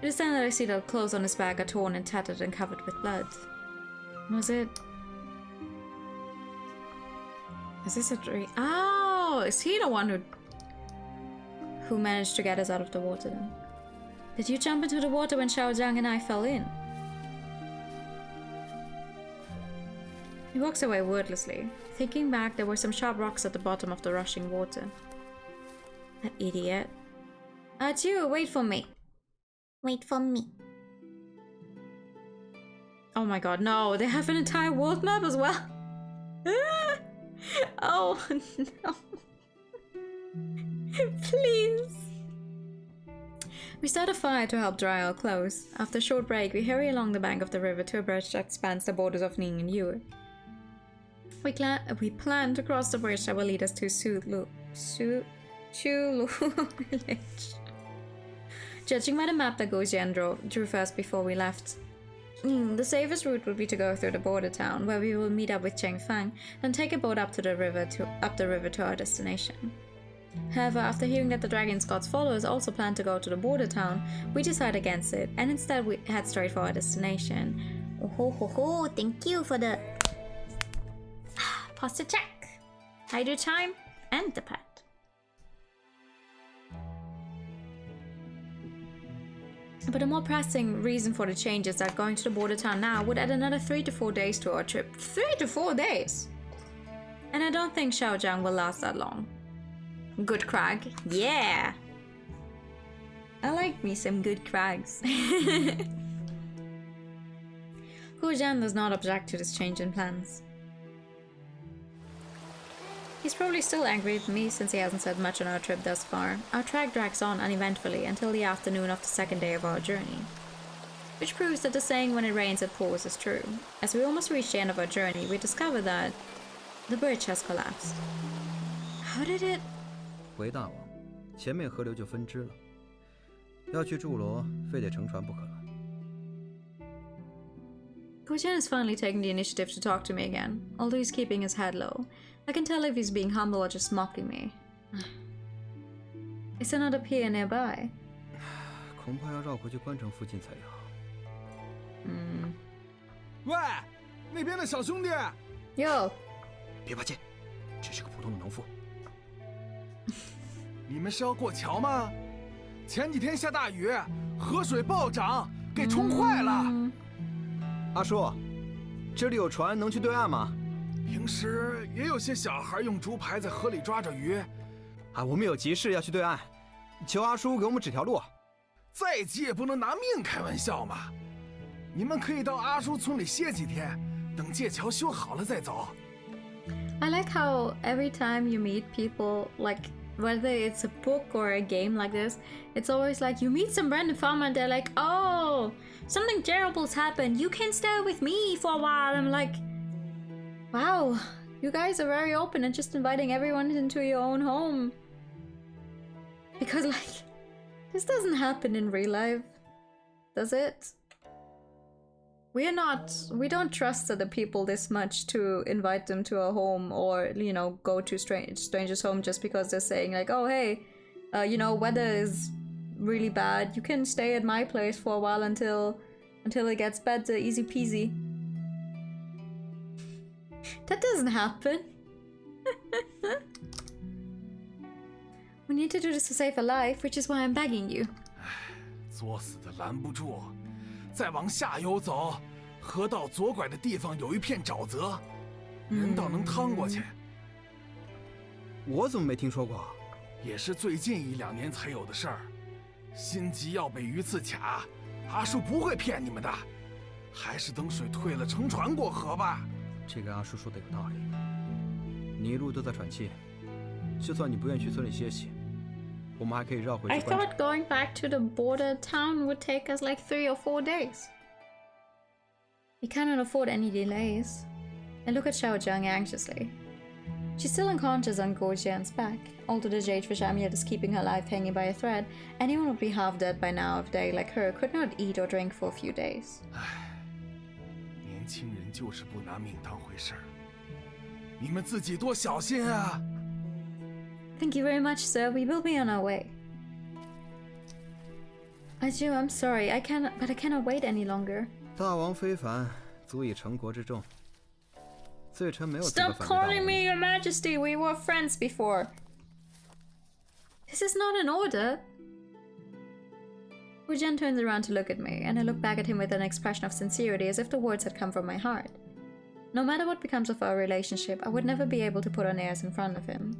It is then that I see that the clothes on his back are torn and tattered and covered with blood. Was it... Is this a dream? Oh, is he the one who managed to get us out of the water then? Did you jump into the water when Xiaojiang and I fell in? He walks away wordlessly. Thinking back, there were some sharp rocks at the bottom of the rushing water. That idiot. Adieu, wait for me. Wait for me. Oh my god, no, they have an entire world map as well. Oh no. Please. We start a fire to help dry our clothes. After a short break, we hurry along the bank of the river to a bridge that spans the borders of Ning and Yue. We plan to cross the bridge that will lead us to Chulu village. Judging by the map that Gojian drew first before we left, the safest route would be to go through the border town, where we will meet up with Cheng Fang, then take a boat up the river to our destination. However, after hearing that the Dragon's God's followers also plan to go to the border town, we decide against it, and instead we head straight for our destination. Oh ho ho ho! Thank you for the posture check. Hydro time and the pet. But a more pressing reason for the change is that going to the border town now would add another 3 to 4 days to our trip. 3 to 4 days! And I don't think Xiaojiang will last that long. Good crag. Yeah! I like me some good crags. Guojian does not object to this change in plans. He's probably still angry with me since he hasn't said much on our trip thus far. Our trek drags on uneventfully until the afternoon of the second day of our journey. Which proves that the saying when it rains it pours is true. As we almost reach the end of our journey, we discover that the bridge has collapsed. How did it? 回大王，前面河流就分支了，要去筑罗，非得乘船不可了。Guojian is finally taking the initiative to talk to me again, although he's keeping his head low. I can tell if he's being humble or just mocking me. Is there not a pier nearby? 恐怕要绕回去关城附近才有。喂，那边的小兄弟。哟。别怕见，只是个普通的农夫。你们是要过桥吗？前几天下大雨，河水暴涨，给冲坏了。阿叔，这里有船能去对岸吗？平时也有些小孩用竹排在河里抓着鱼。啊，我们有急事要去对岸，求阿叔给我们指条路。再急也不能拿命开玩笑嘛！你们可以到阿叔村里歇几天，等界桥修好了再走。I like how every time you meet people, like whether it's a book or a game like this, it's always like you meet some random farmer and they're like, oh, something terrible's happened. You can stay with me for a while. I'm like, wow, you guys are very open and just inviting everyone into your own home. Because like, this doesn't happen in real life, does it? We don't trust other people this much to invite them to our home or, you know, go to strangers' home just because they're saying like, oh, hey, you know, weather is really bad. You can stay at my place for a while until it gets better, easy peasy. That doesn't happen. We need to do this to save a life, which is why I'm begging you. 作死的拦不住，再往下游走，河道左拐的地方有一片沼泽，人倒能趟过去。我怎么没听说过？也是最近1、2年才有的事儿。心急要被鱼刺卡，阿叔不会骗你们的，还是等水退了乘船过河吧。这个阿叔说的有道理，你一路都在喘气，就算你不愿去村里歇息。 我们还可以绕回去。 I thought going back to the border town would take us like 3 or 4 days. We cannot afford any delays. I look at Xiaojiang anxiously. She's still unconscious on Guojian's back. Although the jade fish amulet is keeping her life hanging by a thread, anyone would be half dead by now if they, like her, could not eat or drink for a few days. 年轻人就是不拿命当回事儿。你们自己多小心啊！ Thank you very much, sir. We will be on our way. Aju, I'm sorry. But I cannot wait any longer. 大王非凡，足以成国之重。罪臣没有资格 Stop 反对大王。 calling me your majesty. We were friends before. This is not an order. Guojian turns around to look at me, and I look back at him with an expression of sincerity as if the words had come from my heart. No matter what becomes of our relationship, I would never be able to put on airs in front of him.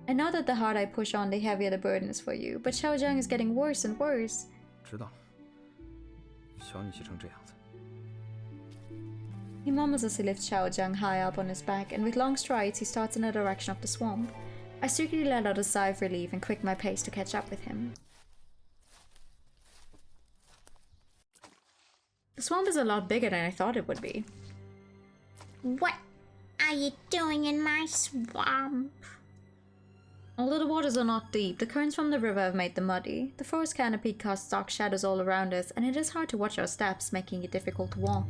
I know that the harder I push on, the heavier the burden is for you, but Xiaojiang is getting worse and worse. 知道了，瞧你气成这样子。 He mumbles as he lifts Xiaojiang high up on his back, and with long strides he starts in the direction of the swamp. I secretly let out a sigh of relief and quickened my pace to catch up with him. The swamp is a lot bigger than I thought it would be. What are you doing in my swamp? Although the waters are not deep, the currents from the river have made them muddy. The forest canopy casts dark shadows all around us, and it is hard to watch our steps, making it difficult to walk.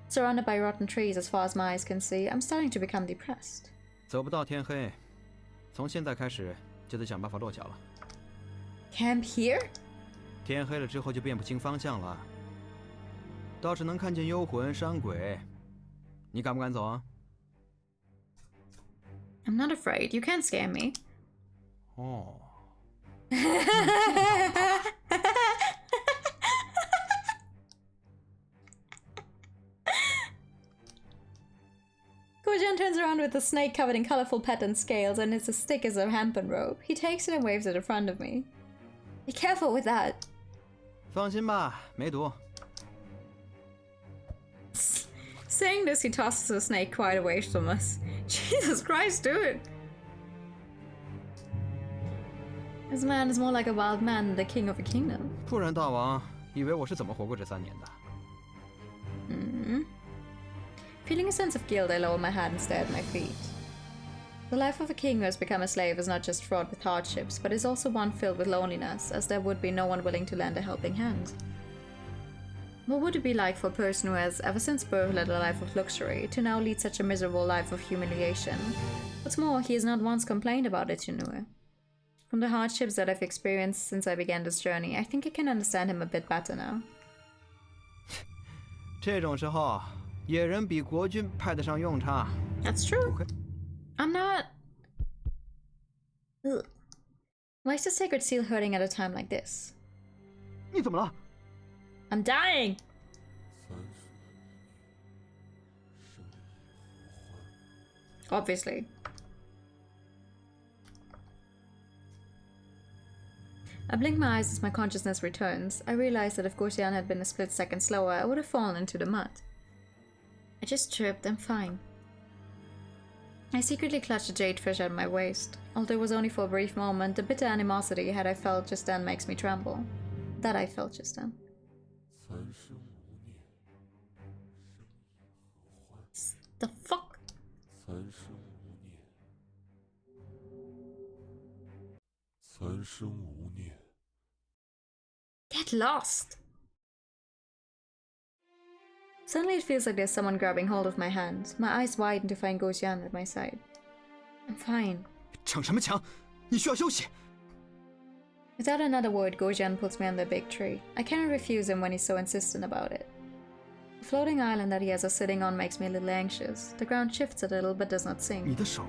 Surrounded by rotten trees as far as my eyes can see, I'm starting to become depressed. 走不到天黑，从现在开始就得想办法落脚了。Camp here? 天黑了之后就辨不清方向了。倒是能看见幽魂、山鬼，你敢不敢走啊？ I'm not afraid. You can't scare me. 哦。Gojan turns around with a snake covered in colorful patterned scales and it's as thick as a hempen rope. He takes it and waves it in front of me. Be careful with that. 放心吧，没毒。 Saying this, he tosses the snake quite away from us. Jesus Christ, dude! This man is more like a wild man than the king of a kingdom. 不然大王以为我是怎么活过这3年的？ Feeling a sense of guilt, I lower my head and stare at my feet. The life of a king who has become a slave is not just fraught with hardships, but is also one filled with loneliness, as there would be no one willing to lend a helping hand. What would it be like for a person who has, ever since birth, led a life of luxury, to now lead such a miserable life of humiliation? What's more, he has not once complained about it to Nue. From the hardships that I've experienced since I began this journey, I think I can understand him a bit better now. 这种时候，野人比国君派得上用场。 That's true. Okay. I'm not... Ugh. Why is the sacred seal hurting at a time like this? 你怎么了？ I'm dying! Obviously. I blink my eyes as my consciousness returns. I realize that if Gorsian had been a split second slower, I would have fallen into the mud. I just tripped, I'm fine. I secretly clutched a jade fish at my waist. Although it was only for a brief moment, the bitter animosity I felt just then makes me tremble. That I felt just then. The fuck? Get lost! Suddenly it feels like there's someone grabbing hold of my hand. My eyes widen to find Gojian at my side. I'm fine. 逞什么强？你需要休息。 Without another word, Gojian puts me on the big tree. I cannot refuse him when he's so insistent about it. The floating island that he has us sitting on makes me a little anxious. The ground shifts a little but does not sink. 你的手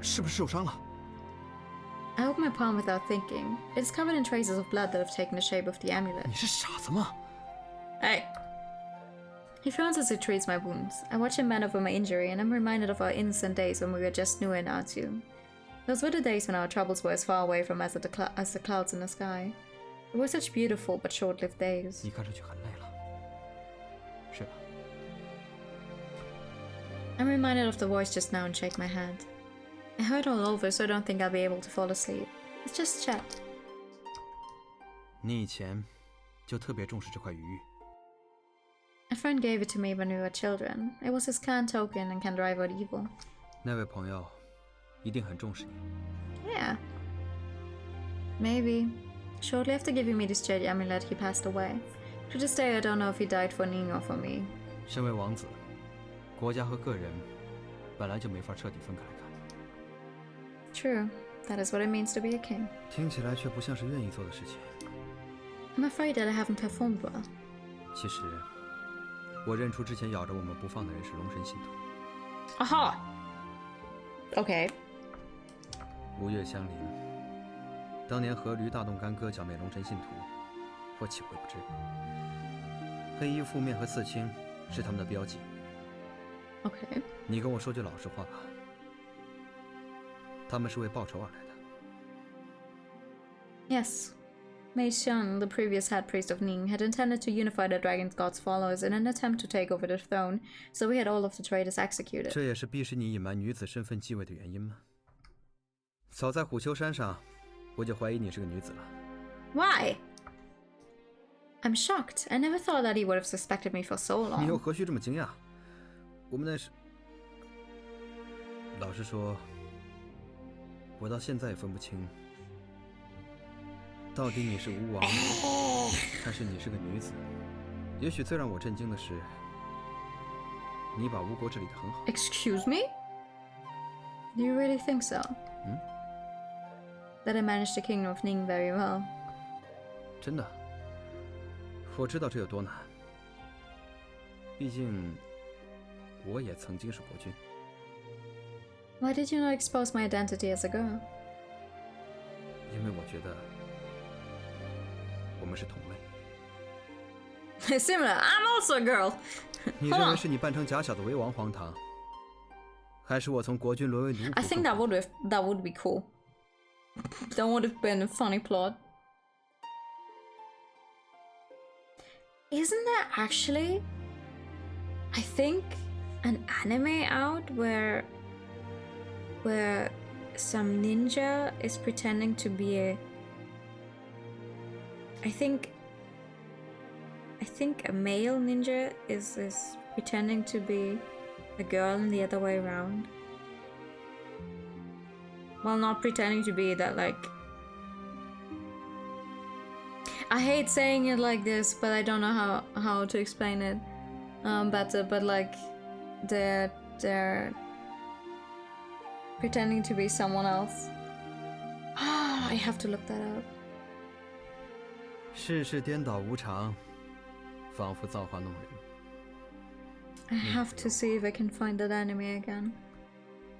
是不是受伤了？ I open my palm without thinking. It is covered in traces of blood that have taken the shape of the amulet. 你是傻子吗？ Hey! He frowns as he treats my wounds. I watch him bend over my injury and I'm reminded of our innocent days when we were just Nue and Atsu. Those were the days when our troubles were as far away from us as the clouds in the sky. They were such beautiful but short-lived days. 你看上去很累了，睡吧。 I'm reminded of the voice just now and shake my head. I hurt all over, so I don't think I'll be able to fall asleep. Let's just chat. 你以前就特别重视这块鱼玉。 A friend gave it to me when we were children. It was his clan token and can drive out evil. 那位朋友一定很重视你。 Yeah. Maybe. Shortly after giving me this jade amulet, he passed away. To this day, I don't know if he died for Ning or for me. 身为王子，国家和个人本来就没法彻底分开来看。 True. That is what it means to be a king. 听起来却不像是愿意做的事情。 I'm afraid that I haven't performed well. 其实，我认出之前咬着我们不放的人是龙神信徒。 Aha! Okay. 吴越相邻，当年阖闾大动干戈剿灭龙神信徒，我岂会不知？黑衣覆面和刺青是他们的标记。 Okay. 你跟我说句老实话吧，他们是为报仇而来的。 Yes. Mei Xiang, the previous head priest of Ning, had intended to unify the Dragon God's followers in an attempt to take over the throne, so we had all of the traitors executed. 这也是逼使你隐瞒女子身份继位的原因吗？早在虎丘山上，我就怀疑你是个女子了。Why? I'm shocked. I never thought that he would have suspected me for so 你又 long. 何须这么惊讶？我们那时，老实说，我到现在也分不清，到底你是吴王，还是你是个女子。也许最让我震惊的是，你把吴国治理得很好。Excuse me? Do you really think so? That I managed the kingdom of Ning very well. 真的，我知道这有多难。毕竟，我也曾经是国君。Why did you not expose my identity as a girl? 因为我觉得，我们是同类。Similar. I'm also a girl. 你认为是你扮成假小子为王荒唐，还是我从国君沦为奴仆？ I think that would be cool. That would have been a funny plot. Isn't there actually, I think, an anime out where some ninja is pretending to be a, I think a male ninja is pretending to be a girl and the other way around. Well, not pretending to be that, like... I hate saying it like this, but I don't know how to explain it better, but like... They're pretending to be someone else. Ah, I have to look that up. 世事颠倒无常，仿佛造化弄人。 I have to see if I can find that anime again.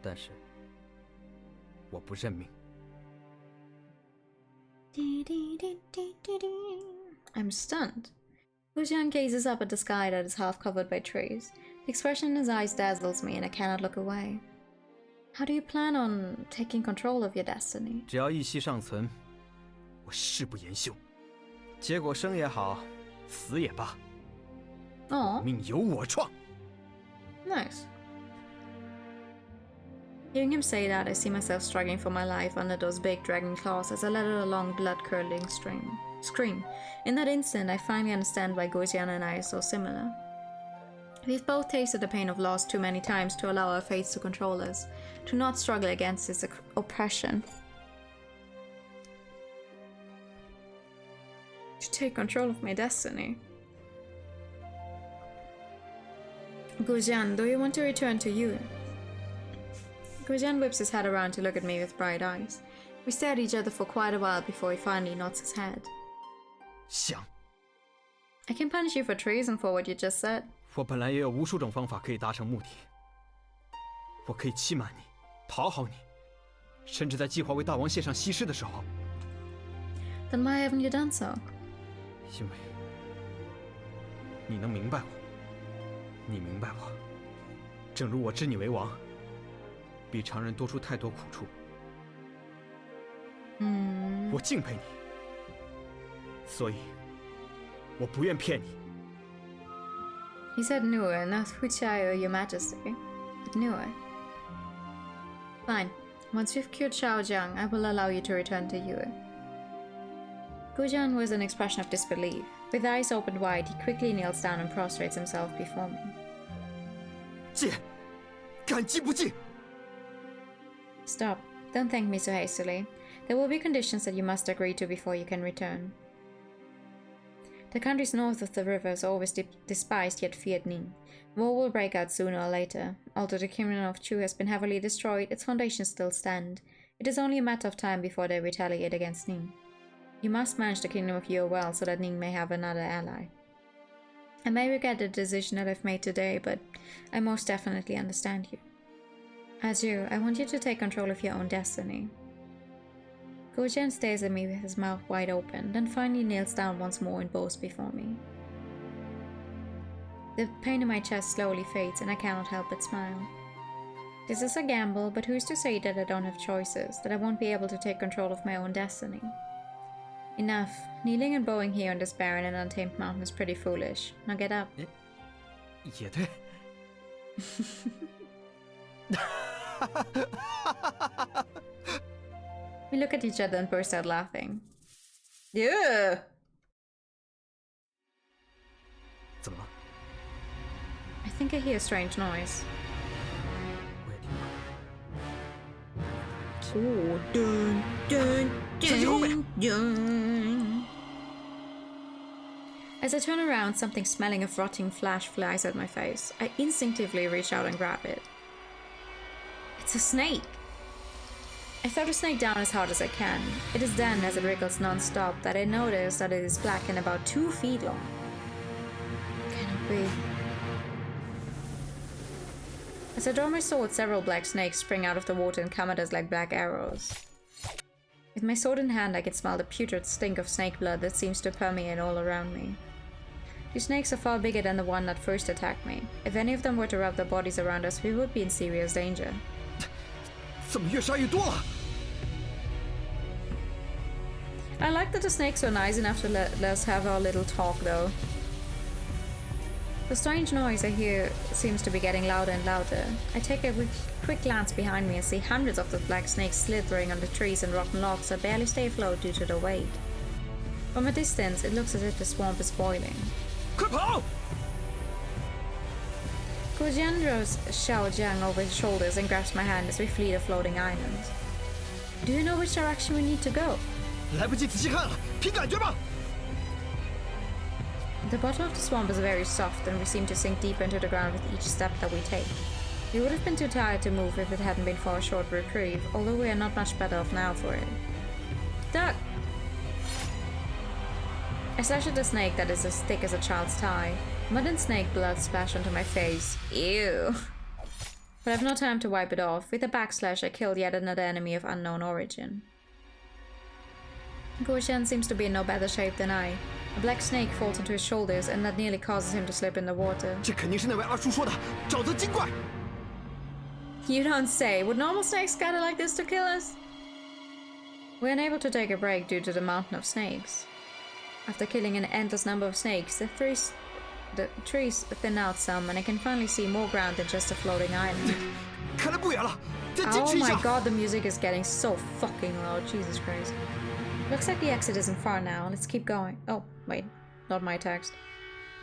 但是，我不认命。 I'm stunned. Gujian gazes up at the sky that is half covered by trees. The expression in his eyes dazzles me and I cannot look away. How do you plan on taking control of your destiny? 只要一息尚存，我誓不言休。结果生也好，死也罢， Oh, 命由我创。 nice. Hearing him say that, I see myself struggling for my life under those big dragging claws as I let out a long, blood-curdling scream. In that instant, I finally understand why Gujian and I are so similar. We've both tasted the pain of loss too many times to allow our fates to control us, to not struggle against this oppression. To take control of my destiny. Gujian, do you want to return to you? Gujian whips his head around to look at me with bright eyes. We stare at each other for quite a while before he finally nods his head. 想， I can punish you for treason for what you just said. 我本来也有无数种方法可以达成目的。我可以欺瞒你，讨好你，甚至在计划为大王献上西施的时候。 Then why haven't you done so? 因为你能明白我，你明白我，正如我知你为王，比常人多出太多苦处。我敬佩你，所以我不愿骗你。 He said Nue, not Huchayo, your majesty, but Nue. Fine. Once we've cured Xiaojiang, I will allow you to return to Yue. Gujian was an expression of disbelief. With eyes opened wide, he quickly kneels down and prostrates himself before me. 戒，感激不尽。 Stop. Don't thank me so hastily. There will be conditions that you must agree to before you can return. The countries north of the river is always despised yet feared Ning. War will break out sooner or later. Although the kingdom of Chu has been heavily destroyed, its foundations still stand. It is only a matter of time before they retaliate against Ning. You must manage the kingdom of Yue well so that Ning may have another ally. I may regret the decision that I've made today, but I most definitely understand you. As you, I want you to take control of your own destiny. Gujian stares at me with his mouth wide open, then finally kneels down once more and bows before me. The pain in my chest slowly fades and I cannot help but smile. This is a gamble, but who's to say that I don't have choices, that I won't be able to take control of my own destiny? Enough. Kneeling and bowing here on this barren and untamed mountain is pretty foolish. Now get up. 也对。We look at each other and burst out laughing. Yeah. 怎么了？ I think I hear a strange noise. 我也听到。 As I turn around, something smelling of rotting flesh flies at my face. I instinctively reach out and grab it. It's a snake! I throw the snake down as hard as I can. It is then, as it wriggles non-stop, that I notice that it is black and about 2 feet long. Cannot breathe. As I draw my sword, several black snakes spring out of the water and come at us like black arrows. With my sword in hand, I can smell the putrid stink of snake blood that seems to permeate all around me. These snakes are far bigger than the one that first attacked me. If any of them were to wrap their bodies around us, we would be in serious danger. 怎么越杀越多了？ I like that the snakes were nice enough to let us have our little talk, though. The strange noise I hear seems to be getting louder and louder. I take a quick glance behind me and see hundreds of the black snakes slithering on the trees and rotten logs that barely stay afloat due to their weight. From a distance, it looks as if the swamp is boiling. 快跑！ Guojian throws Xiao Jiang over his shoulders and grabs my hand as we flee the floating island. Do you know which direction we need to go? 来不及仔细看了，凭感觉吧。 The bottom of the swamp is very soft and we seem to sink deeper into the ground with each step that we take. We would have been too tired to move if it hadn't been for a short reprieve, although we are not much better off now for it. Duck! I slash at the snake that is as thick as a child's thigh. Mud and snake blood splash onto my face. Ew. But I have no time to wipe it off. With a backslash, I killed yet another enemy of unknown origin. Guojian seems to be in no better shape than I. A black snake falls onto his shoulders and that nearly causes him to slip in the water. 这肯定是那位二叔说的沼泽精怪。 You don't say. Would normal snakes scatter like this to kill us? We're unable to take a break due to the mountain of snakes. After killing an endless number of snakes, the trees thin out some and I can finally see more ground than just a floating island. 看来不远了，再坚 Oh 持一 my 下。 god, the music is getting so fucking loud. Jesus Christ. Looks like the exit isn't far now. Let's keep going. Oh, wait. Not my text.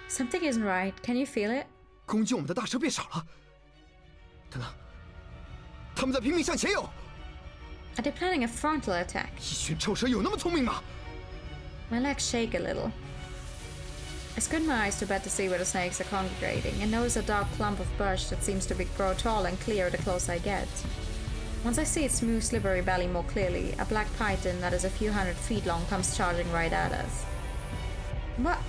Something isn't right. Can you feel it? 攻击我们的大蛇变少了。等等，他们在拼命向前游。 Are they planning a frontal attack? 一群臭蛇有那么聪明吗？ My legs shake a little. I squint my eyes to better see where the snakes are congregating and notice a dark clump of brush that seems to grow tall and clear the closer I get. Once I see its smooth, slippery belly more clearly, a black python that is a few hundred feet long comes charging right at us. What?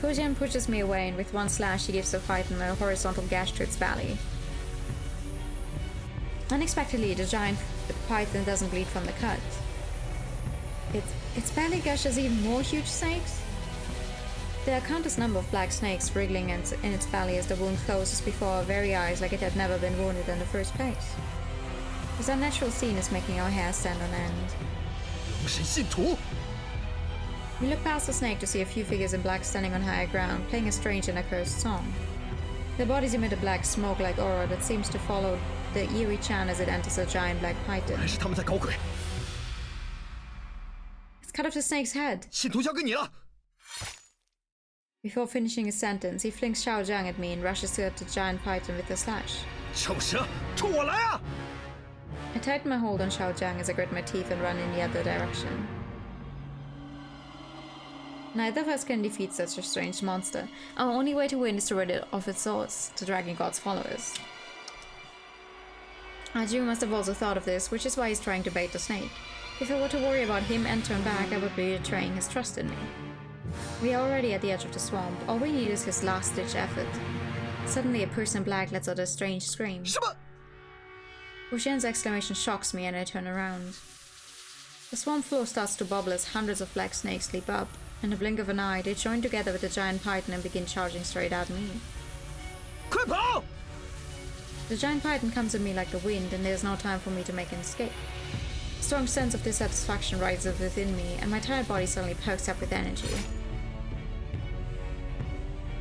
Guojian pushes me away and with one slash he gives the python a horizontal gash to its belly. Unexpectedly, the giant python doesn't bleed from the cut. Its belly gushes even more huge snakes? There are countless number of black snakes wriggling in its belly as the wound closes before our very eyes like it had never been wounded in the first place. This unnatural scene is making our hair stand on end. 龙神信徒。 We look past the snake to see a few figures in black standing on higher ground, playing a strange and accursed song. Their bodies emit a black smoke-like aura that seems to follow the eerie chant as it enters a giant black python. 还是他们在搞鬼。 It's cut off the snake's head. 信徒交给你了。 Before finishing his sentence, he flings Xiao Jiang at me and rushes at the giant python with a slash. 臭蛇，冲我来啊！ I tighten my hold on Xiao Jiang as I grit my teeth and run in the other direction. Neither of us can defeat such a strange monster. Our only way to win is to rid it of its source, the Dragon God's followers. Aju must have also thought of this, which is why he's trying to bait the snake. If I were to worry about him and turn back, I would be betraying his trust in me. We are already at the edge of the swamp. All we need is his last-ditch effort. Suddenly, a person in black lets out a strange scream. 什么？ Wuxian's exclamation shocks me and I turn around. The swamp floor starts to bubble as hundreds of black snakes leap up. In the blink of an eye, they join together with the giant python and begin charging straight at me. 快跑！ The giant python comes at me like the wind, and there's no time for me to make an escape. A strong sense of dissatisfaction rises within me, and my tired body suddenly perks up with energy.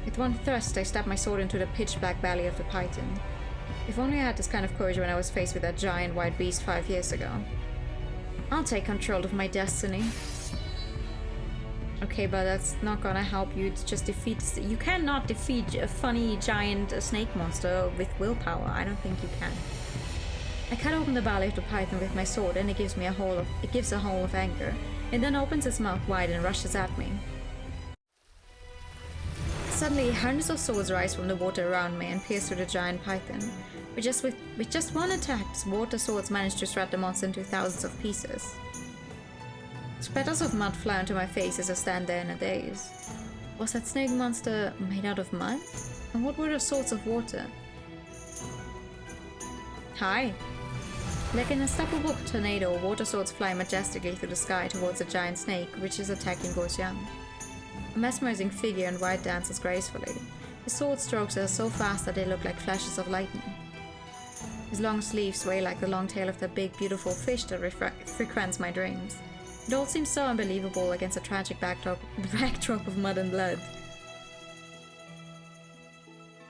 With one thrust, I stab my sword into the pitch-black belly of the python. If only I had this kind of courage when I was faced with that giant white beast 5 years ago. I'll take control of my destiny. Okay, but that's not gonna help you to just defeat... You cannot defeat a funny giant snake monster with willpower. I don't think you can. I cut open the belly of the python with my sword and it gives a howl of anger. It then opens its mouth wide and rushes at me. Suddenly, hundreds of swords rise from the water around me and pierce through the giant python. With just one attack, water swords manage to shred the monster into thousands of pieces. Spatters of mud fly onto my face as I stand there in a daze. Was that snake monster made out of mud? And what were the swords of water? Hi. Like an unstoppable tornado, water swords fly majestically through the sky towards a giant snake, which is attacking Goxiang. A mesmerizing figure in white dances gracefully. His sword strokes are so fast that they look like flashes of lightning. His long sleeves sway like the long tail of the big, beautiful fish that frequents my dreams. It all seems so unbelievable against a tragic backdrop of mud and blood.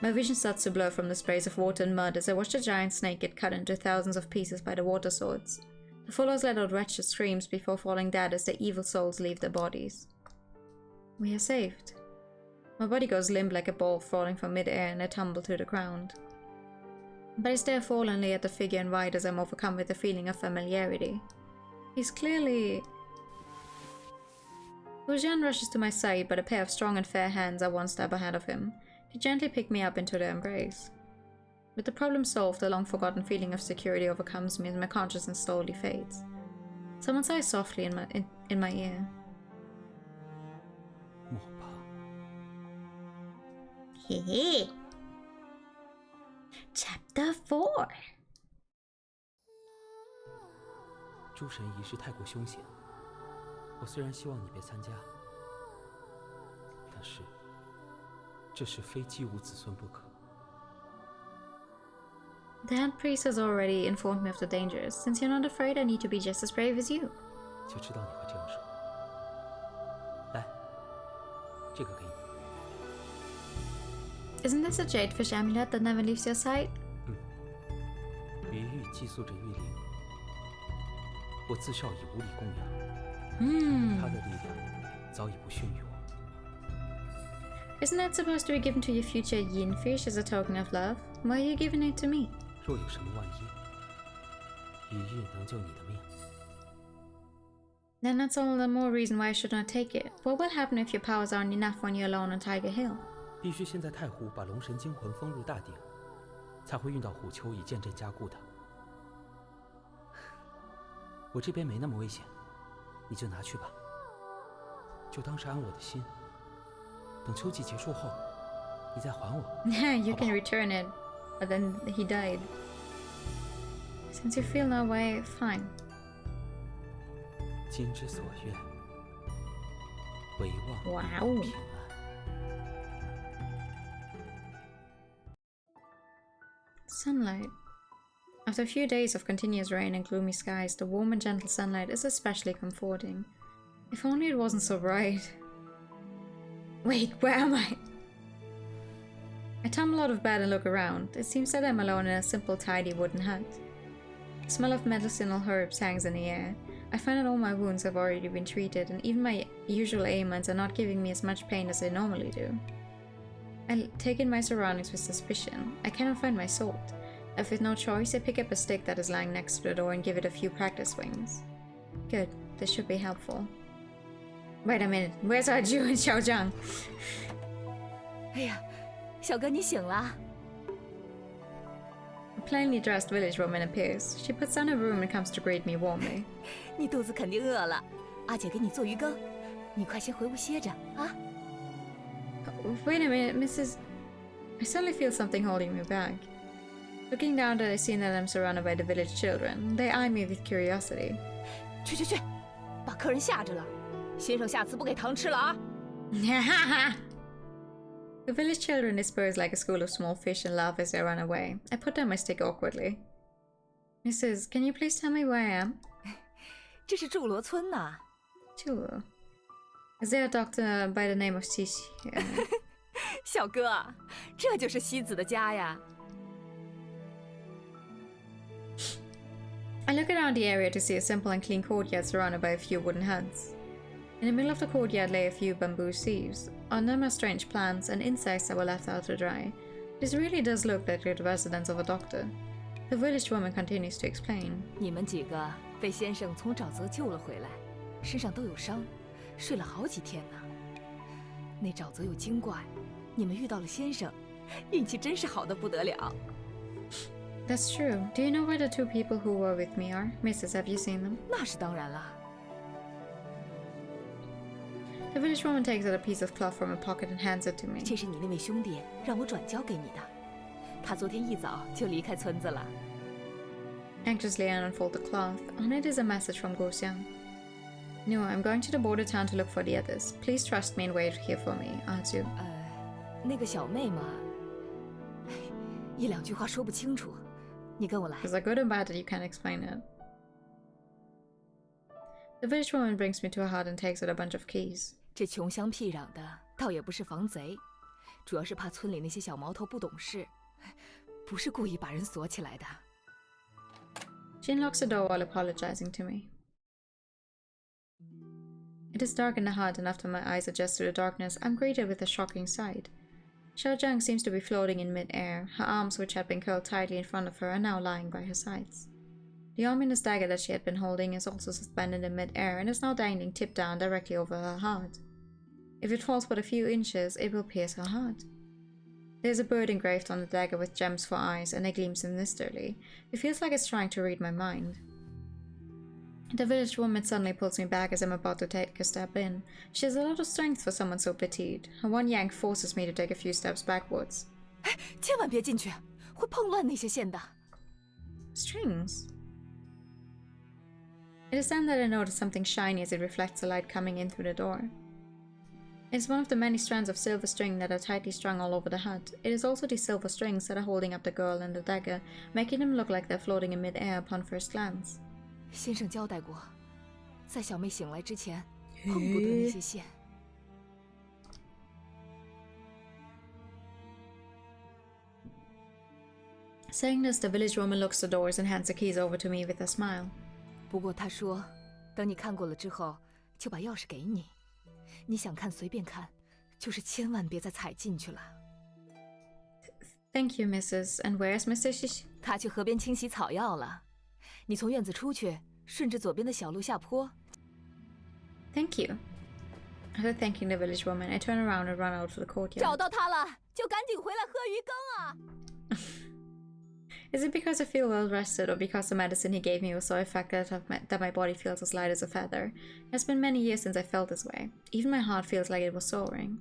My vision starts to blur from the sprays of water and mud as I watch the giant snake get cut into thousands of pieces by the water swords. The followers let out wretched screams before falling dead as the evil souls leave their bodies. We are saved. My body goes limp like a ball falling from mid-air and I tumble to the ground. But I stare forlornly at the figure in white as I'm overcome with a feeling of familiarity. He's clearly... Goxiang rushes to my side, but a pair of strong and fair hands are one step ahead of him. They gently pick me up into their embrace. With the problem solved, the long-forgotten feeling of security overcomes me and my consciousness slowly fades. Someone sighs softly in my ear. Hehe. Chapter 4. 诸神仪式太过凶险，我虽然希望你别参加，但是这事非姬无子孙不可。 The head priest has already informed me of the dangers. Since you're not afraid, I need to be just as brave as you. 就知道你会这样说。来，这个给你。 Isn't this a jadefish amulet that never leaves your sight? 于玉寄宿着玉灵，我自少已无力供养。他的力量早已不逊于我。 Isn't that supposed to be given to your future yin fish as a token of love? Why are you giving it to me? 若有什么万一，于玉能救你的命。 Then that's all the more reason why I should not take it. What will happen if your powers aren't enough when you're alone on Tiger Hill? 必须先在太湖把龙神精魂封入大鼎，才会运到虎丘以见证加固的。我这边没那么危险，你就拿去吧，就当是安我的心。等秋季结束后，你再还我。You can return it, but then he died. Since you feel that way, fine. 今之所愿，唯望哇哦。 平安。 Sunlight. After a few days of continuous rain and gloomy skies, the warm and gentle sunlight is especially comforting. If only it wasn't so bright. Wait, where am I? I tumble out of bed and look around. It seems that I'm alone in a simple, tidy wooden hut. The smell of medicinal herbs hangs in the air. I find that all my wounds have already been treated, and even my usual ailments are not giving me as much pain as they normally do. I take in my surroundings with suspicion. I cannot find my sword. If with no choice, I pick up a stick that is lying next to the door and give it a few practice swings. Good, this should be helpful. Wait a minute, where's Arju and Xiaozhang? 哎呀，小哥你醒了。 A plainly dressed village woman appears. She puts on her broom and comes to greet me warmly. 你肚子肯定饿了，阿姐给你做鱼羹，你快先回屋歇着啊。 Wait a minute, Mrs. I suddenly feel something holding me back. Looking down, I see that I'm surrounded by the village children. They eye me with curiosity. 去，把客人吓着了，先生下次不给糖吃了啊。 The village children disperse like a school of small fish and laugh as they run away. I put down my stick awkwardly. Mrs., can you please tell me where I am? 这是祝罗村呐。Sure. Is there a doctor by the name of Xixi? 小哥，这就是西子的家呀。I look around the area to see a simple and clean courtyard surrounded by a few wooden huts. In the middle of the courtyard lay a few bamboo sheaves. On them are strange plants and insects that were left out to dry. This really does look like the residence of a doctor. The village woman continues to explain. 你们几个被先生从沼泽救了回来，身上都有伤，睡了好几天呢。那沼泽有精怪，你们遇到了先生，运气真是好得不得了。That's true. Do you know where the two people who were with me are? Mrs., have you seen them? 那是当然啦。The village woman takes out a piece of cloth from her pocket and hands it to me. 这是你那位兄弟让我转交给你的，他昨天一早就离开村子了。Anxiously, I unfold the cloth. On it is a message from Go Xiang. No, I'm going to the border town to look for the others. Please trust me and wait here for me, Arzu. 那个小妹嘛，一两句话说不清楚，你跟我来。Is that good or bad that you can't explain it? The village woman brings me to a hut and takes out a bunch of keys. 这穷乡僻壤的，倒也不是防贼，主要是怕村里那些小毛头不懂事，不是故意把人锁起来的。She unlocks the door while apologizing to me. It is dark in the hut, and after my eyes adjust to the darkness, I'm greeted with a shocking sight. Xiao Zhang seems to be floating in mid-air. Her arms, which had been curled tightly in front of her, are now lying by her sides. The ominous dagger that she had been holding is also suspended in mid-air and is now dangling tip-down directly over her heart. If it falls but a few inches, it will pierce her heart. There's a bird engraved on the dagger with gems for eyes, and it gleams sinisterly. It feels like it's trying to read my mind. The village woman suddenly pulls me back as I'm about to take a step in. She has a lot of strength for someone so petite. Her one yank forces me to take a few steps backwards. 千万别进去，会碰乱那些线的。 Strings? It is then that I notice something shiny as it reflects the light coming in through the door. It is one of the many strands of silver string that are tightly strung all over the hut. It is also these silver strings that are holding up the girl and the dagger, making them look like they're floating in mid-air upon first glance. 先生交代过，在小妹醒来之前，碰不得那些线。Saying this, the village woman locks the doors and hands the keys over to me with a smile. 不过她说，等你看过了之后，就把钥匙给你。你想看随便看，就是千万别再踩进去了。Thank you, Mrs. And where's Mr. Shish? 他去河边清洗草药了。你从院子出去，顺着左边的小路下坡。Thank you. After thanking the village woman, I turn around and run out to the courtyard. 找到他了，就赶紧回来喝鱼羹啊！ Is it because I feel well rested, or because the medicine he gave me was so effective that my body feels as light as a feather? It has been many years since I felt this way. Even my heart feels like it was soaring.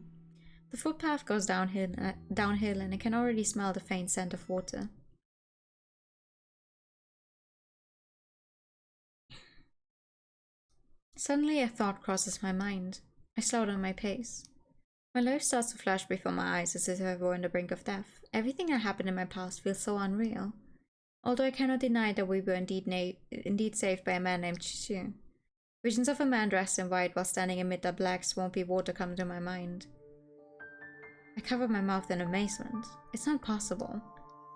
The footpath goes downhill, and I can already smell the faint scent of water. Suddenly a thought crosses my mind. I slow down my pace. My life starts to flash before my eyes as if I were on the brink of death. Everything that happened in my past feels so unreal. Although I cannot deny that we were indeed saved by a man named Chishu. Visions of a man dressed in white while standing amid that black, swampy water come to my mind. I cover my mouth in amazement. It's not possible.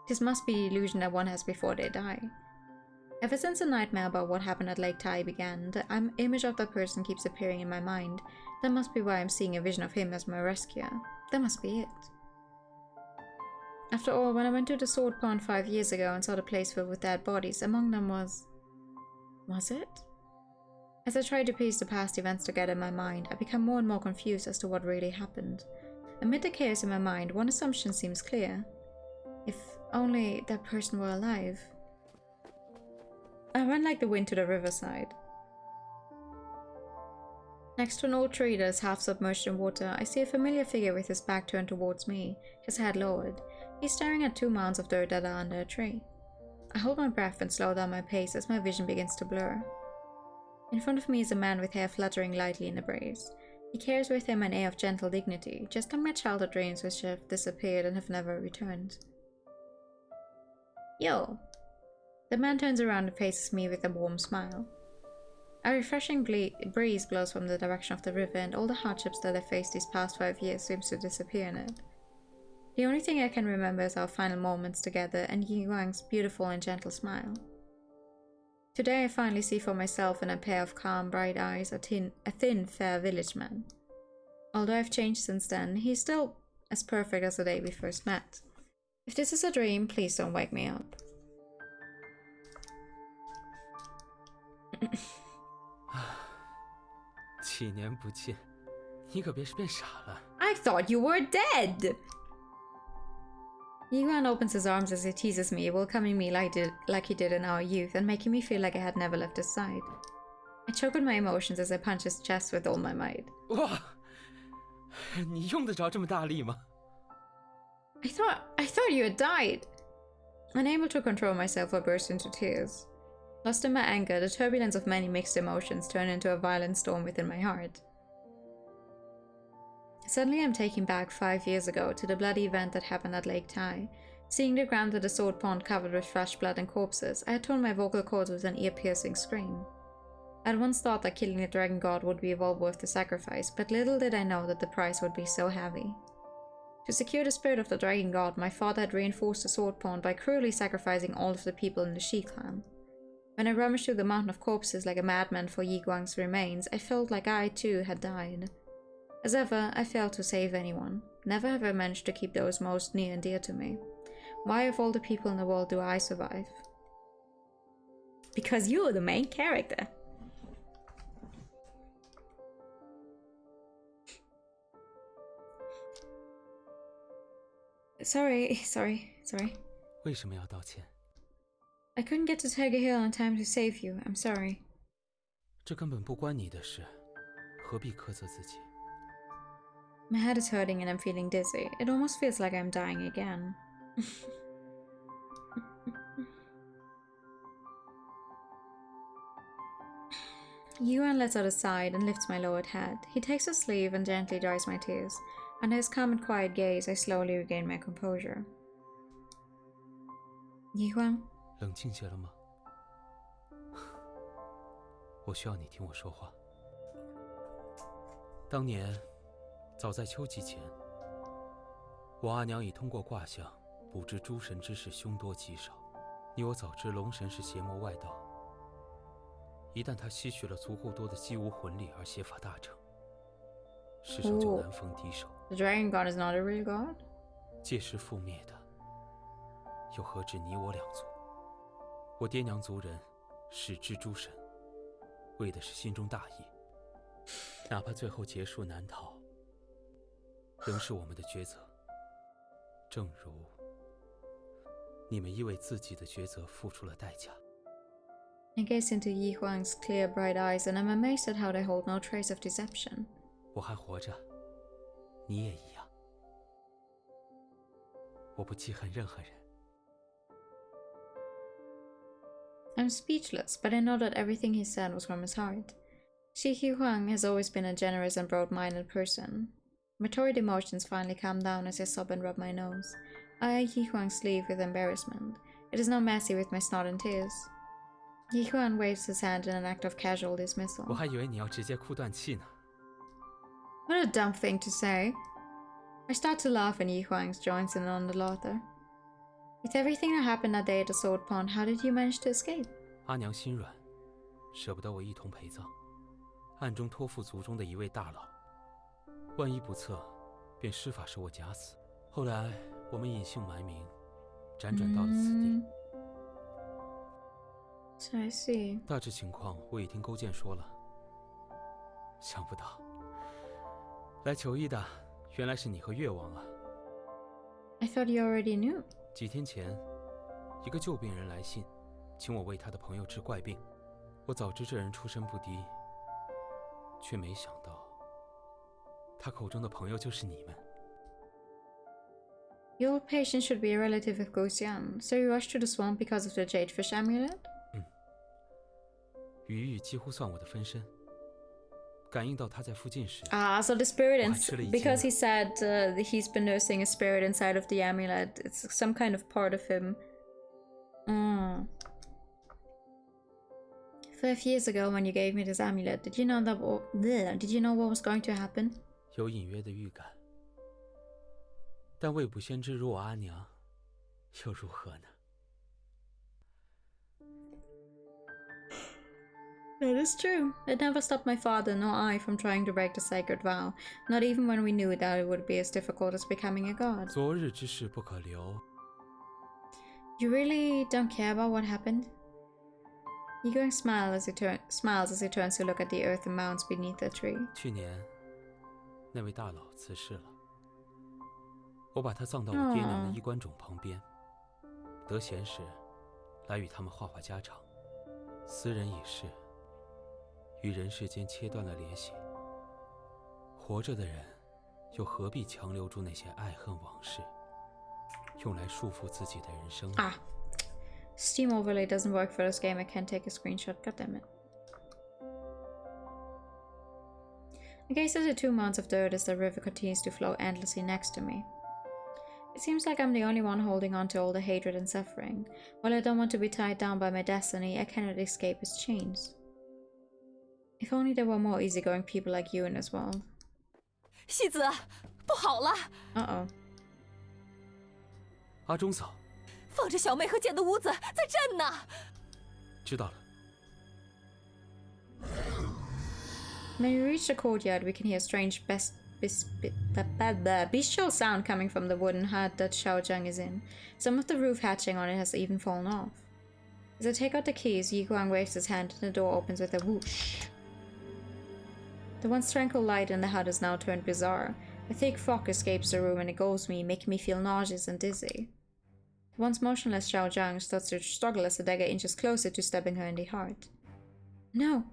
This must be the illusion that one has before they die. Ever since the nightmare about what happened at Lake Tai began, the image of that person keeps appearing in my mind. That must be why I'm seeing a vision of him as my rescuer. That must be it. After all, when I went to the Sword Pond 5 years ago and saw the place filled with dead bodies, among them was it? As I try to piece the past events together in my mind, I become more and more confused as to what really happened. Amid the chaos in my mind, one assumption seems clear. If only that person were alive. I run like the wind to the riverside. Next to an old tree that is half submerged in water, I see a familiar figure with his back turned towards me, his head lowered. He's staring at 2 mounds of dirt that are under a tree. I hold my breath and slow down my pace as my vision begins to blur. In front of me is a man with hair fluttering lightly in the breeze. He carries with him an air of gentle dignity, just like my childhood dreams which have disappeared and have never returned. Yo! The man turns around and faces me with a warm smile. A refreshing breeze blows from the direction of the river, and all the hardships that I faced these past 5 years seems to disappear in it. The only thing I can remember is our final moments together and Yi Wang's beautiful and gentle smile. Today I finally see for myself in a pair of calm, bright eyes a thin, fair village man. Although I've changed since then, he's still as perfect as the day we first met. If this is a dream, please don't wake me up. I thought you were dead! Yuan opens his arms as he teases me, welcoming me like he did in our youth and making me feel like I had never left his side. I choke on my emotions as I punch his chest with all my might. Wow. 你用得着这么大力吗? I thought you had died. Unable to control myself, I burst into tears. Lost in my anger, the turbulence of many mixed emotions turned into a violent storm within my heart. Suddenly I'm taken back 5 years ago to the bloody event that happened at Lake Tai. Seeing the ground at the sword pond covered with fresh blood and corpses, I had torn my vocal cords with an ear-piercing scream. I had once thought that killing the dragon god would be well worth the sacrifice, but little did I know that the price would be so heavy. To secure the spirit of the dragon god, my father had reinforced the sword pond by cruelly sacrificing all of the people in the Shi clan. When I rummaged through the mountain of corpses like a madman for Yi Guang's remains, I felt like I too had died. As ever, I failed to save anyone. Never have I managed to keep those most near and dear to me. Why of all the people in the world do I survive? Because you're the main character. Sorry. 为什么要道歉? I couldn't get to Tiger Hill in time to save you. I'm sorry. 这根本不关你的事，何必苛责自己? My head is hurting and I'm feeling dizzy. It almost feels like I'm dying again. Yuan lets out a sigh and lifts my lowered head. He takes his sleeve and gently dries my tears. Under his calm and quiet gaze, I slowly regain my composure. Yuan? 冷静些了吗? 我需要你听我说话。当年，早在秋季前，我阿娘已通过卦象卜知诸神之事凶多吉少。你我早知龙神是邪魔外道，一旦他吸取了足够多的姬无魂力而邪法大成，世上就难逢敌手。The dragon god is not a real god? 届时覆灭的，又何止你我两族？我爹娘族人始知诸神，为的是心中大义，哪怕最后劫数难逃，仍是我们的抉择。正如你们因为自己的抉择付出了代价。I gaze into Yi Huang's clear, bright eyes, and I'm amazed at how they hold no trace of deception. 我还活着，你也一样。我不记恨任何人。I'm speechless, but I know that everything he said was from his heart. Shi Huang has always been a generous and broad-minded person. My torrid emotions finally calm down as I sob and rub my nose. I eye Yi Huang's sleeve with embarrassment. It is now messy with my snot and tears. Yi Huang waves his hand in an act of casual dismissal. 我还以为你要直接哭断气呢。What a dumb thing to say. I start to laugh and Yi Huang joins in on the laughter. With everything that happened that day at the sword pond, how did you manage to escape? 阿娘心软，舍不得我一同陪葬，暗中托付族中的一位大佬。万一不测，便施法使我假死。后来我们隐姓埋名，辗转到了此地。So I see. 大致情况我已听勾践说了。想不到，来求医的原来是你和越王啊！ I thought you already knew. 几天前，一个旧病人来信，请我为他的朋友治怪病。我早知这人出身不低，却没想到，他口中的朋友就是你们。Your old patient should be a relative of Guxian, so you rushed to the swamp because of the jadefish amulet? 鱼玉几乎算我的分身。感应到他在附近时 so the spirit, because he said he's been nursing a spirit inside of the amulet, it's some kind of part of him. 5 years ago when you gave me this amulet, did you know what was going to happen? 有隐约的预感，但未卜先知如我阿娘，又如何呢？ That is true. It never stopped my father nor I from trying to break the sacred vow, not even when we knew that it would be as difficult as becoming a god. 昨日之事不可留。 You really don't care about what happened? Egoing smiles as he turns to look at the earthen mounds beneath the tree. 去年，那位大佬辞世了，我把他葬到我爹娘的衣冠冢旁边。得闲时，来与他们话话家常。斯人已逝，与人世间切断了联系。活着的人，又何必强留住那些爱恨往事，用来束缚自己的人生呢？ Steam overlay doesn't work for this game. I can't take a screenshot. God damn it. I gaze at the 2 mounds of dirt as the river continues to flow endlessly next to me. It seems like I'm the only one holding on to all the hatred and suffering. While I don't want to be tied down by my destiny, I cannot escape its chains. If only there were more easygoing people like you in this world. 戏子，不好了！ Uh-oh. 阿忠嫂， 放着小妹和剑的屋子在震呢。知道了。 When we reach the courtyard, we can hear a strange bestial sound coming from the wooden hut that Xiaozhang is in. Some of the roof hatching on it has even fallen off. As I take out the keys, Yiguang waves his hand and the door opens with a whoosh. The once tranquil light in the hut is now turned bizarre. A thick fog escapes the room and engulfs me, making me feel nauseous and dizzy. The once motionless Xiaozhang starts to struggle as the dagger inches closer to stabbing her in the heart. No!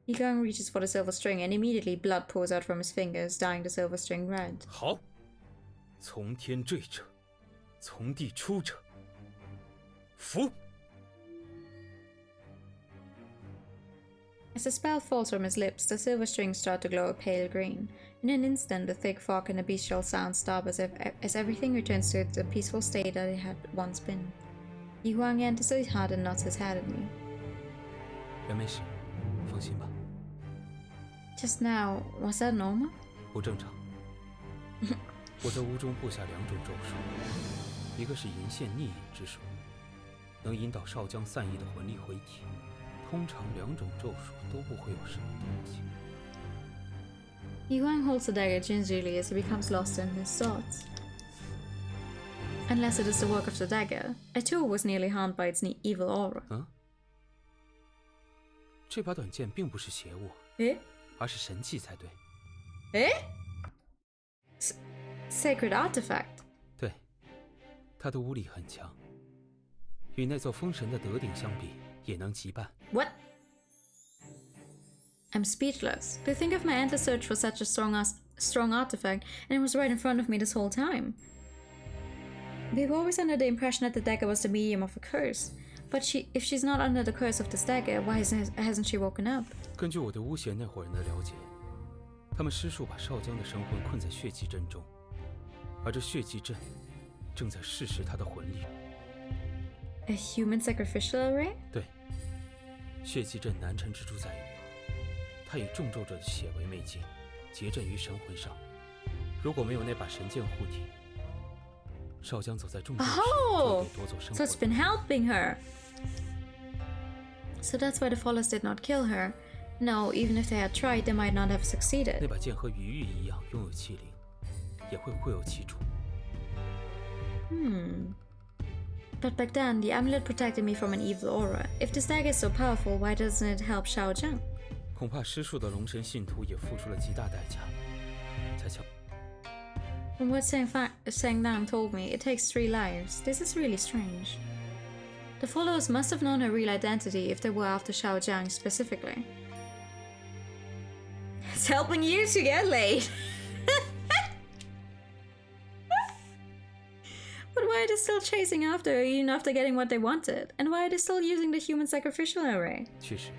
Yiguang reaches for the silver string and immediately blood pours out from his fingers, dyeing the silver string red. 好，从天坠者，从地出者，服！ As the spell falls from his lips, the silver strings start to glow a pale green. In an instant, the thick fog and the bestial sound stop as everything returns to the peaceful state that it had once been. Yiguang enters his hut and nods his head at me. 人没事，放心吧。 Just now, was that normal? 不正常。我在屋中布下2种咒术，一个是银线逆影之术，能引导少将散逸的魂力回体。通常2种咒术都不会有什么东西。 Yiguang holds the dagger gingerly as he becomes lost in his thoughts. Unless it is the work of the dagger. I too was nearly harmed by its evil aura. 嗯？这把短剑并不是邪物，而是神器才对。Sacred artifact. 对，它的巫力很强，与那座封神的德鼎相比，也能羁绊。 What? I'm speechless. To think of my endless search for such a strong artifact, and it was right in front of me this whole time. We were always under the impression that the dagger was the medium of a curse. But if she's not under the curse of this dagger, why hasn't she woken up? 根据我对巫邪那伙人的了解，他们施术把少将的神魂困在血祭阵中，而这血祭阵正在试食他的魂力。A human sacrificial array? 对，血祭阵难缠之处在于，它以众咒者的血为媒介，结阵于神魂上。如果没有那把神剑护体，少将走在众咒时就被夺走生魂。 So it's been helping her. So that's why the followers did not kill her. No, even if they had tried, they might not have succeeded. 那把剑和余玉一样拥有气灵，也会护佑其主。But back then, the amulet protected me from an evil aura. If this dagger is so powerful, why doesn't it help Xiaozhang? 恐怕施术的龙神信徒也付出了极大代价，才巧。 From what Sang Nang told me, it takes 3 lives. This is really strange. The followers must have known her real identity if they were after Xiaozhang specifically. It's helping you to get laid. But why are they still chasing after her even after getting what they wanted? And why are they still using the human sacrificial array? 确实，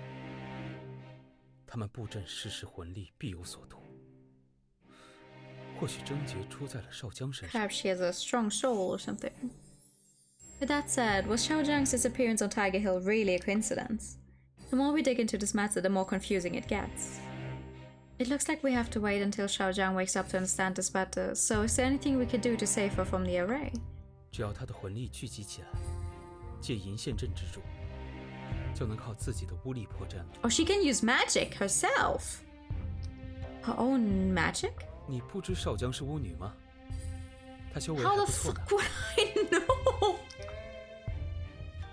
他们布阵试试魂力必有所图。或许症结出在了少江身上。 Perhaps she has a strong soul or something. With that said, was Xiaozhang's disappearance on Tiger Hill really a coincidence? The more we dig into this matter, the more confusing it gets. It looks like we have to wait until Xiaozhang wakes up to understand this better, so is there anything we could do to save her from the array? 只要她的魂力聚集起来，借银线阵之助，就能靠自己的巫力破阵了。Oh, she can use magic herself. Her own magic? 你不知少江是巫女吗？她修为 How 还 the 不错 fuck 呢。 would I know?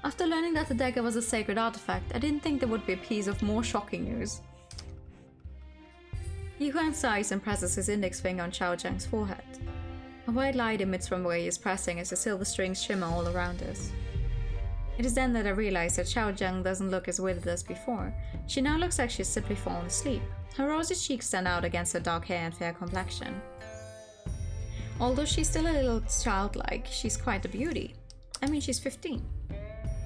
After learning that the dagger was a sacred artifact, I didn't think there would be a piece of more shocking news. Yi Huang sighs and presses his index finger on Xiao Zhang's forehead. A white light emits from where he is pressing as the silver strings shimmer all around us. It is then that I realize that Xiao Zhang doesn't look as withered as before. She now looks like she's simply fallen asleep. Her rosy cheeks stand out against her dark hair and fair complexion. Although she's still a little childlike, she's quite a beauty. I mean, she's 15.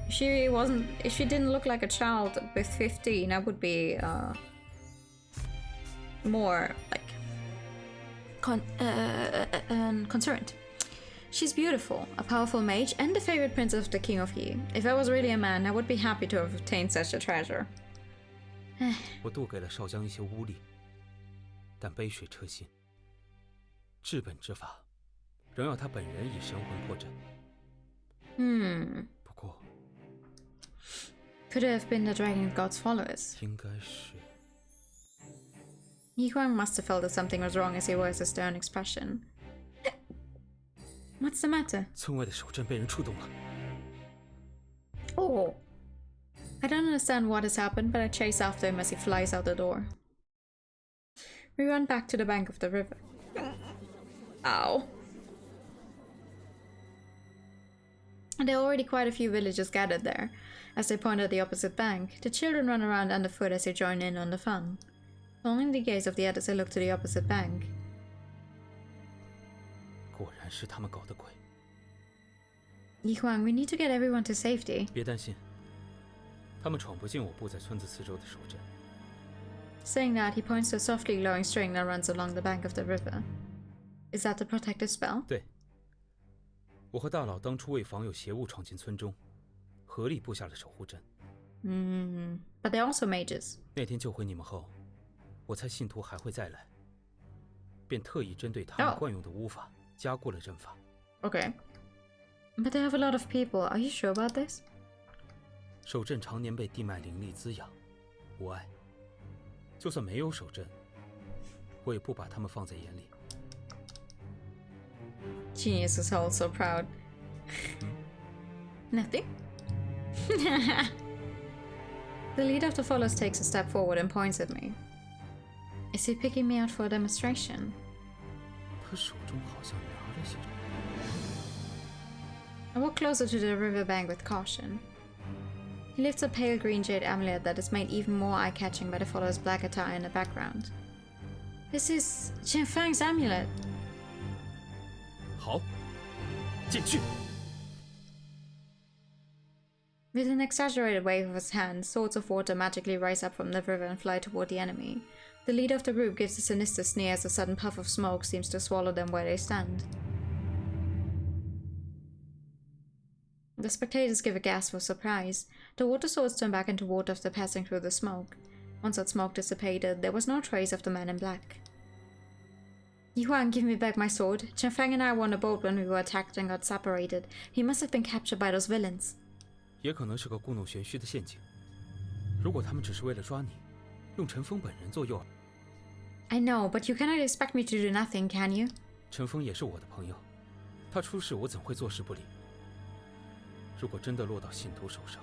If she didn't look like a child with 15, I would be more like concerned. She's beautiful, a powerful mage, and the favorite princess of the King of He. If I was really a man, I would be happy to have obtained such a treasure. 我渡给了少江一些巫力，但杯水车薪。治本之法，仍要他本人以神魂破阵。不过 Could it have been the Dragon God's followers? 应该是。Yi Huang must have felt that something was wrong as he wears a stern expression. What's the matter? 村外的守阵被人触动了。Oh. I don't understand what has happened, but I chase after him as he flies out the door. We run back to the bank of the river. Ow. There are already quite a few villagers gathered there. As they point at the opposite bank, the children run around underfoot as they join in on the fun. Following the gaze of the others, I look to the opposite bank. 果然是他们搞的鬼。 Yi Huang, we need to get everyone to safety. 别担心，他们闯不进我布在村子四周的守阵。 Saying that, he points to a softly glowing string that runs along the bank of the river. Is that the protective spell? 对，我和大佬当初为防有邪物闯进村中，合力布下了守护阵。But they're also mages. 那天救回你们后，我猜信徒还会再来，便特意针对他们惯用的巫法加固了阵法。 Okay. But they have a lot of people. Are you sure about this? 守阵常年被地脉灵力滋养，无碍。就算没有守阵，我也不把他们放在眼里。 Genius is all so proud. Nothing? The leader of the followers takes a step forward and points at me. Is he picking me out for a demonstration? 他手中好像拿了些什么。 I walk closer to the riverbank with caution. He lifts a pale green jade amulet that is made even more eye-catching by the followers' black attire in the background. This is Chen Fang's amulet. 好，进去。 With an exaggerated wave of his hand, swords of water magically rise up from the river and fly toward the enemy. The leader of the group gives a sinister sneer as a sudden puff of smoke seems to swallow them where they stand. The spectators give a gasp of surprise. The water swords turn back into water after passing through the smoke. Once that smoke dissipated, there was no trace of the man in black. Yi Huang, give me back my sword. Chen Fang and I were on a boat when we were attacked and got separated. He must have been captured by those villains. 也可能是个故弄玄虚的陷阱。如果他们只是为了抓你，用陈峰本人做诱饵。 I know, but you cannot expect me to do nothing, can you? 陈峰也是我的朋友，他出事我怎会坐视不理？如果真的落到信徒手上，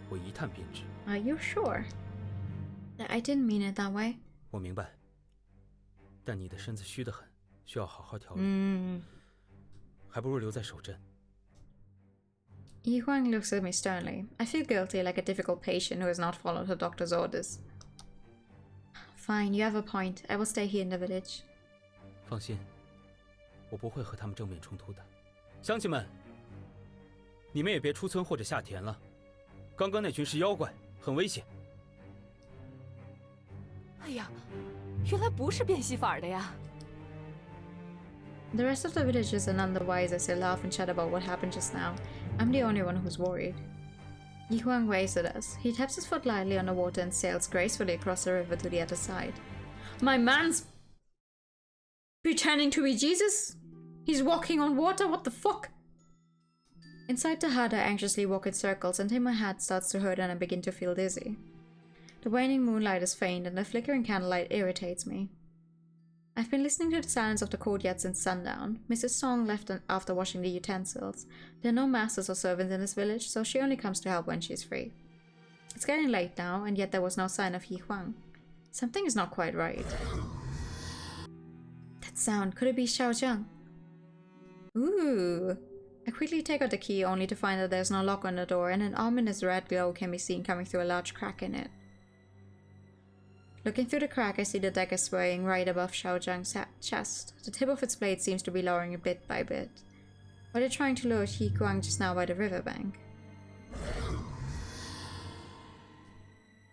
我一探便知。 Are you sure? I didn't mean it that way. 我明白，但你的身子虚得很，需要好好调理。还不如留在守阵。 Yi Huang looks at me sternly. I feel guilty, like a difficult patient who has not followed her doctor's orders. Fine, you have a point. I will stay here in the village. 放心，我不会和他们正面冲突的。乡亲们，你们也别出村或者下田了。刚刚那群是妖怪，很危险。哎呀，原来不是变戏法的呀！ The rest of the villagers are none the wiser as they laugh and chat about what happened just now. I'm the only one who's worried. Yi Huang waves at us. He taps his foot lightly on the water and sails gracefully across the river to the other side. My man's pretending to be Jesus? He's walking on water? What the fuck? Inside the hut, I anxiously walk in circles until my head starts to hurt and I begin to feel dizzy. The waning moonlight is faint and the flickering candlelight irritates me. I've been listening to the silence of the courtyard since sundown. Mrs. Song left after washing the utensils. There are no masters or servants in this village, so she only comes to help when she's free. It's getting late now, and yet there was no sign of Yi Huang. Something is not quite right. That sound, could it be Xiaozhang? Ooh. I quickly take out the key only to find that there's no lock on the door and an ominous red glow can be seen coming through a large crack in it. Looking through the crack, I see the dagger swaying right above Xiaozhang's chest. The tip of its blade seems to be lowering it bit by bit. Were they trying to lure Yi Huang just now by the riverbank?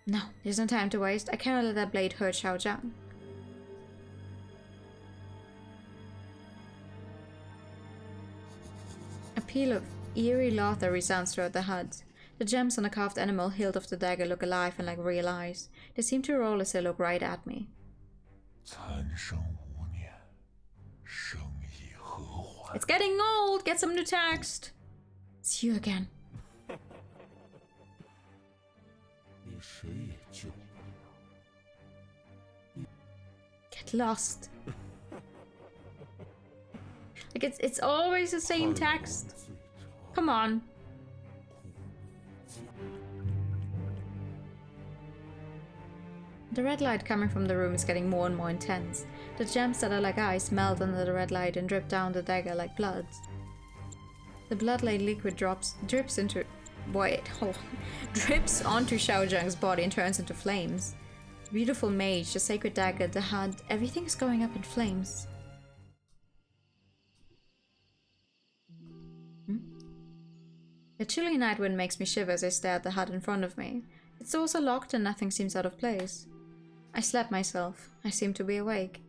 No, there's no time to waste. I cannot let that blade hurt Xiaozhang. A peal of eerie laughter resounds throughout the hut. The gems on the carved animal hilt of the dagger look alive and like real eyes. They seem to roll as they look right at me. It's getting old! Get some new text! It's you again. Get lost. Like it's always the same text. Come on. The red light coming from the room is getting more and more intense. The gems that are like ice melt under the red light and drip down the dagger like blood. The blood-like liquid drips onto Xiaozhang's body and turns into flames. The beautiful mage, the sacred dagger, the hut, everything is going up in flames. The chilly night wind makes me shiver as I stare at the hut in front of me. Its doors are locked and nothing seems out of place. I slap myself. I seem to be awake.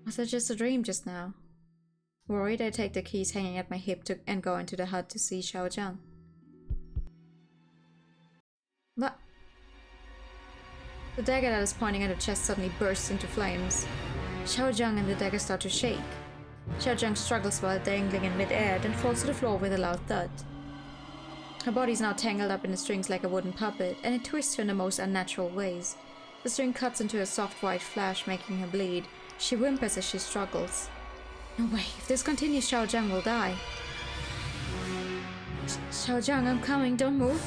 Was that just a dream just now? Worried, I take the keys hanging at my hip and go into the hut to see Xiaozhang. What? The dagger that is pointing at her chest suddenly bursts into flames. Xiaozhang and the dagger start to shake. Xiaozhang struggles while dangling in mid-air, then falls to the floor with a loud thud. Her body is now tangled up in the strings like a wooden puppet, and it twists her in the most unnatural ways. The string cuts into a soft white flash, making her bleed. She whimpers as she struggles. No way, if this continues, Xiaozhang will die. Xiaozhang, I'm coming, don't move.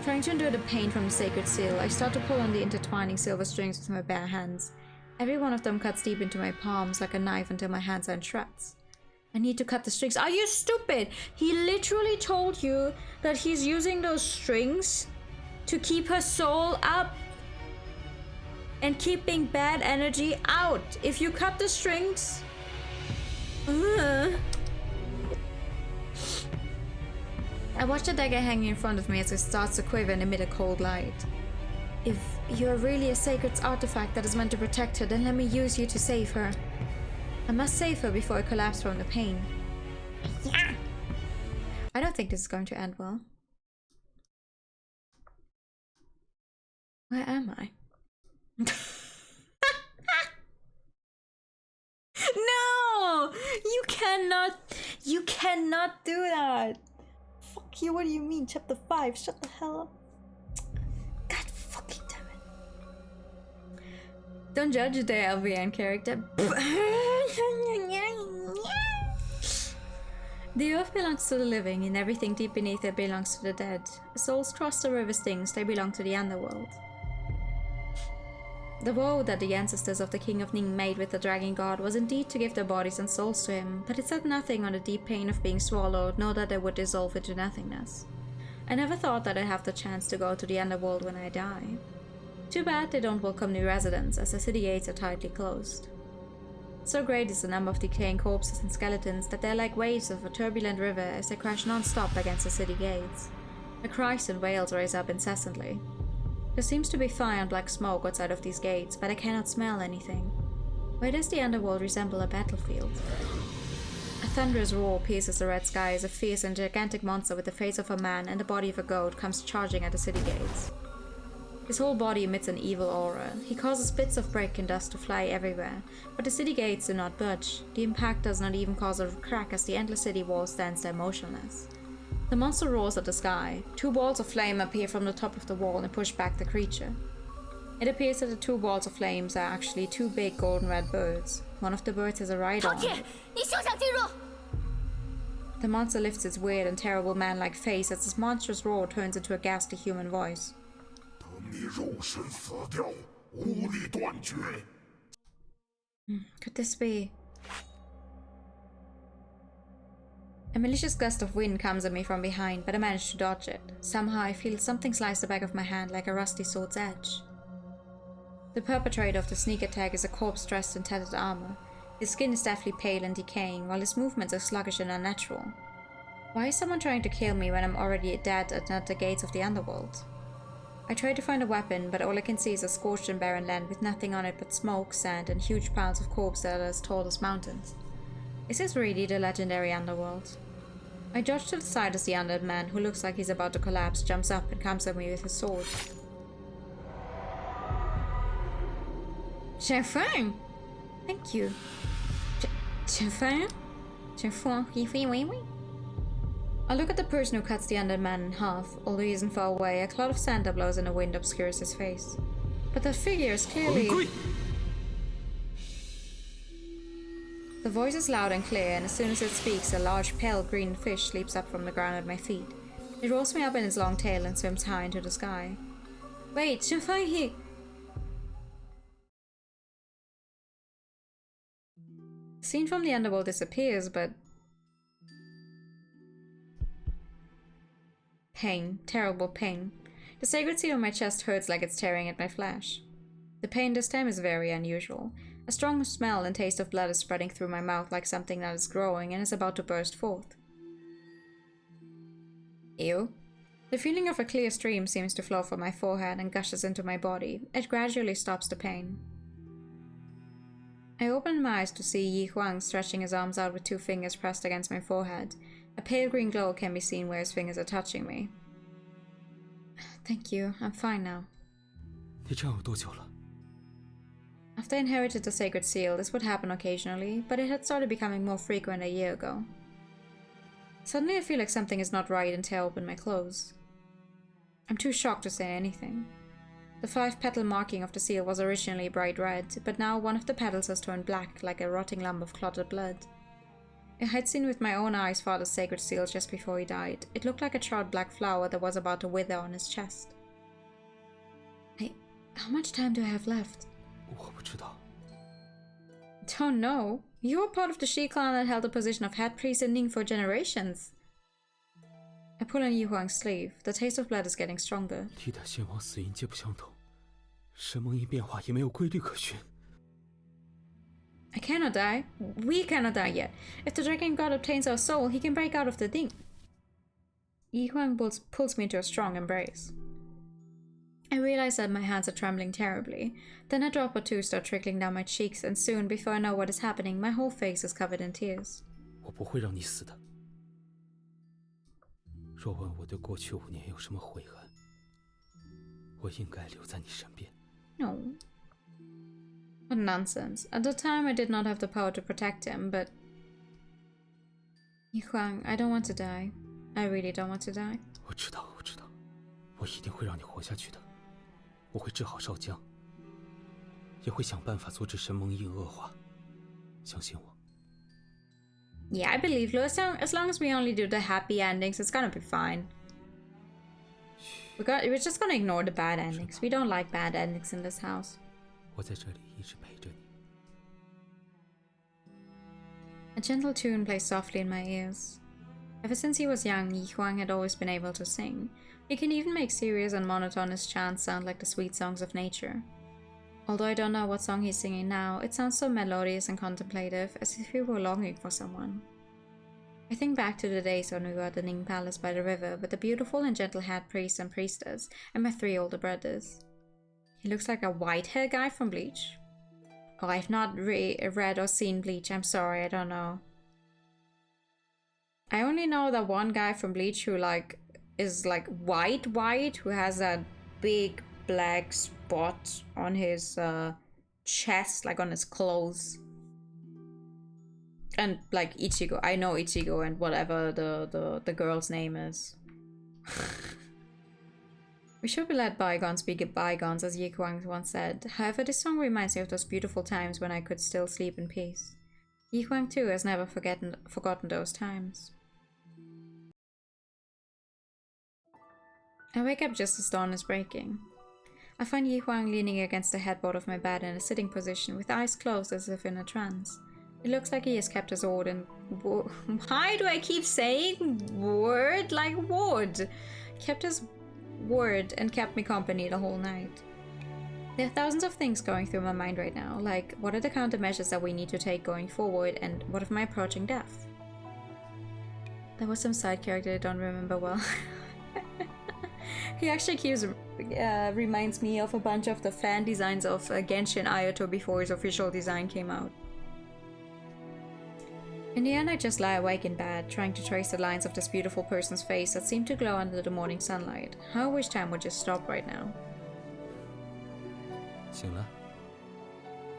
Trying to endure the pain from the sacred seal, I start to pull on the intertwining silver strings with my bare hands. Every one of them cuts deep into my palms like a knife until my hands are in shreds. I need to cut the strings. Are you stupid? He literally told you that he's using those strings to keep her soul up and keeping bad energy out. If you cut the strings... I watch the dagger hanging in front of me as it starts to quiver and emit a cold light. If you're really a sacred artifact that is meant to protect her, then let me use you to save her. I must save her before I collapse from the pain. I don't think this is going to end well. Where am I? No! You cannot do that! Fuck you, what do you mean? Chapter 5, shut the hell up. God fucking damn it. Don't judge the LVN character. The earth belongs to the living, and everything deep beneath it belongs to the dead. Souls cross the river Stings, they belong to the underworld. The vow that the ancestors of the King of Ning made with the Dragon God was indeed to give their bodies and souls to him, but it said nothing on the deep pain of being swallowed, nor that they would dissolve into nothingness. I never thought that I'd have the chance to go to the underworld when I die. Too bad they don't welcome new residents, as the city gates are tightly closed. So great is the number of decaying corpses and skeletons that they're like waves of a turbulent river as they crash non-stop against the city gates. The cries and wails rise up incessantly. There seems to be fire and black smoke outside of these gates, but I cannot smell anything. Why does the underworld resemble a battlefield? A thunderous roar pierces the red sky as a fierce and gigantic monster with the face of a man and the body of a goat comes charging at the city gates. His whole body emits an evil aura. He causes bits of brick and dust to fly everywhere, but the city gates do not budge. The impact does not even cause a crack as the endless city wall stands there motionless. The monster roars at the sky. 2 balls of flame appear from the top of the wall and push back the creature. It appears that the 2 balls of flames are actually 2 big golden red birds. One of the birds has a rider on it. The monster lifts its weird and terrible man-like face as its monstrous roar turns into a ghastly human voice. Could this be? A malicious gust of wind comes at me from behind, but I manage to dodge it. Somehow I feel something slice the back of my hand like a rusty sword's edge. The perpetrator of the sneak attack is a corpse dressed in tattered armor. His skin is deathly pale and decaying, while his movements are sluggish and unnatural. Why is someone trying to kill me when I'm already dead at the gates of the underworld? I try to find a weapon, but all I can see is a scorched and barren land with nothing on it but smoke, sand, and huge piles of corpses that are as tall as mountains. Is this really the legendary underworld? I dodge to the side as the undead man, who looks like he's about to collapse, jumps up and comes at me with his sword. Chefang! Thank you. Chefang? I look at the person who cuts the undead man in half. Although he isn't far away, a cloud of sand that blows in the wind obscures his face. But that figure is clearly... The voice is loud and clear, and as soon as it speaks, a large pale green fish leaps up from the ground at my feet. It rolls me up in its long tail and swims high into the sky. Wait, Shafai! The scene from the underworld disappears, but... Pain. Terrible pain. The sacred seal on my chest hurts like it's tearing at my flesh. The pain this time is very unusual. A strong smell and taste of blood is spreading through my mouth like something that is growing and is about to burst forth. Ew. The feeling of a clear stream seems to flow from my forehead and gushes into my body. It gradually stops the pain. I open my eyes to see Yi Huang stretching his arms out with 2 fingers pressed against my forehead. A pale green glow can be seen where his fingers are touching me. Thank you, I'm fine now. After I inherited the sacred seal, this would happen occasionally, but it had started becoming more frequent a year ago. Suddenly I feel like something is not right and tear open my clothes. I'm too shocked to say anything. The 5-petal marking of the seal was originally bright red, but now one of the petals has turned black like a rotting lump of clotted blood. I had seen with my own eyes father's sacred seal just before he died. It looked like a charred black flower that was about to wither on his chest. How much time do I have left? Don't know. You were part of the Shi clan that held the position of head priest in Ning for generations. I pull on Yi Huang's sleeve. The taste of blood is getting stronger. I cannot die. We cannot die yet. If the dragon god obtains our soul, he can break out of the thing. Yi Huang pulls me into a strong embrace. I realize that my hands are trembling terribly. Then a drop or 2 start trickling down my cheeks, and soon, before I know what is happening, my whole face is covered in tears. No. What nonsense. At the time I did not have the power to protect him, but... Yi Huang, I don't want to die. I really don't want to die. Yeah, I believe you. As long as we only do the happy endings, it's gonna be fine. We're just gonna ignore the bad endings. We don't like bad endings in this house. A gentle tune plays softly in my ears. Ever since he was young, Yi Huang had always been able to sing. He can even make serious and monotonous chants sound like the sweet songs of nature. Although I don't know what song he's singing now, it sounds so melodious and contemplative, as if he were longing for someone. I think back to the days when we were at the Ning Palace by the river with the beautiful and gentle head priest and priestess and my 3 older brothers. He looks like a white-haired guy from Bleach. Oh, I've not read or seen Bleach, I'm sorry, I don't know. I only know that one guy from Bleach who is white, who has that big black spot on his chest, like on his clothes. And like Ichigo, I know Ichigo and whatever the girl's name is. We should be let bygones be bygones, as Yi Huang once said. However, this song reminds me of those beautiful times when I could still sleep in peace. Yi Huang too has never forgotten those times. I wake up just as dawn is breaking. I find Yi Huang leaning against the headboard of my bed in a sitting position with eyes closed as if in a trance. It looks like he has kept his word and... Why do I keep saying word like wood? Kept his word and kept me company the whole night. There are thousands of things going through my mind right now, like what are the countermeasures that we need to take going forward, and what of my approaching death? There was some side character I don't remember well. He actually reminds me of a bunch of the fan designs of Genshin Ayato before his official design came out. In the end, I just lie awake in bed, trying to trace the lines of this beautiful person's face that seemed to glow under the morning sunlight. How I wish time would just stop right now. 醒了。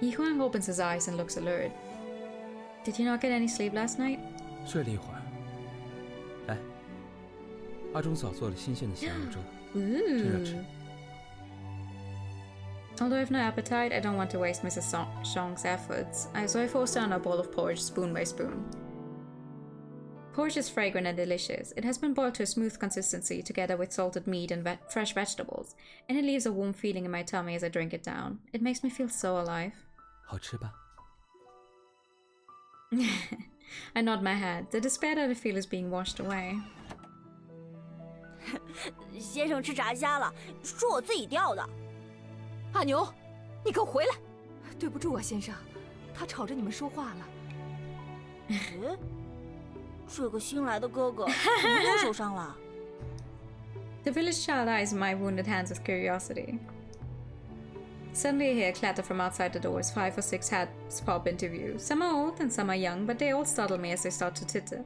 Yi Huang opens his eyes and looks alert. Did you not get any sleep last night? 睡了一会儿。来，阿忠嫂做了新鲜的咸肉粥，趁热吃。 Although I have no appetite, I don't want to waste Mrs. Song's efforts, so I force down a bowl of porridge spoon by spoon. Porridge is fragrant and delicious. It has been boiled to a smooth consistency together with salted meat and fresh vegetables, and it leaves a warm feeling in my tummy as I drink it down. It makes me feel so alive. 好吃吧？ I nod my head. The despair that I feel is being washed away. 先生吃炸虾了，说我自己钓的。 阿牛，你给我回来！对不住啊，先生，他吵着你们说话了。这个新来的哥哥怎么又受伤了？ The village child eyes my wounded hands with curiosity. Suddenly I hear a clatter from outside the door as 5 or 6 heads pop into view. Some are old and some are young, but they all startle me as they start to titter.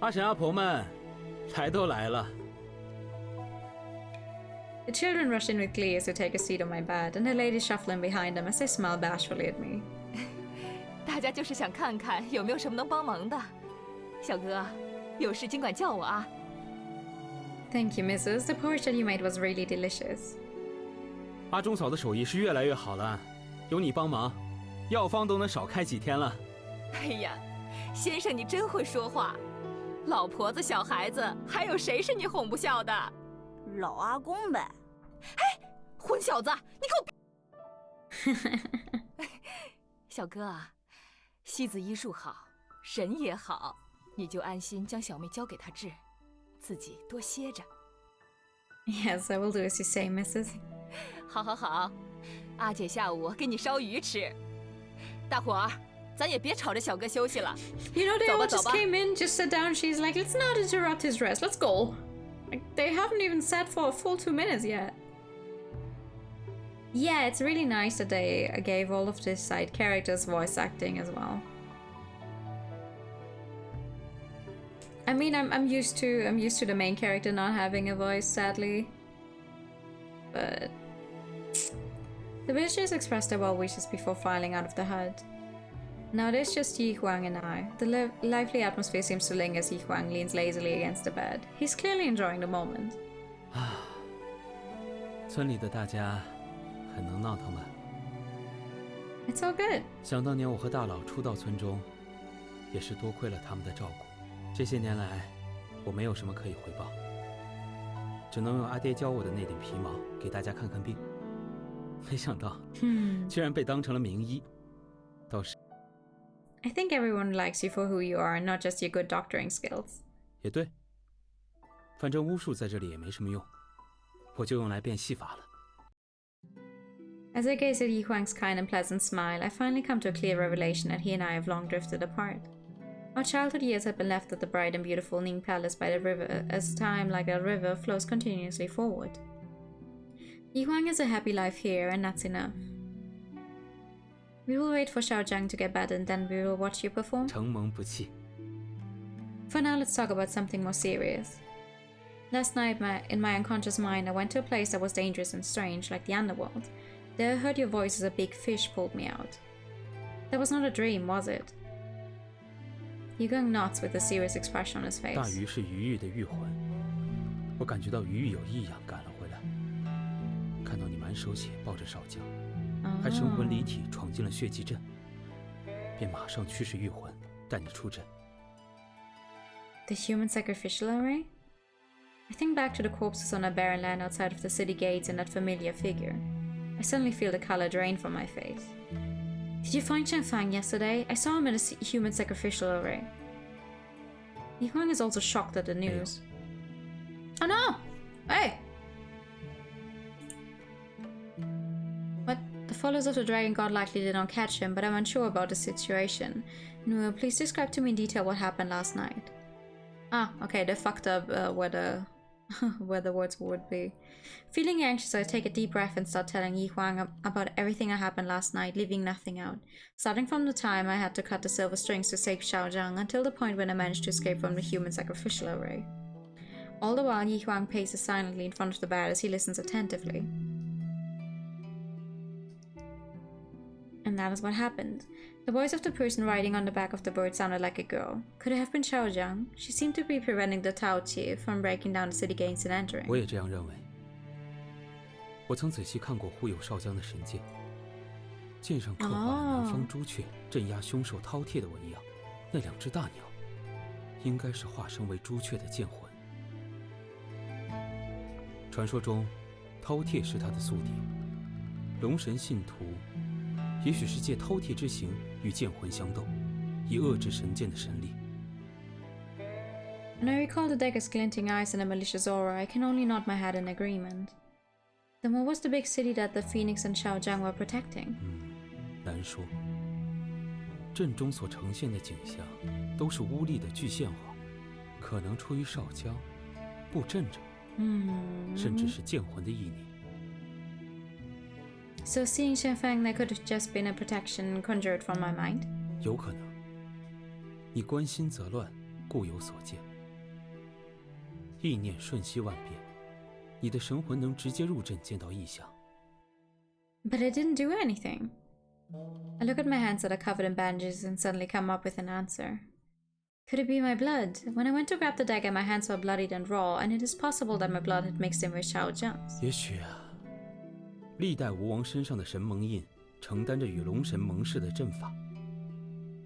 阿婶阿婆们，来都来了。 The children rush in with glee as they take a seat on my bed, and the ladies shuffle in behind them as they smile bashfully at me. 大家就是想看看有没有什么能帮忙的。小哥，有事尽管叫我啊。Thank you, Mrs. The porridge that you made was really delicious. 阿忠嫂的手艺是越来越好了，有你帮忙，药方都能少开几天了。哎呀，先生你真会说话，老婆子小孩子，还有谁是你哄不笑的？ 老阿公呗！哎，混小子，你给我！小哥啊，西子医术好，人也好，你就安心将小妹交给他治，自己多歇着。Yes, I will do as you say, Mrs. 好，好，好，阿姐下午给你烧鱼吃。大伙儿，咱也别吵着小哥休息了。You know, they all just came in, just sat down. She's like, let's not interrupt his rest. Let's go. Like, they haven't even sat for a full 2 minutes yet. Yeah, it's really nice that they gave all of these side characters voice acting as well. I mean, I'm used to the main character not having a voice, sadly. But the villagers expressed their well wishes before filing out of the hut. Now there's just Yi Huang and I. The lively atmosphere seems to linger as Yi Huang leans lazily against the bed. He's clearly enjoying the moment. 村里的大家很能闹腾吧？ It's all good. 想当年我和大佬初到村中，也是多亏了他们的照顾。这些年来，我没有什么可以回报，只能用阿爹教我的那点皮毛给大家看看病。没想到，居然被当成了名医。倒是。 I think everyone likes you for who you are, not just your good doctoring skills. 也对，反正巫术在这里也没什么用，我就用来变戏法了。 As I gaze at Yi Huang's kind and pleasant smile, I finally come to a clear revelation that he and I have long drifted apart. Our childhood years had been left at the bright and beautiful Ning Palace by the river, as time, like a river, flows continuously forward. Yi Huang has a happy life here, and that's enough. We will wait for Xiaojiang to get better and then we will watch you perform. 承蒙不弃。 For now, let's talk about something more serious. Last night, in my unconscious mind, I went to a place that was dangerous and strange, like the underworld. There I heard your voice as a big fish pulled me out. That was not a dream, was it? Yugong nods with a serious expression on his face. 大鱼是鱼玉的玉魂，我感觉到鱼玉有异样赶了回来，看到你满手血抱着少将，还神魂离体闯进了血祭阵，便马上驱使玉魂带你出阵。The human sacrificial array? I think back to the corpses on a barren land outside of the city gates and that familiar figure. I suddenly feel the color drain from my face. Did you find Chen Fang yesterday? I saw him in a human sacrificial array. Yi Huang is also shocked at the news. Oh no! Hey! What? The followers of the dragon god likely did not catch him, but I'm unsure about the situation. No, please describe to me in detail what happened last night. Ah, okay, they fucked up where the words would be. Feeling anxious, I take a deep breath and start telling Yi Huang about everything that happened last night, leaving nothing out. Starting from the time I had to cut the silver strings to save Xiaozhang until the point when I managed to escape from the human sacrificial array. All the while, Yi Huang paces silently in front of the bed as he listens attentively. And that is what happened. The voice of the person riding on the back of the bird sounded like a girl. Could it have been Xiaozhang? She seemed to be preventing the Tao Qi from breaking down the city gates and entering. 我也这样认为。我曾仔细看过护佑少将的神剑，剑上刻画了南方朱雀镇压凶兽饕餮的纹样。那两只大鸟，应该是化身为朱雀的剑魂。传说中，饕餮是他的宿敌。龙神信徒。 也许是借饕餮之形与剑魂相斗，以遏制神剑的神力。When I recall the dagger's glinting eyes and a malicious aura, I can only nod my head in agreement. Then what was the big city that the Phoenix and Xiaozhang were protecting? 难说。阵中所呈现的景象都是乌力的巨献皇，可能出于少将、布阵者，甚至是剑魂的意念。 So seeing Chen Fang, that could have just been a protection conjured from my mind? 有可能。你关心则乱，故有所见。意念瞬息万变，你的神魂能直接入阵见到异象。But I didn't do anything. I look at my hands that are covered in bandages and suddenly come up with an answer. Could it be my blood? When I went to grab the dagger, my hands were bloodied and raw, and it is possible that my blood had mixed in with Xiaozhang's. 也许啊。 历代吴王身上的神盟印承担着与龙神盟誓的阵法，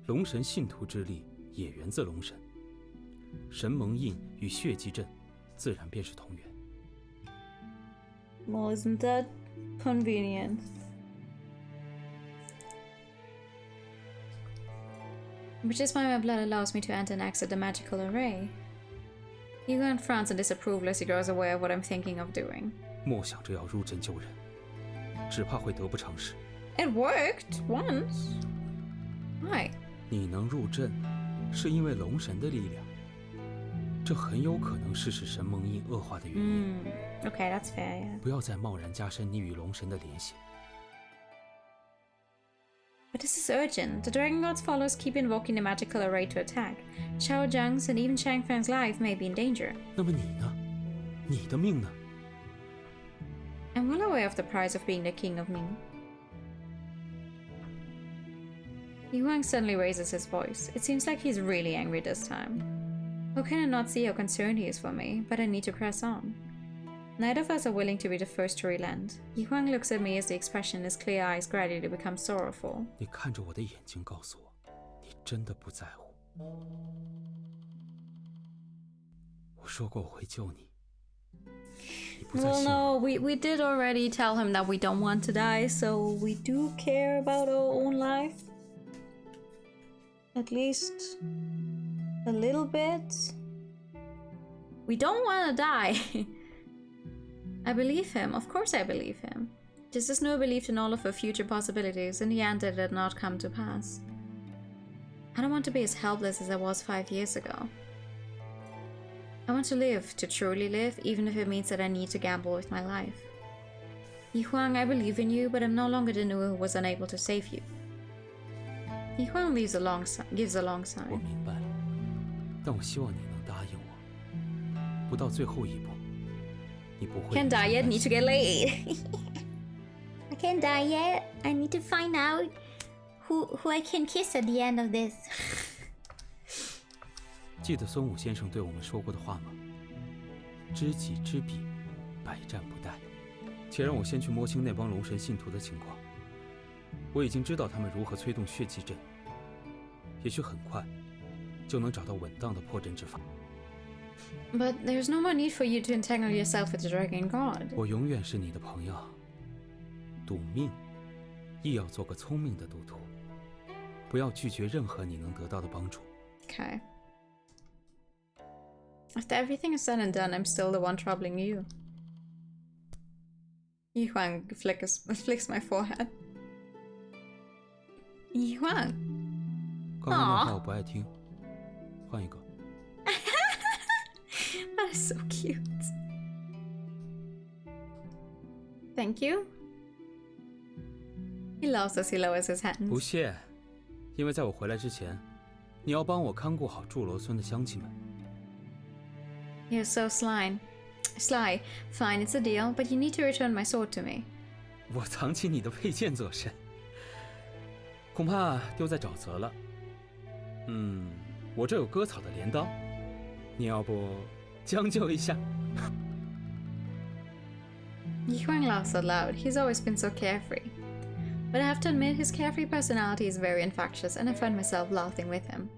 龙神信徒之力也源自龙神，神盟印与血祭阵自然便是同源。Well, isn't that convenient? Which is why my blood allows me to enter and exit the magical array. Yi Huang frowns in disapproval as he grows aware of what I'm thinking of doing. 莫想着要入阵救人。 只怕会得不偿失。It worked once. Why? 你能入阵，是因为龙神的力量。这很有可能是使神盟印恶化的原因。Okay, that's fair. Yeah. 不要再贸然加深你与龙神的联系。But this is urgent. The Dragon God's followers keep invoking the magical array to attack. Xiaozhang's and even Chang Fang's life may be in danger. 那么你呢？你的命呢？ I'm well aware of the price of being the king of Ming. Yi Huang suddenly raises his voice. It seems like he's really angry this time. How can I not see how concerned he is for me? But I need to press on. Neither of us are willing to be the first to relent. Yi Huang looks at me as the expression in his clear eyes gradually becomes sorrowful. 你看着我的眼睛告诉我，你真的不在乎。我说过我会救你。 Well, no, we did already tell him that we don't want to die, so we do care about our own life. At least a little bit. We don't want to die. I believe him. Of course I believe him. Just as Noah believed in all of her future possibilities, in the end it did not come to pass. I don't want to be as helpless as I was 5 years ago. I want to live, to truly live, even if it means that I need to gamble with my life. Yi Huang, I believe in you, but I'm no longer the Nuo who was unable to save you. Yi Huang gives a long sigh. 我明白了，但我希望你能答应我，不到最后一步，你不会。Can't die yet. Need to get laid. I can't die yet. I need to find out who I can kiss at the end of this. 记得孙武先生对我们说过的话吗？知己知彼，百战不殆。且让我先去摸清那帮龙神信徒的情况。我已经知道他们如何催动血祭阵，也许很快就能找到稳当的破阵之法。But there's no more need for you to entangle yourself with the dragon god. 我永远是你的朋友，赌命亦要做个聪明的赌徒，不要拒绝任何你能得到的帮助。Okay. After everything is said and done, I'm still the one troubling you. Yihuang flicks my forehead. Yihuang. 刚刚那话我不爱听，换一个。That is so cute. Thank you. He laughs as he lowers his hands. 不谢，因为在我回来之前，你要帮我看顾好祝罗村的乡亲们。You're so sly. Fine, it's a deal, but you need to return my sword to me. 我藏起你的佩剑作甚？恐怕丢在沼泽了。我这有割草的镰刀，你要不将就一下Yihuang laughs out loud. He's always been so carefree. But I have to admit, his carefree personality is very infectious, and I find myself laughing with him.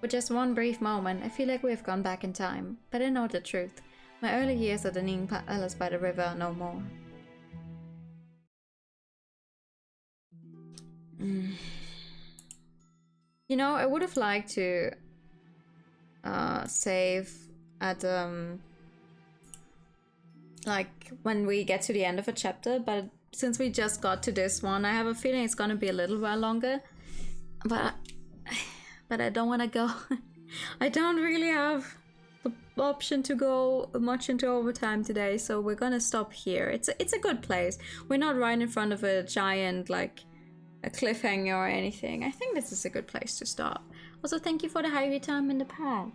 For just one brief moment, I feel like we have gone back in time, but I know the truth. My early years at the Ning Palace by the river are no more. You know, I would have liked to save at like when we get to the end of a chapter, but since we just got to this one, I have a feeling it's gonna be a little while longer. But I don't want to go. I don't really have the option to go much into overtime today, so we're gonna stop here. It's a good place. We're not right in front of a giant like a cliffhanger or anything. I think this is a good place to stop. Also, thank you for the high time in the pad.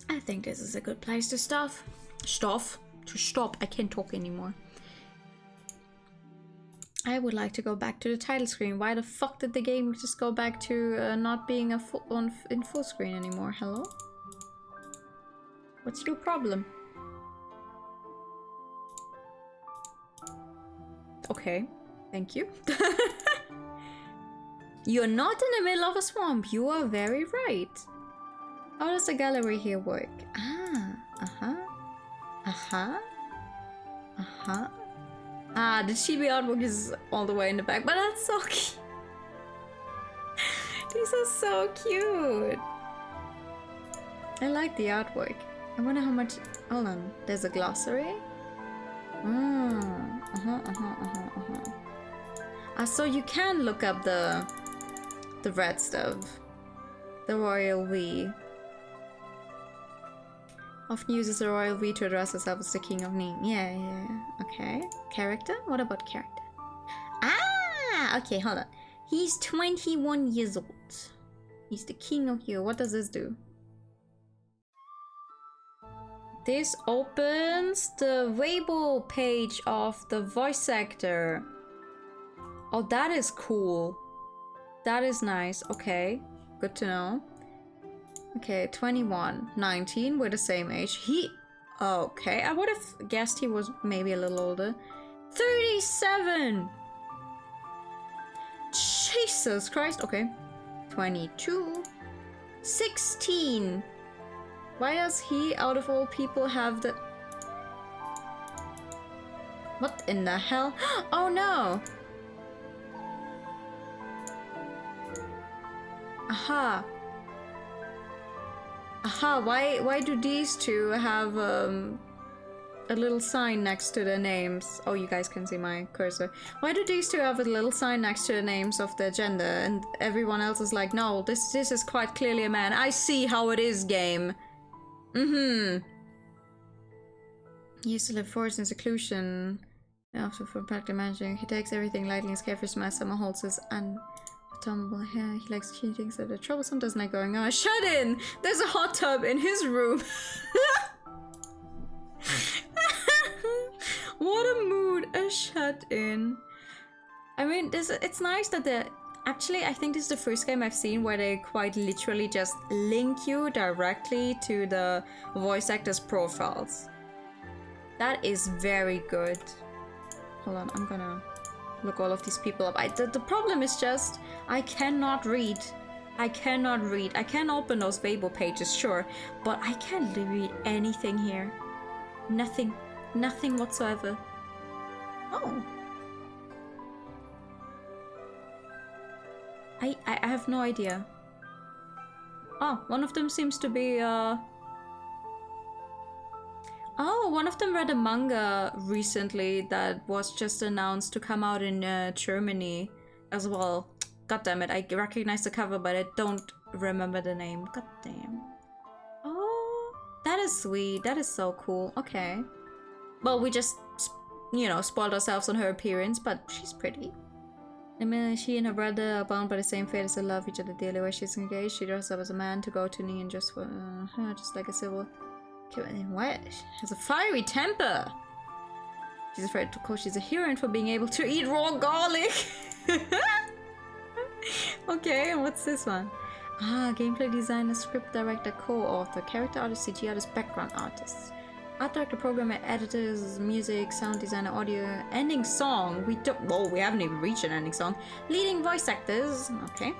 I think this is a good place to stop. I can't talk anymore. I would like to go back to the title screen. Why the fuck did the game just go back to not being in full screen anymore? Hello? What's your problem? Okay, thank you. You're not in the middle of a swamp. You are very right. How does the gallery here work? The chibi artwork is all the way in the back, but that's so cute. These are so cute. I like the artwork. I wonder how much. Hold on. There's a glossary. So you can look up the red stuff. The royal V. Often uses the royal V to address herself as the king of Ning. Yeah. Okay. Character? What about character? Okay, hold on. He's 21 years old. He's the king of here. What does this do? This opens the Weibo page of the voice actor. Oh, that is cool. That is nice. Okay, good to know. Okay, 21, 19, we're the same age. Okay, I would have guessed he was maybe a little older. 37! Jesus Christ, okay. 22, 16. Why does he, out of all people, have the... What in the hell? Oh no! Aha! Why do these two have a little sign next to their names? Oh, you guys can see my cursor. Why do these two have a little sign next to the names of their gender and everyone else is like, no, this is quite clearly a man. I see how it is, game. He used to live forest in seclusion After for practically managing, he takes everything lightly and carefree smile. Someone holds his untumble hair. He likes cheating, so the troublesome doesn't like going on. Shut in! There's a hot tub in his room. What a mood, a shut in. I mean, it's nice that actually, I think this is the first game I've seen where they quite literally just link you directly to the voice actors' profiles. That is very good. Hold on, I'm gonna look all of these people up. The problem is just, I cannot read. I cannot read. I can open those Weibo pages, sure, but I can't read anything here. Nothing. Nothing whatsoever. Oh. I have no idea. Oh, one of them seems to be, Oh, one of them read a manga recently that was just announced to come out in Germany as well. God damn it, I recognize the cover, but I don't remember the name. God damn. Oh, that is sweet. That is so cool. Okay. Well, we just, you know, spoiled ourselves on her appearance, but she's pretty. I mean, she and her brother are bound by the same fate as they love each other dearly. While she's engaged, she dresses up as a man to go to Neon just for, just like a civil. What? She has a fiery temper. She's afraid to call. She's a heroine for being able to eat raw garlic. Okay, and what's this one? Ah, gameplay designer, script director, co-author, character artist, CG artist, background artist. Art director, programmer, editors, music, sound designer, audio, ending song. We haven't even reached an ending song. Leading voice actors. Okay.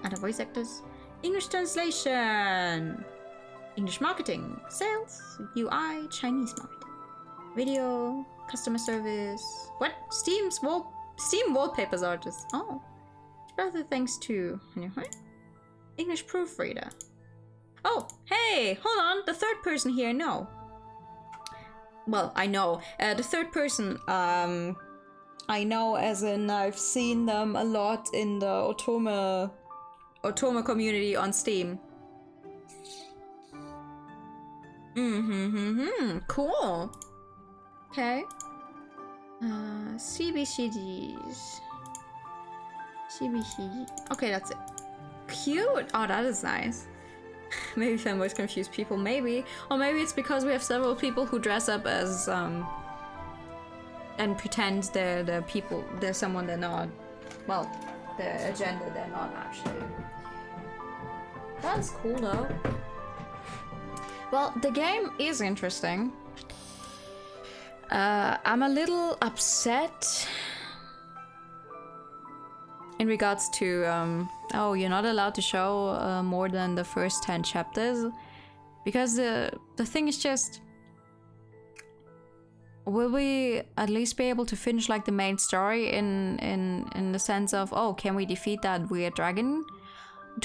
Other voice actors. English translation. English marketing. Sales. UI. Chinese marketing. Video. Customer service. What? Steam wallpapers artist. Oh. Other thanks to English proofreader. Oh, hey, hold on. The third person here, no. Well, I know. The third person, I know as in I've seen them a lot in the Otoma community on Steam. Cool. Okay. CBCGs. CBCG. Okay, that's it. Cute. Oh, that is nice. Maybe fanboys confuse people, maybe. Or maybe it's because we have several people who dress up as, and pretend they're people, they're someone they're not. Well, they're a gender they're not actually. That's cool though. Well, the game is interesting. I'm a little upset in regards to, oh, you're not allowed to show more than the first 10 chapters. Because the thing is just, will we at least be able to finish like the main story in the sense of, oh, can we defeat that weird dragon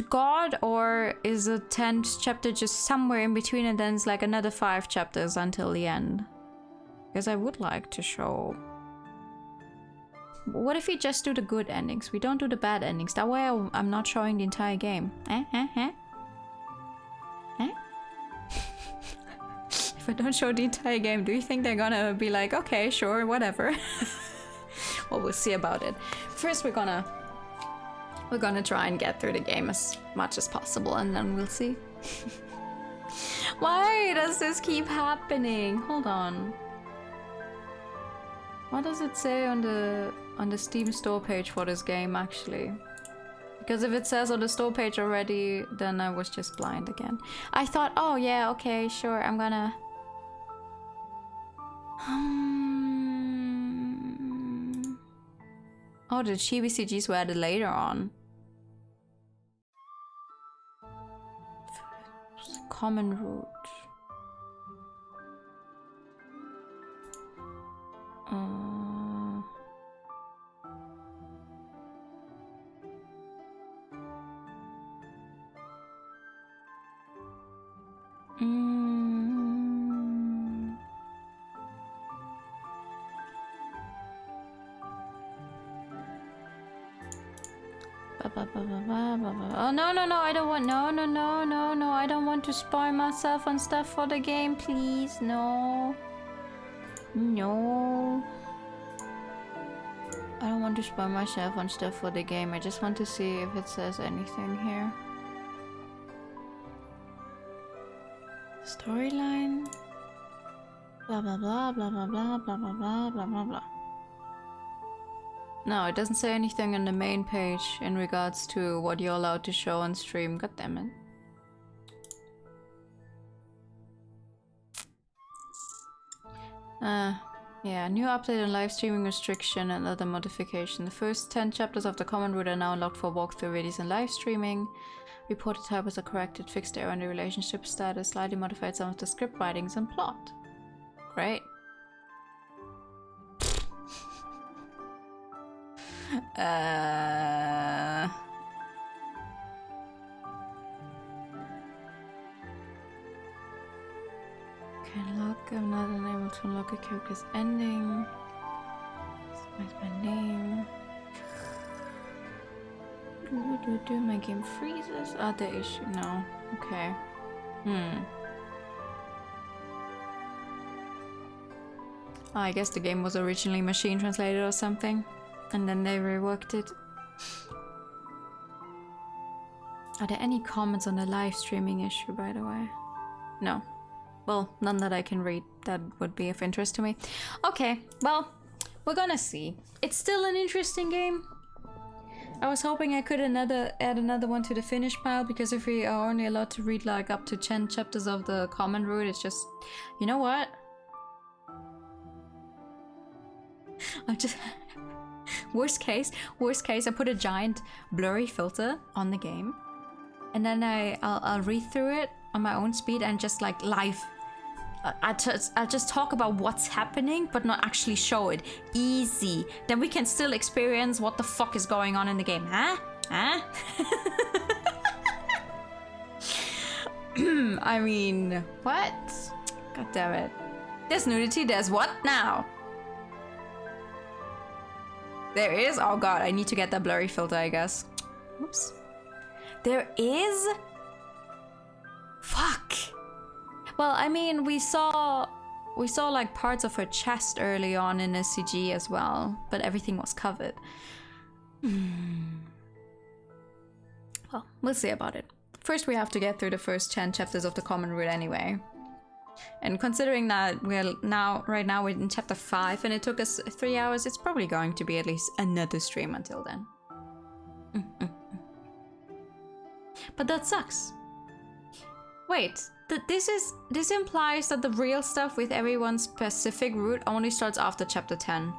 god? Or is the 10th chapter just somewhere in between and then it's like another 5 chapters until the end? Because I would like to show... What if we just do the good endings? We don't do the bad endings. That way I'm not showing the entire game. If I don't show the entire game, do you think they're gonna be like, okay, sure, whatever? Well, we'll see about it. First, we're gonna try and get through the game as much as possible, and then we'll see. Why does this keep happening? Hold on. What does it say on the Steam store page for this game, actually? Because if it says on the store page already, then I was just blind again. I thought, oh yeah, okay, sure, I'm gonna... Oh, the chibi-CGs were added later on. Common route. Oh no, I don't want, no, I don't want to spoil myself on stuff for the game, please, no. No. I don't want to spoil myself on stuff for the game. I just want to see if it says anything here. Storyline. Blah blah blah blah blah blah blah blah blah blah blah blah. No, it doesn't say anything on the main page in regards to what you're allowed to show on stream. God damn it. Yeah, new update on live streaming restriction and other modification. The first 10 chapters of the common route are now unlocked for walkthrough videos and live streaming. Reported typos are corrected, fixed error in the relationship status, slightly modified some of the script writings and plot. Great. Can unlock, I'm not unable to unlock a character's ending. Where's my name? My game freezes. Other issue. No. Okay. Oh, I guess the game was originally machine translated or something, and then they reworked it. Are there any comments on the live streaming issue, by the way? No. Well, none that I can read that would be of interest to me. Okay, well, we're gonna see. It's still an interesting game. I was hoping I could add another one to the finish pile, because if we are only allowed to read like up to 10 chapters of the common route, it's just... You know what? I'm just... worst case, I put a giant blurry filter on the game, and then I'll read through it on my own speed and just like live. I'll just talk about what's happening, but not actually show it. Easy. Then we can still experience what the fuck is going on in the game. Huh? I mean, what? God damn it. There's nudity, there's what now? There is? Oh god, I need to get that blurry filter, I guess. Oops. There is? Fuck. Well, I mean, we saw like parts of her chest early on in the CG as well, but everything was covered. Well, we'll see about it. First, we have to get through the first 10 chapters of the common route anyway. And considering that right now we're in chapter 5 and it took us 3 hours, it's probably going to be at least another stream until then. But that sucks. Wait. This implies that the real stuff with everyone's specific route only starts after chapter 10.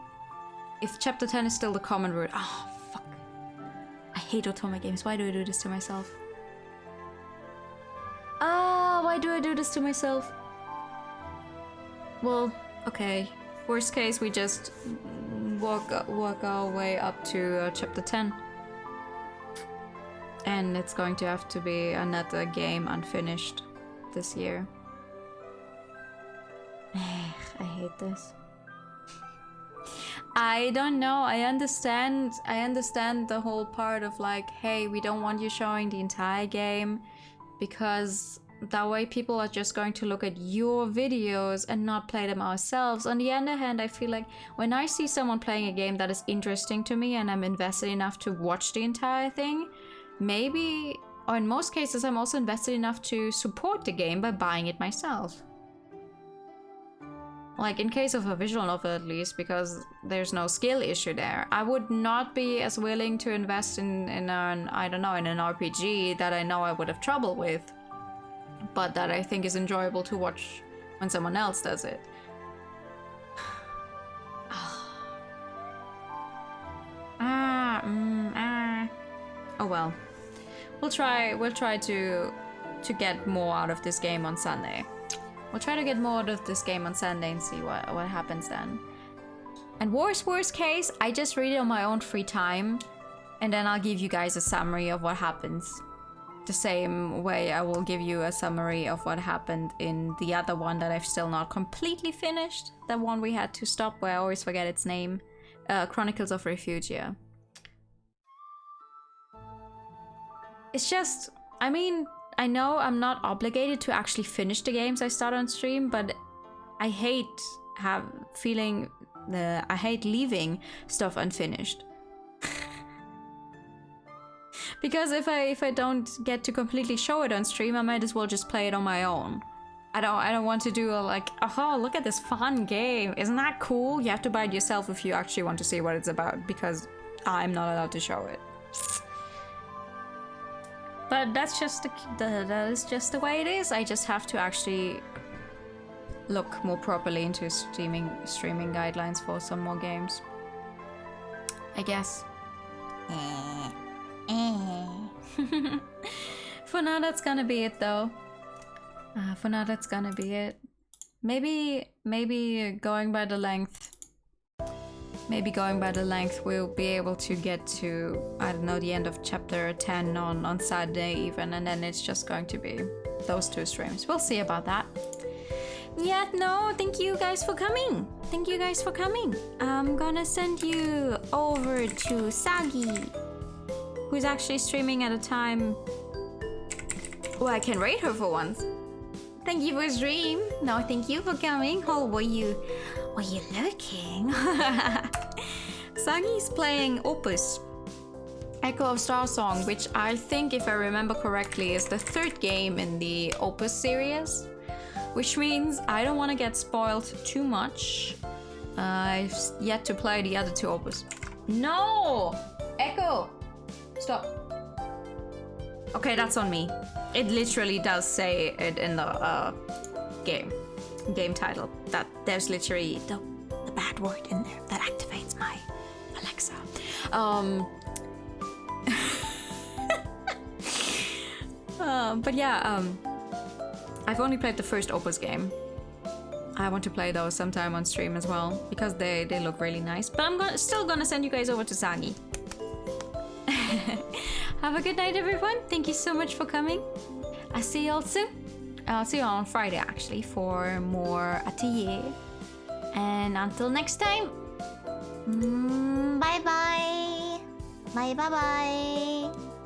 If chapter 10 is still the common route. Oh, fuck. I hate Otome games. Why do I do this to myself? Why do I do this to myself? Well, okay. Worst case, we just walk our way up to chapter 10. And it's going to have to be another game unfinished this year. I hate this. I don't know. I understand the whole part of like, hey, we don't want you showing the entire game because that way people are just going to look at your videos and not play them ourselves. On the other hand, I feel like when I see someone playing a game that is interesting to me and I'm invested enough to watch the entire thing, maybe, or in most cases, I'm also invested enough to support the game by buying it myself. Like in case of a visual novel at least, because there's no skill issue there. I would not be as willing to invest in an, I don't know, in an RPG that I know I would have trouble with, but that I think is enjoyable to watch when someone else does it. Oh well. We'll try to get more out of this game on Sunday. We'll try to get more out of this game on Sunday and see what happens then. And worst case, I just read it on my own free time, and then I'll give you guys a summary of what happens. The same way I will give you a summary of what happened in the other one that I've still not completely finished. That one we had to stop, where I always forget its name. Chronicles of Refugia. It's just, I mean, I know I'm not obligated to actually finish the games I start on stream, but I hate feeling I hate leaving stuff unfinished. Because if I don't get to completely show it on stream, I might as well just play it on my own. I don't want to do a, like, oh, look at this fun game. Isn't that cool? You have to buy it yourself if you actually want to see what it's about, because I'm not allowed to show it. But that's just that is just the way it is. I just have to actually look more properly into streaming guidelines for some more games, I guess. For now, that's gonna be it, though. For now, that's gonna be it. Maybe going by the length. Maybe going by the length, we'll be able to get to, I don't know, the end of chapter 10 on Saturday even, and then it's just going to be those 2 streams. We'll see about that. Yeah, no, thank you guys for coming. Thank you guys for coming. I'm gonna send you over to Sagi, who's actually streaming at a time where I can rate her for once. Thank you for stream. No, thank you for coming. Oh, were you looking? Sagi's playing Opus, Echo of Star Song, which I think, if I remember correctly, is the 3rd game in the Opus series. Which means I don't want to get spoiled too much. I've yet to play the other 2 Opus. No! Echo! Stop. Okay, that's on me. It literally does say it in the game title. That there's literally the bad word in there that activates my Alexa. But yeah, I've only played the first Opus game. I want to play those sometime on stream as well, because they look really nice. But I'm still gonna send you guys over to Sagi. Have a good night, everyone. Thank you so much for coming. I'll see you all soon. I'll see you on Friday, actually, for more Atelier. And until next time, bye bye. Bye bye bye.